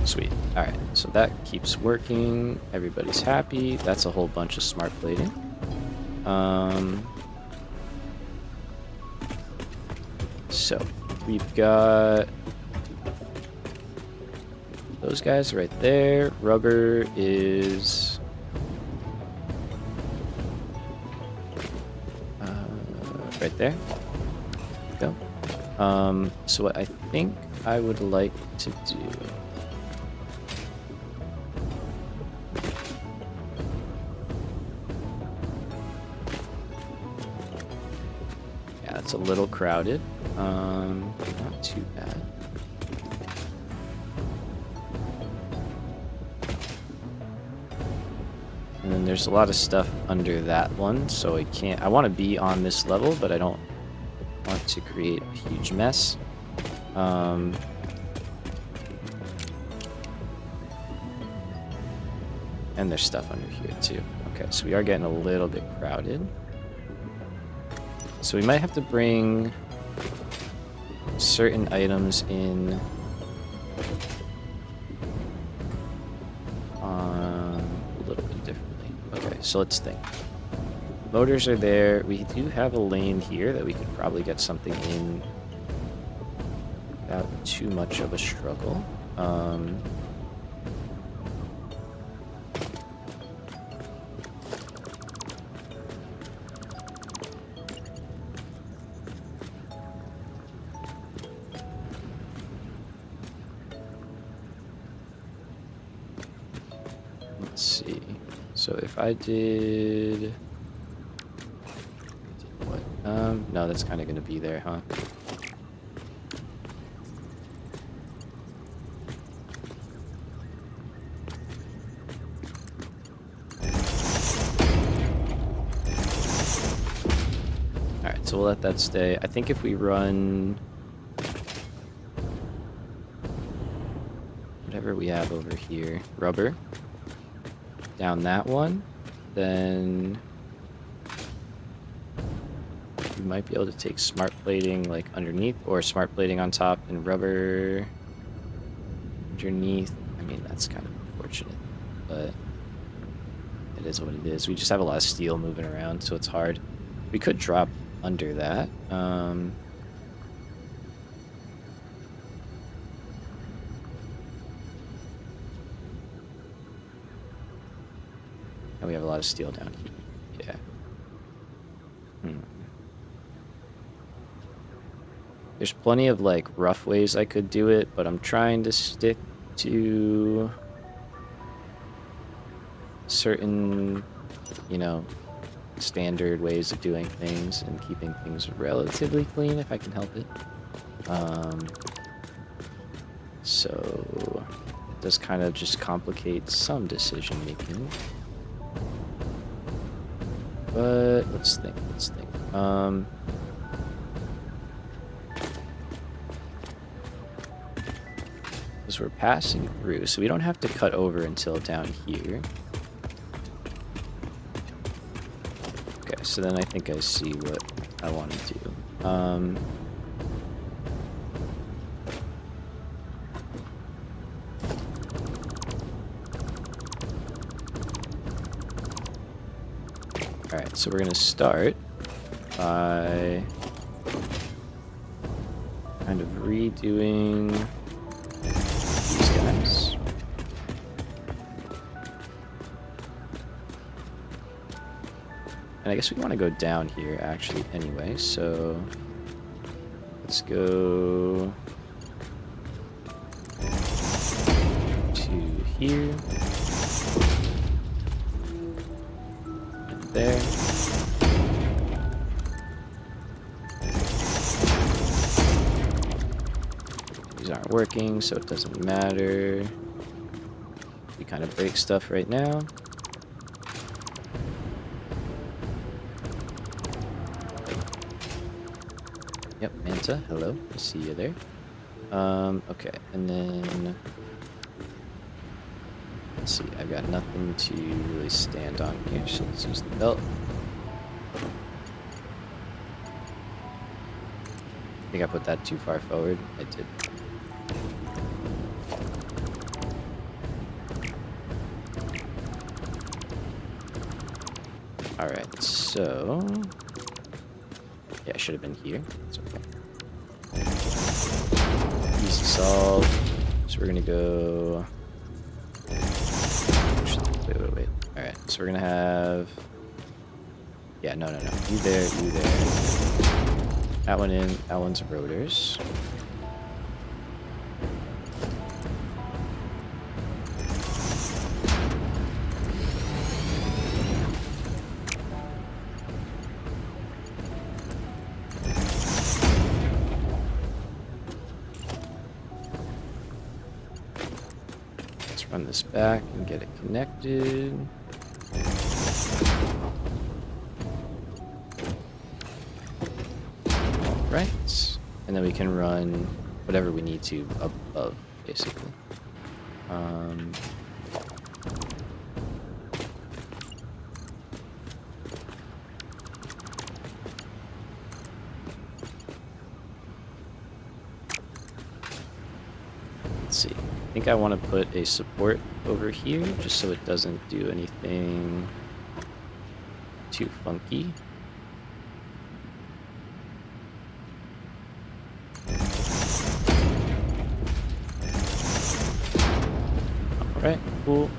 Sweet. Alright, so that keeps working. Everybody's happy. That's a whole bunch of smart plating. So we've got those guys right there. Rubber is right there. Go. So what I think I would like to do. It's a little crowded. Not too bad. And then there's a lot of stuff under that one, so I want to be on this level, but I don't want to create a huge mess. And there's stuff under here too. Okay, so we are getting a little bit crowded. So we might have to bring certain items in a little bit differently. Okay, so let's think. Motors are there. We do have a lane here that we could probably get something in without too much of a struggle. Let's see. So if I did what? No, that's kind of going to be there, huh? All right, so we'll let that stay. I think if we run whatever we have over here, rubber, down that one, then we might be able to take smart plating like underneath, or smart plating on top and rubber underneath. I mean, that's kind of unfortunate, but it is what it is. We just have a lot of steel moving around, so it's hard. We could drop under that. We have a lot of steel down here. Yeah. There's plenty of like rough ways I could do it, but I'm trying to stick to certain, standard ways of doing things and keeping things relatively clean if I can help it. So it does kind of just complicate some decision making. But let's think. Because we're passing through, so we don't have to cut over until down here. Okay, so then I think I see what I want to do. Alright, so we're going to start by kind of redoing these guys. And I guess we want to go down here actually anyway, so let's go to here and there. These aren't working, so it doesn't matter. We kind of break stuff right now. Yep, Manta, hello, I see you there. Okay, and then let's see, I've got nothing to really stand on here, so let's use the belt. I think I put that too far forward. I did. Alright, so yeah, I should have been here. It's okay. Easy solve. So we're gonna go. Actually, wait. Alright, so we're gonna have. Yeah, no. You there, you there. That one in, that one's rotors. Run this back and get it connected. Right. And then we can run whatever we need to above, basically. Let's see. I think I want to put a support over here just so it doesn't do anything too funky. Alright, cool.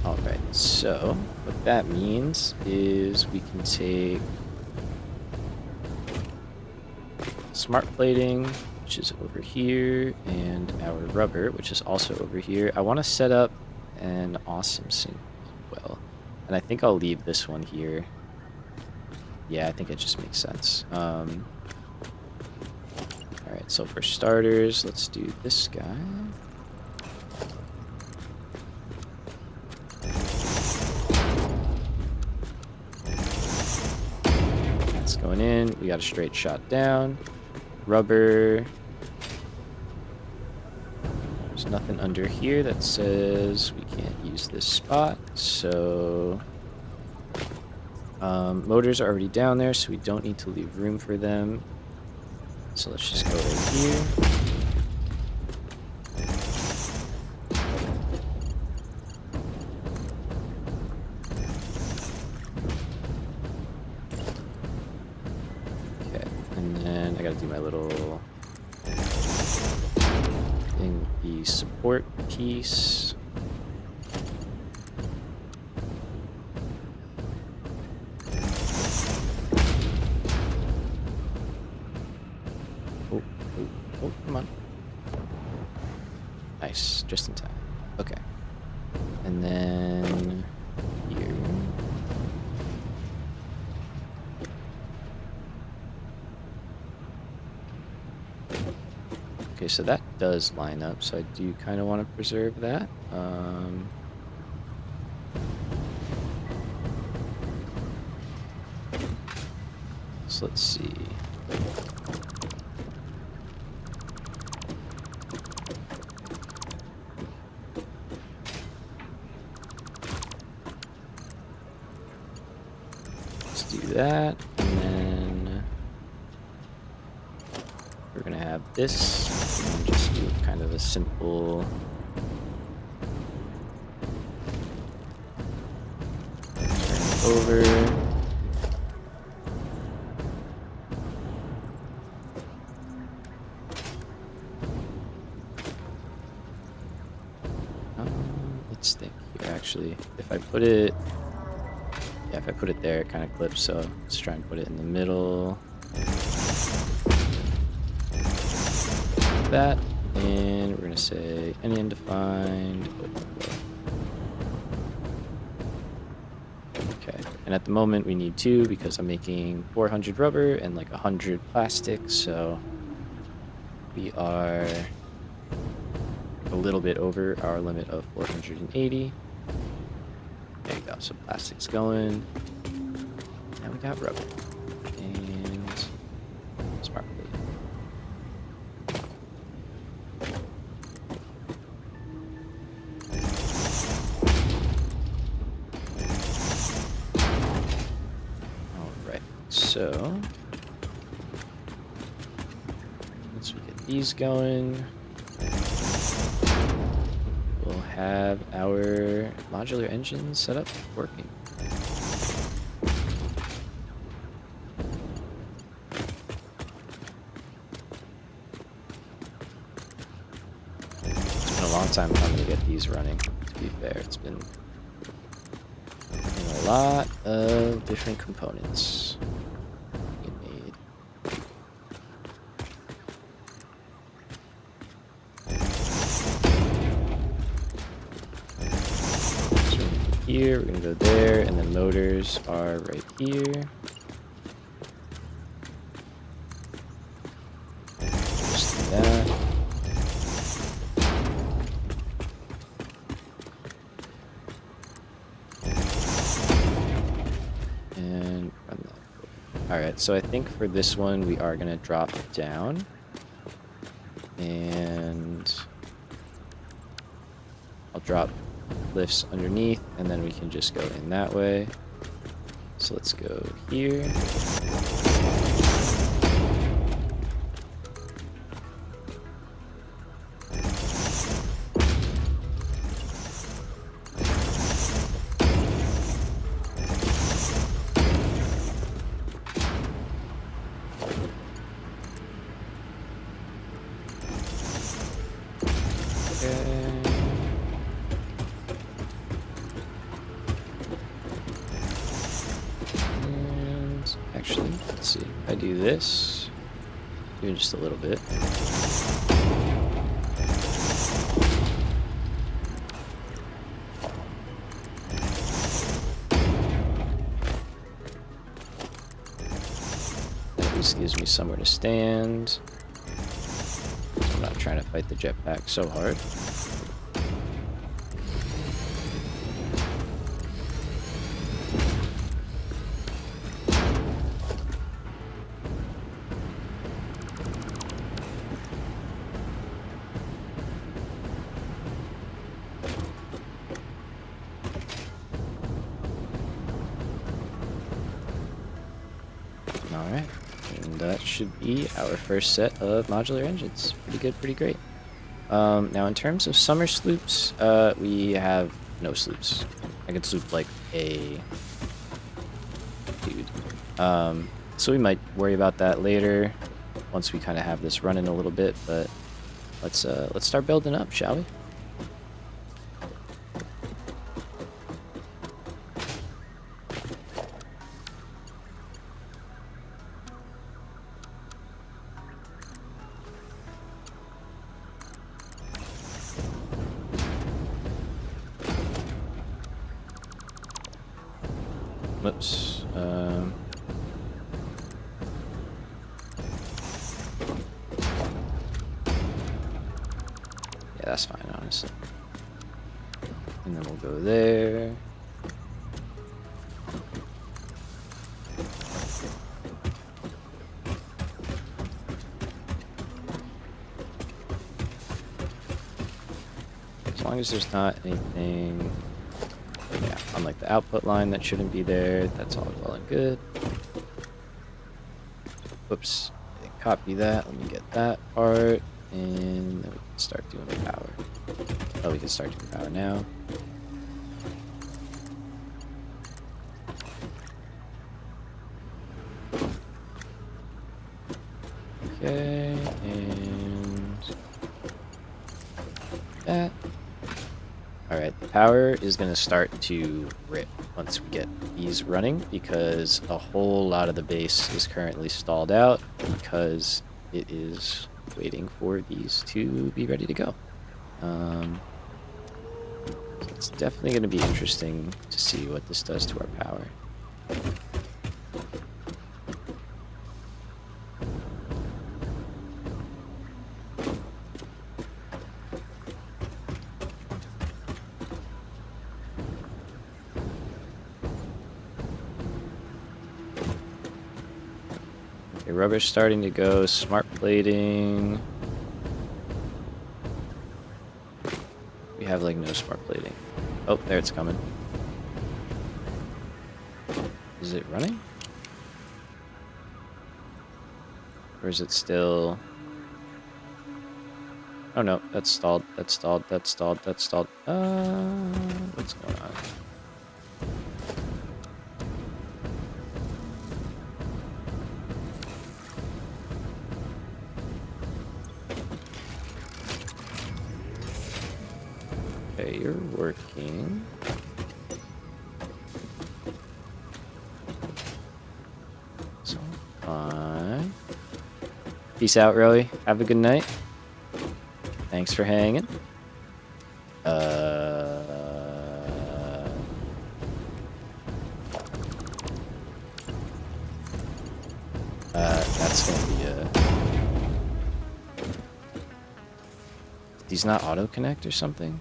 Alright, so what that means is we can take smart plating, which is over here, and our rubber, which is also over here. I want to set up an awesome sink as well. And I think I'll leave this one here. Yeah, I think it just makes sense. Alright, so for starters, let's do this guy. That's going in. We got a straight shot down. Rubber. There's nothing under here that says we can't use this spot, so motors are already down there, so we don't need to leave room for them. So let's just go right here. Okay, and then I gotta do my little thing, the support piece. Oh, come on. Nice, just in time. Okay. And then here. Okay, so that does line up, so I do kind of want to preserve that. So let's see. That, and then we're gonna have this, and just do kind of a simple turn over. let's think here actually. If I put it, yeah, if I put it there, it kind of clips. So let's try and put it in the middle. That, and we're gonna say any undefined. Okay, and at the moment we need 2 because I'm making 400 rubber and like 100 plastic, so we are a little bit over our limit of 480. There you go, so plastic's going. Now we got rubber. And smart plate. Alright, so once we get these going, we'll have our modular engine set up working. It's been a long time coming to get these running, to be fair. It's been a lot of different components being made. Here, we're gonna go there, and then motors are right here. Just do that. And run that. Alright, so I think for this one we are gonna drop down. And I'll drop lifts underneath, and then we can just go in that way. So let's go here. Actually, let's see. If I do this, even just a little bit. That at least gives me somewhere to stand. I'm not trying to fight the jetpack so hard. Alright, and that should be our first set of modular engines. Pretty good, pretty great. Now in terms of summer sloops, we have no sloops. I could sloop like a dude. So we might worry about that later once we kind of have this running a little bit, but let's start building up, shall we? Whoops. Yeah, that's fine, honestly. And then we'll go there. As long as there's not anything, yeah, on like the output line that shouldn't be there, that's all well and good. Whoops, copy that, let me get that part, and then we can start doing the power. Oh, we can start doing power now. Okay, and that. Alright, the power is going to start to rip once we get these running because a whole lot of the base is currently stalled out because it is waiting for these to be ready to go. So it's definitely going to be interesting to see what this does to our power. Okay, rubber's starting to go. Smart plating. We have like no smart plating. Oh, there it's coming. Is it running? Or is it still... Oh no, that's stalled, that's stalled, that's stalled, that's stalled. What's going on? Okay, you're working. So fine. Peace out, Rowie. Have a good night. Thanks for hanging. That's gonna be a... Did these not auto-connect or something?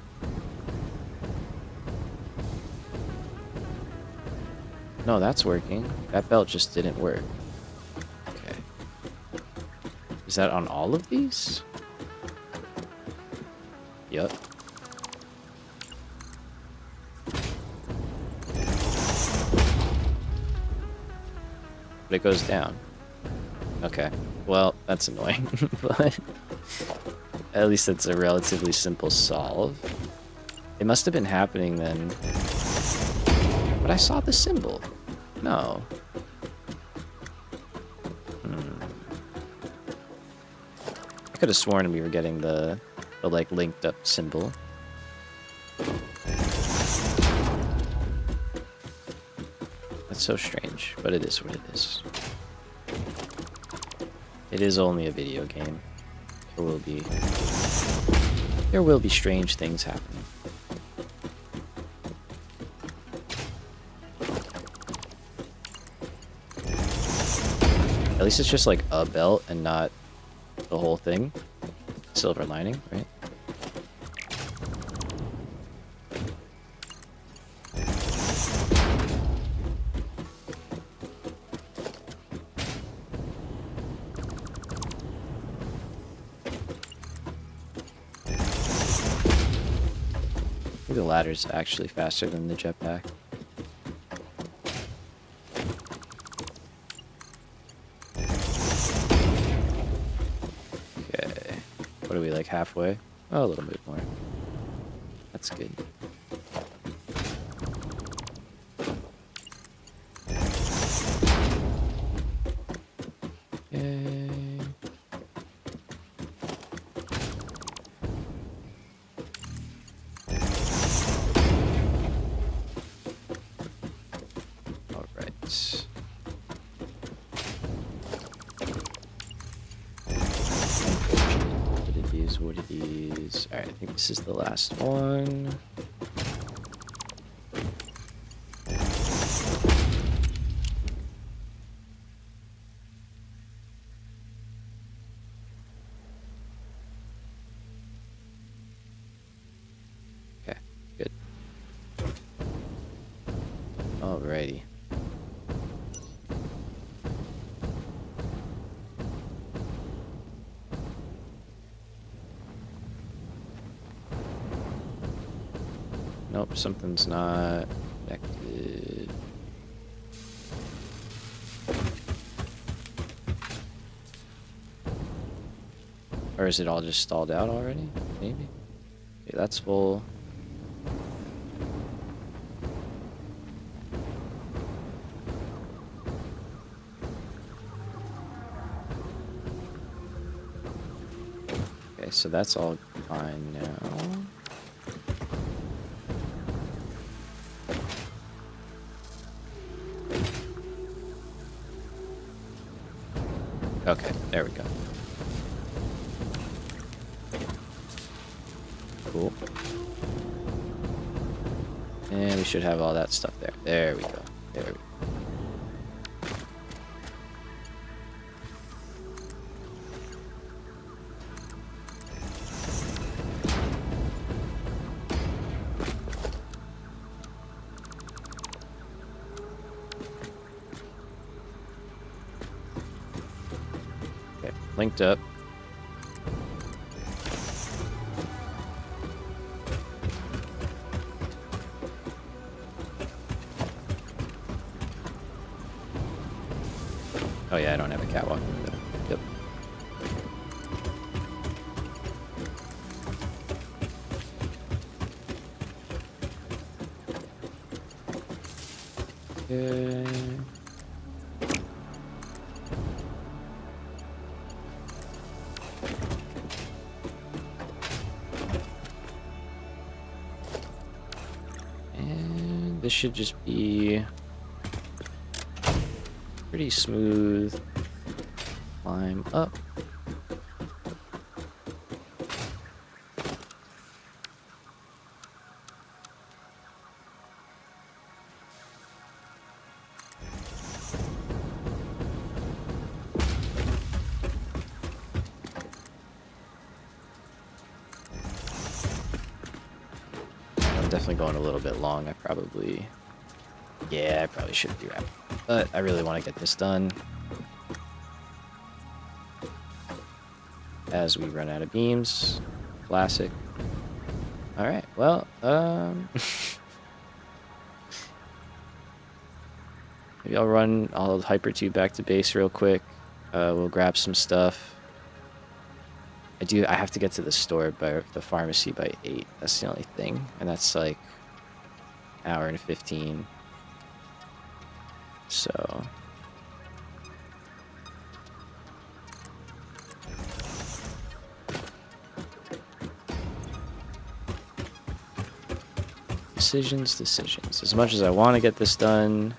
No, that's working. That belt just didn't work. Okay. Is that on all of these? Yep. But it goes down. Okay. Well, that's annoying. But at least it's a relatively simple solve. It must have been happening then. But I saw the symbol. No. I could have sworn we were getting the like linked up symbol. That's so strange, but it is what it is. It is only a video game. There will be strange things happening. At least it's just like a belt and not the whole thing. Silver lining, right? I think the ladder's actually faster than the jetpack. Okay. What are we, like halfway? Oh, a little bit more. That's good. Yay. What it is. Alright, I think this is the last one. Okay, good. Alrighty. Nope, something's not connected. Or is it all just stalled out already? Maybe. Okay, that's full. Okay, so that's all fine now. Okay, there we go. Cool. And we should have all that stuff there. There we go. There we go. Okay, linked up. Oh yeah, I don't have a catwalk in the middle. Yep. Okay. And this should just be pretty smooth climb up. I'm definitely going a little bit long. I probably should be wrapped. But I really want to get this done as we run out of beams. Classic. All right. Well, maybe I'll hyper tube back to base real quick. We'll grab some stuff. I have to get to the store by the pharmacy by 8. That's the only thing. And that's like an hour and 15. So decisions. As much as I want to get this done,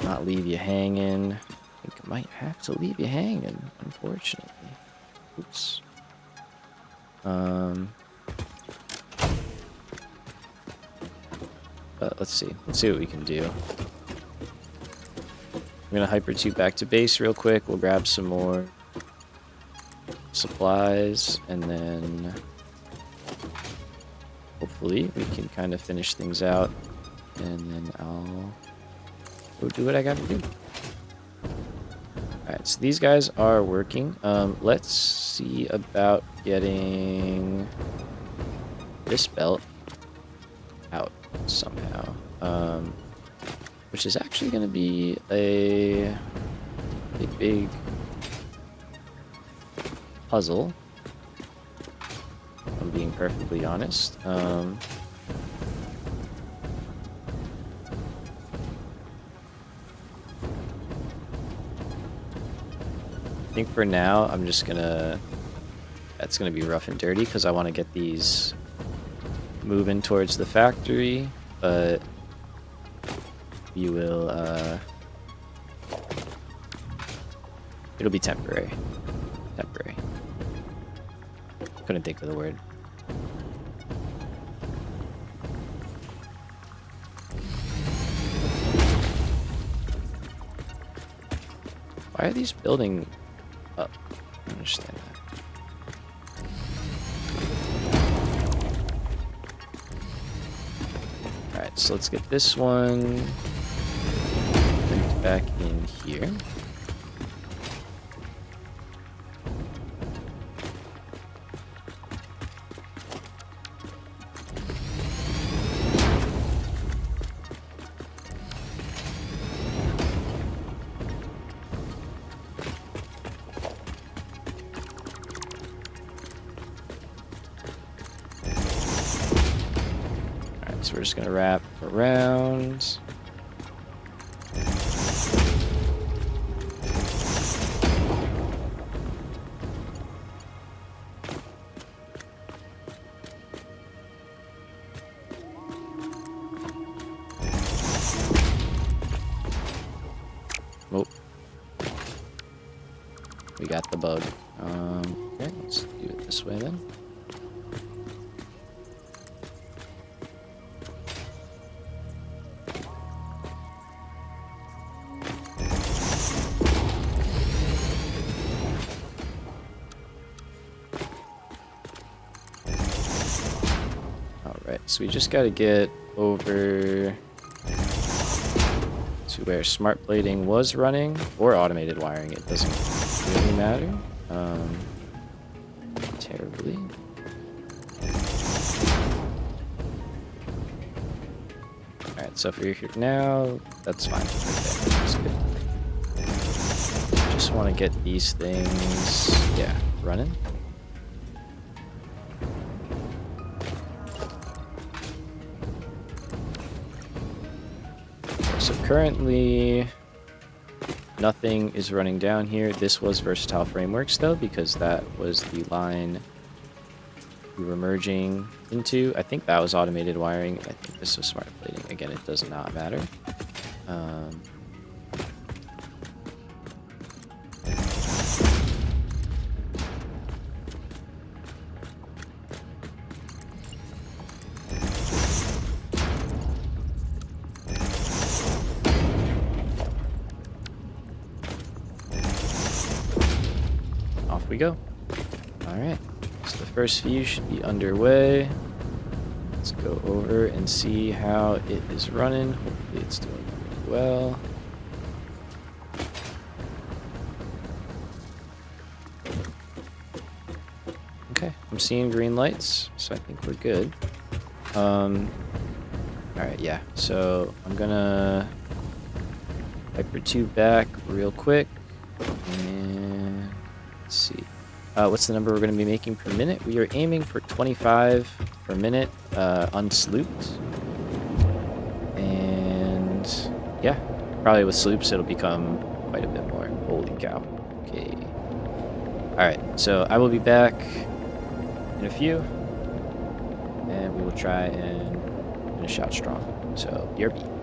not leave you hanging. I think I might have to leave you hanging, unfortunately. Oops. But let's see what we can do. I'm gonna hyper tube back to base real quick. We'll grab some more supplies, and then hopefully we can kind of finish things out, and then I'll go do what I gotta do. Alright, so these guys are working. Let's see about getting this belt out somehow. Which is actually going to be a big puzzle, if I'm being perfectly honest. I think for now, that's gonna be rough and dirty because I want to get these moving towards the factory, but you will, it'll be temporary. Couldn't think of the word. Why are these building up? I don't understand that. Alright, so let's get this one linked back in here. So we're just gonna wrap around. Oh. got the bug. Okay, let's do it this way then. Alright, so we just gotta get over to where smart plating was running, or automated wiring, it doesn't really matter terribly. Alright, so if you're here now, that's fine. Okay, that's good. Just want to get these things, yeah, running. So currently, nothing is running down here. This was Versatile Frameworks though, because that was the line we were merging into. I think that was automated wiring. I think this was smart plating. Again, it does not matter. Off we go. All right. So the first view should be underway. Let's go over and see how it is running. Hopefully it's doing pretty well. Okay, I'm seeing green lights, so I think we're good. Alright, yeah, so I'm gonna hyper tube back real quick. And let's see. What's the number we're going to be making per minute? We are aiming for 25 per minute, unslooped. And yeah, probably with sloops it'll become quite a bit more. Holy cow. Okay. Alright, so I will be back in a few. And we will try and finish out strong. So, BRB.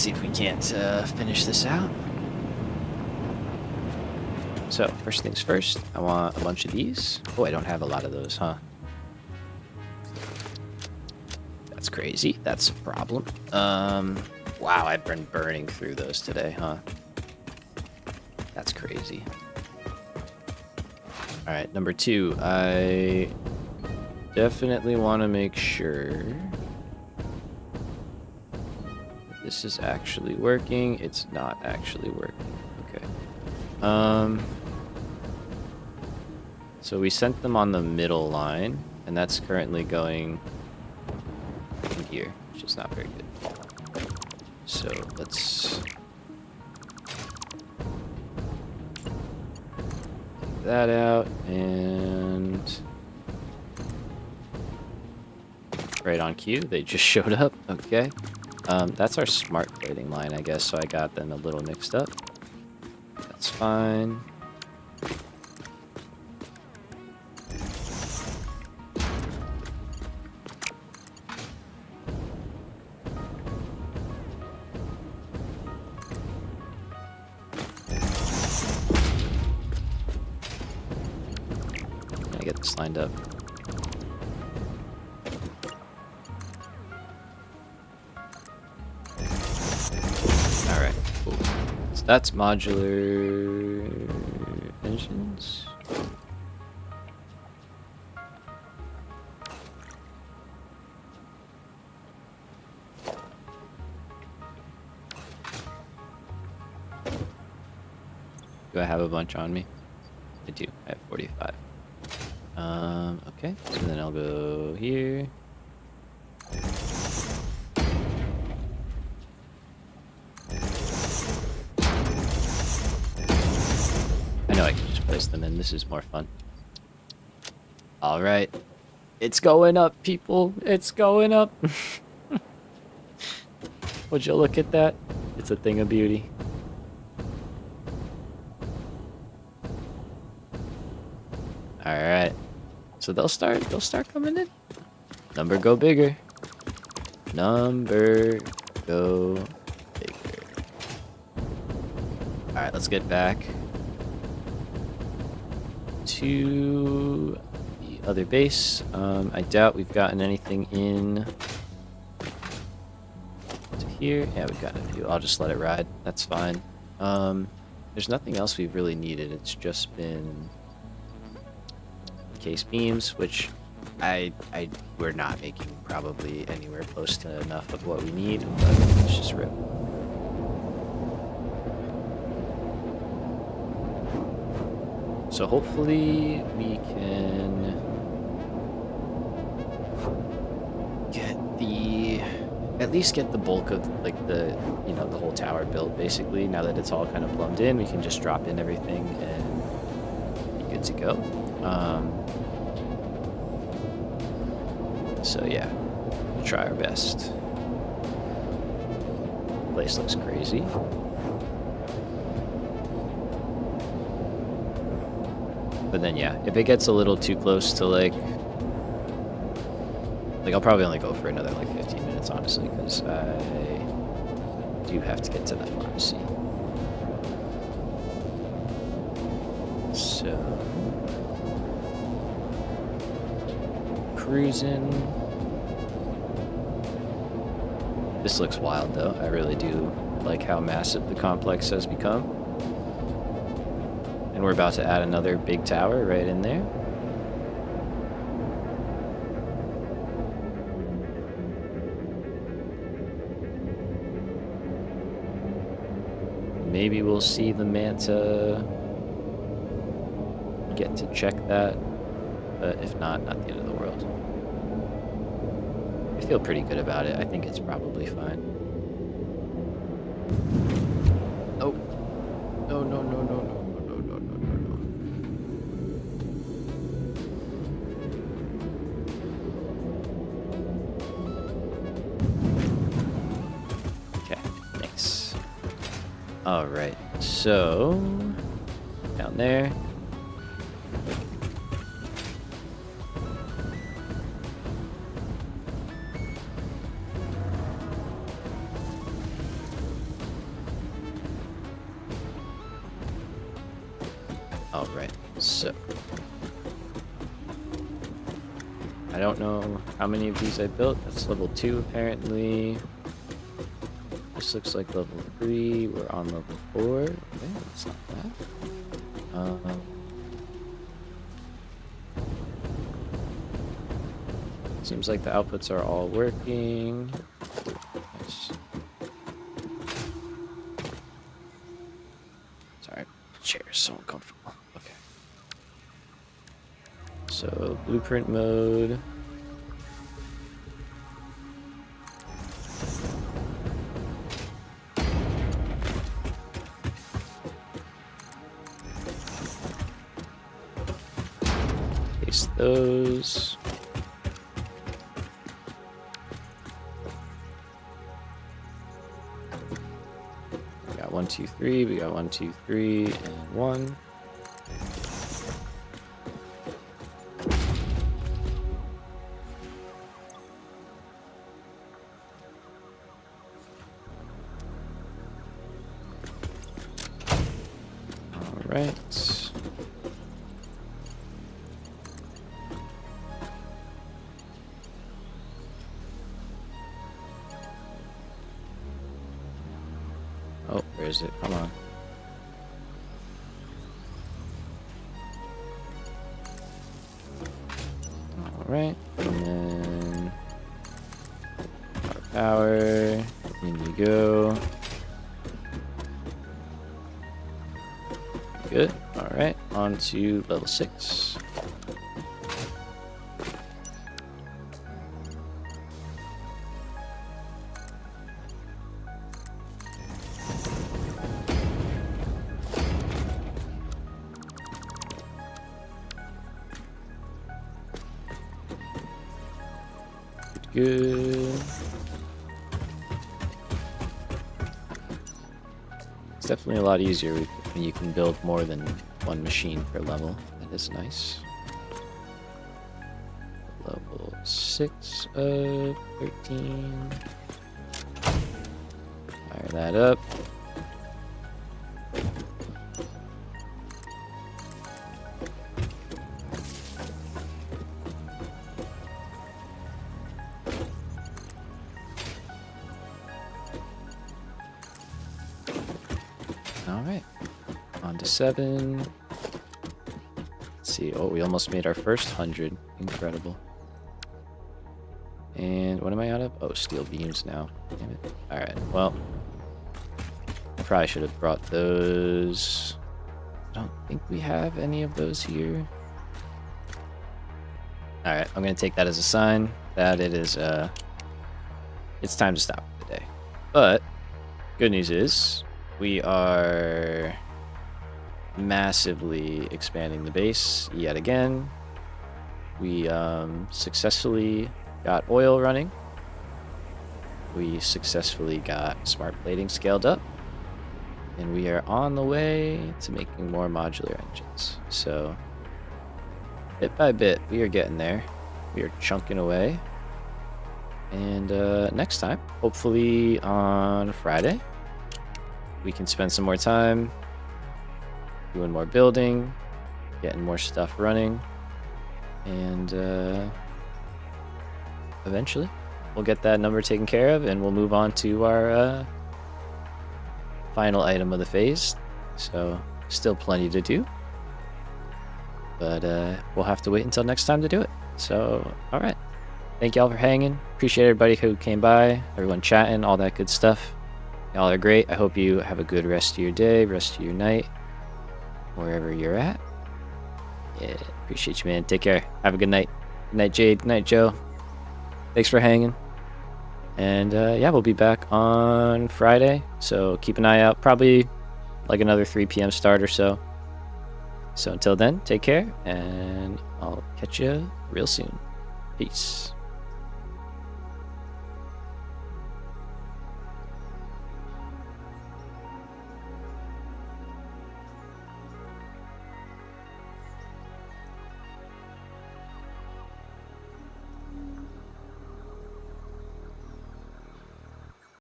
see if we can't finish this out. So, first things first, I want a bunch of these. Oh, I don't have a lot of those, huh? That's crazy. That's a problem. Wow, I've been burning through those today, huh? That's crazy. All right, number 2. I definitely want to make sure that this is actually working. It's not actually working. Okay. So we sent them on the middle line, and that's currently going in here, which is not very good. So let's take that out, and right on cue, they just showed up. Okay. That's our smart plating line, I guess, so I got them a little mixed up. That's fine. Get this lined up. Alright, cool. So that's modular engines. Do I have a bunch on me? I do. I have 45. Okay, so then I'll go here. I know I can just place them in. This is more fun. All right. It's going up, people. It's going up. Would you look at that? It's a thing of beauty. All right. So they'll start coming in. Number go bigger. Number go bigger. All right, let's get back to the other base. I doubt we've gotten anything in to here. Yeah, we've gotten a few. I'll just let it ride. That's fine. There's nothing else we've really needed. It's just been case beams, which we're not making probably anywhere close to enough of what we need, but let's just rip. So hopefully we can at least get the bulk of like the whole tower built. Basically, now that it's all kind of plumbed in, we can just drop in everything and be good to go. So yeah, we'll try our best. Place looks crazy. But then yeah, if it gets a little too close to like I'll probably only go for another like 15 minutes, honestly, because I do have to get to the pharmacy. So cruising. This looks wild though. I really do like how massive the complex has become. And we're about to add another big tower right in there. Maybe we'll see the Manta get to check that. But if not the end of the world. I feel pretty good about it. I think it's probably fine. Oh. No, no, no, no, no, no, no, no, no, no. Okay, thanks. Alright, so down there. All right, so I don't know how many of these I built. That's level 2 apparently. This looks like level 3. We're on level 4. Okay, that's not bad. Seems like the outputs are all working. Nice. Sorry, chair is so uncomfortable. Okay. So, blueprint mode. Paste those. We got 1, 2, 3. We got 1, 2, 3, and 1. Right. Oh, where is it? Come on. All right, and then power. In you go. Good. All right, on to level 6. Good. It's definitely a lot easier when you can build more than one machine per level. That is nice. Level 6 of 13. Fire that up. Alright, on to 7. Let's see, oh, we almost made our first 100. Incredible. And what am I out of? Oh, steel beams now. Damn it. Alright, well, I probably should have brought those. I don't think we have any of those here. Alright, I'm going to take that as a sign that it is, it's time to stop for the day. But, good news is, we are massively expanding the base yet again. We successfully got oil running. We successfully got smart plating scaled up. And we are on the way to making more modular engines. So, bit by bit, we are getting there. We are chunking away. And next time, hopefully on Friday, we can spend some more time doing more building, getting more stuff running, and eventually we'll get that number taken care of and we'll move on to our final item of the phase. So still plenty to do, but we'll have to wait until next time to do it. So all right, thank y'all for hanging. Appreciate everybody who came by, everyone chatting, all that good stuff. Y'all are great. I hope you have a good rest of your day, rest of your night, wherever you're at. Yeah, appreciate you, man. Take care. Have a good night. Good night, Jade. Good night, Joe. Thanks for hanging. And yeah, we'll be back on Friday. So keep an eye out. Probably like another 3 p.m. start or so. So until then, take care. And I'll catch you real soon. Peace.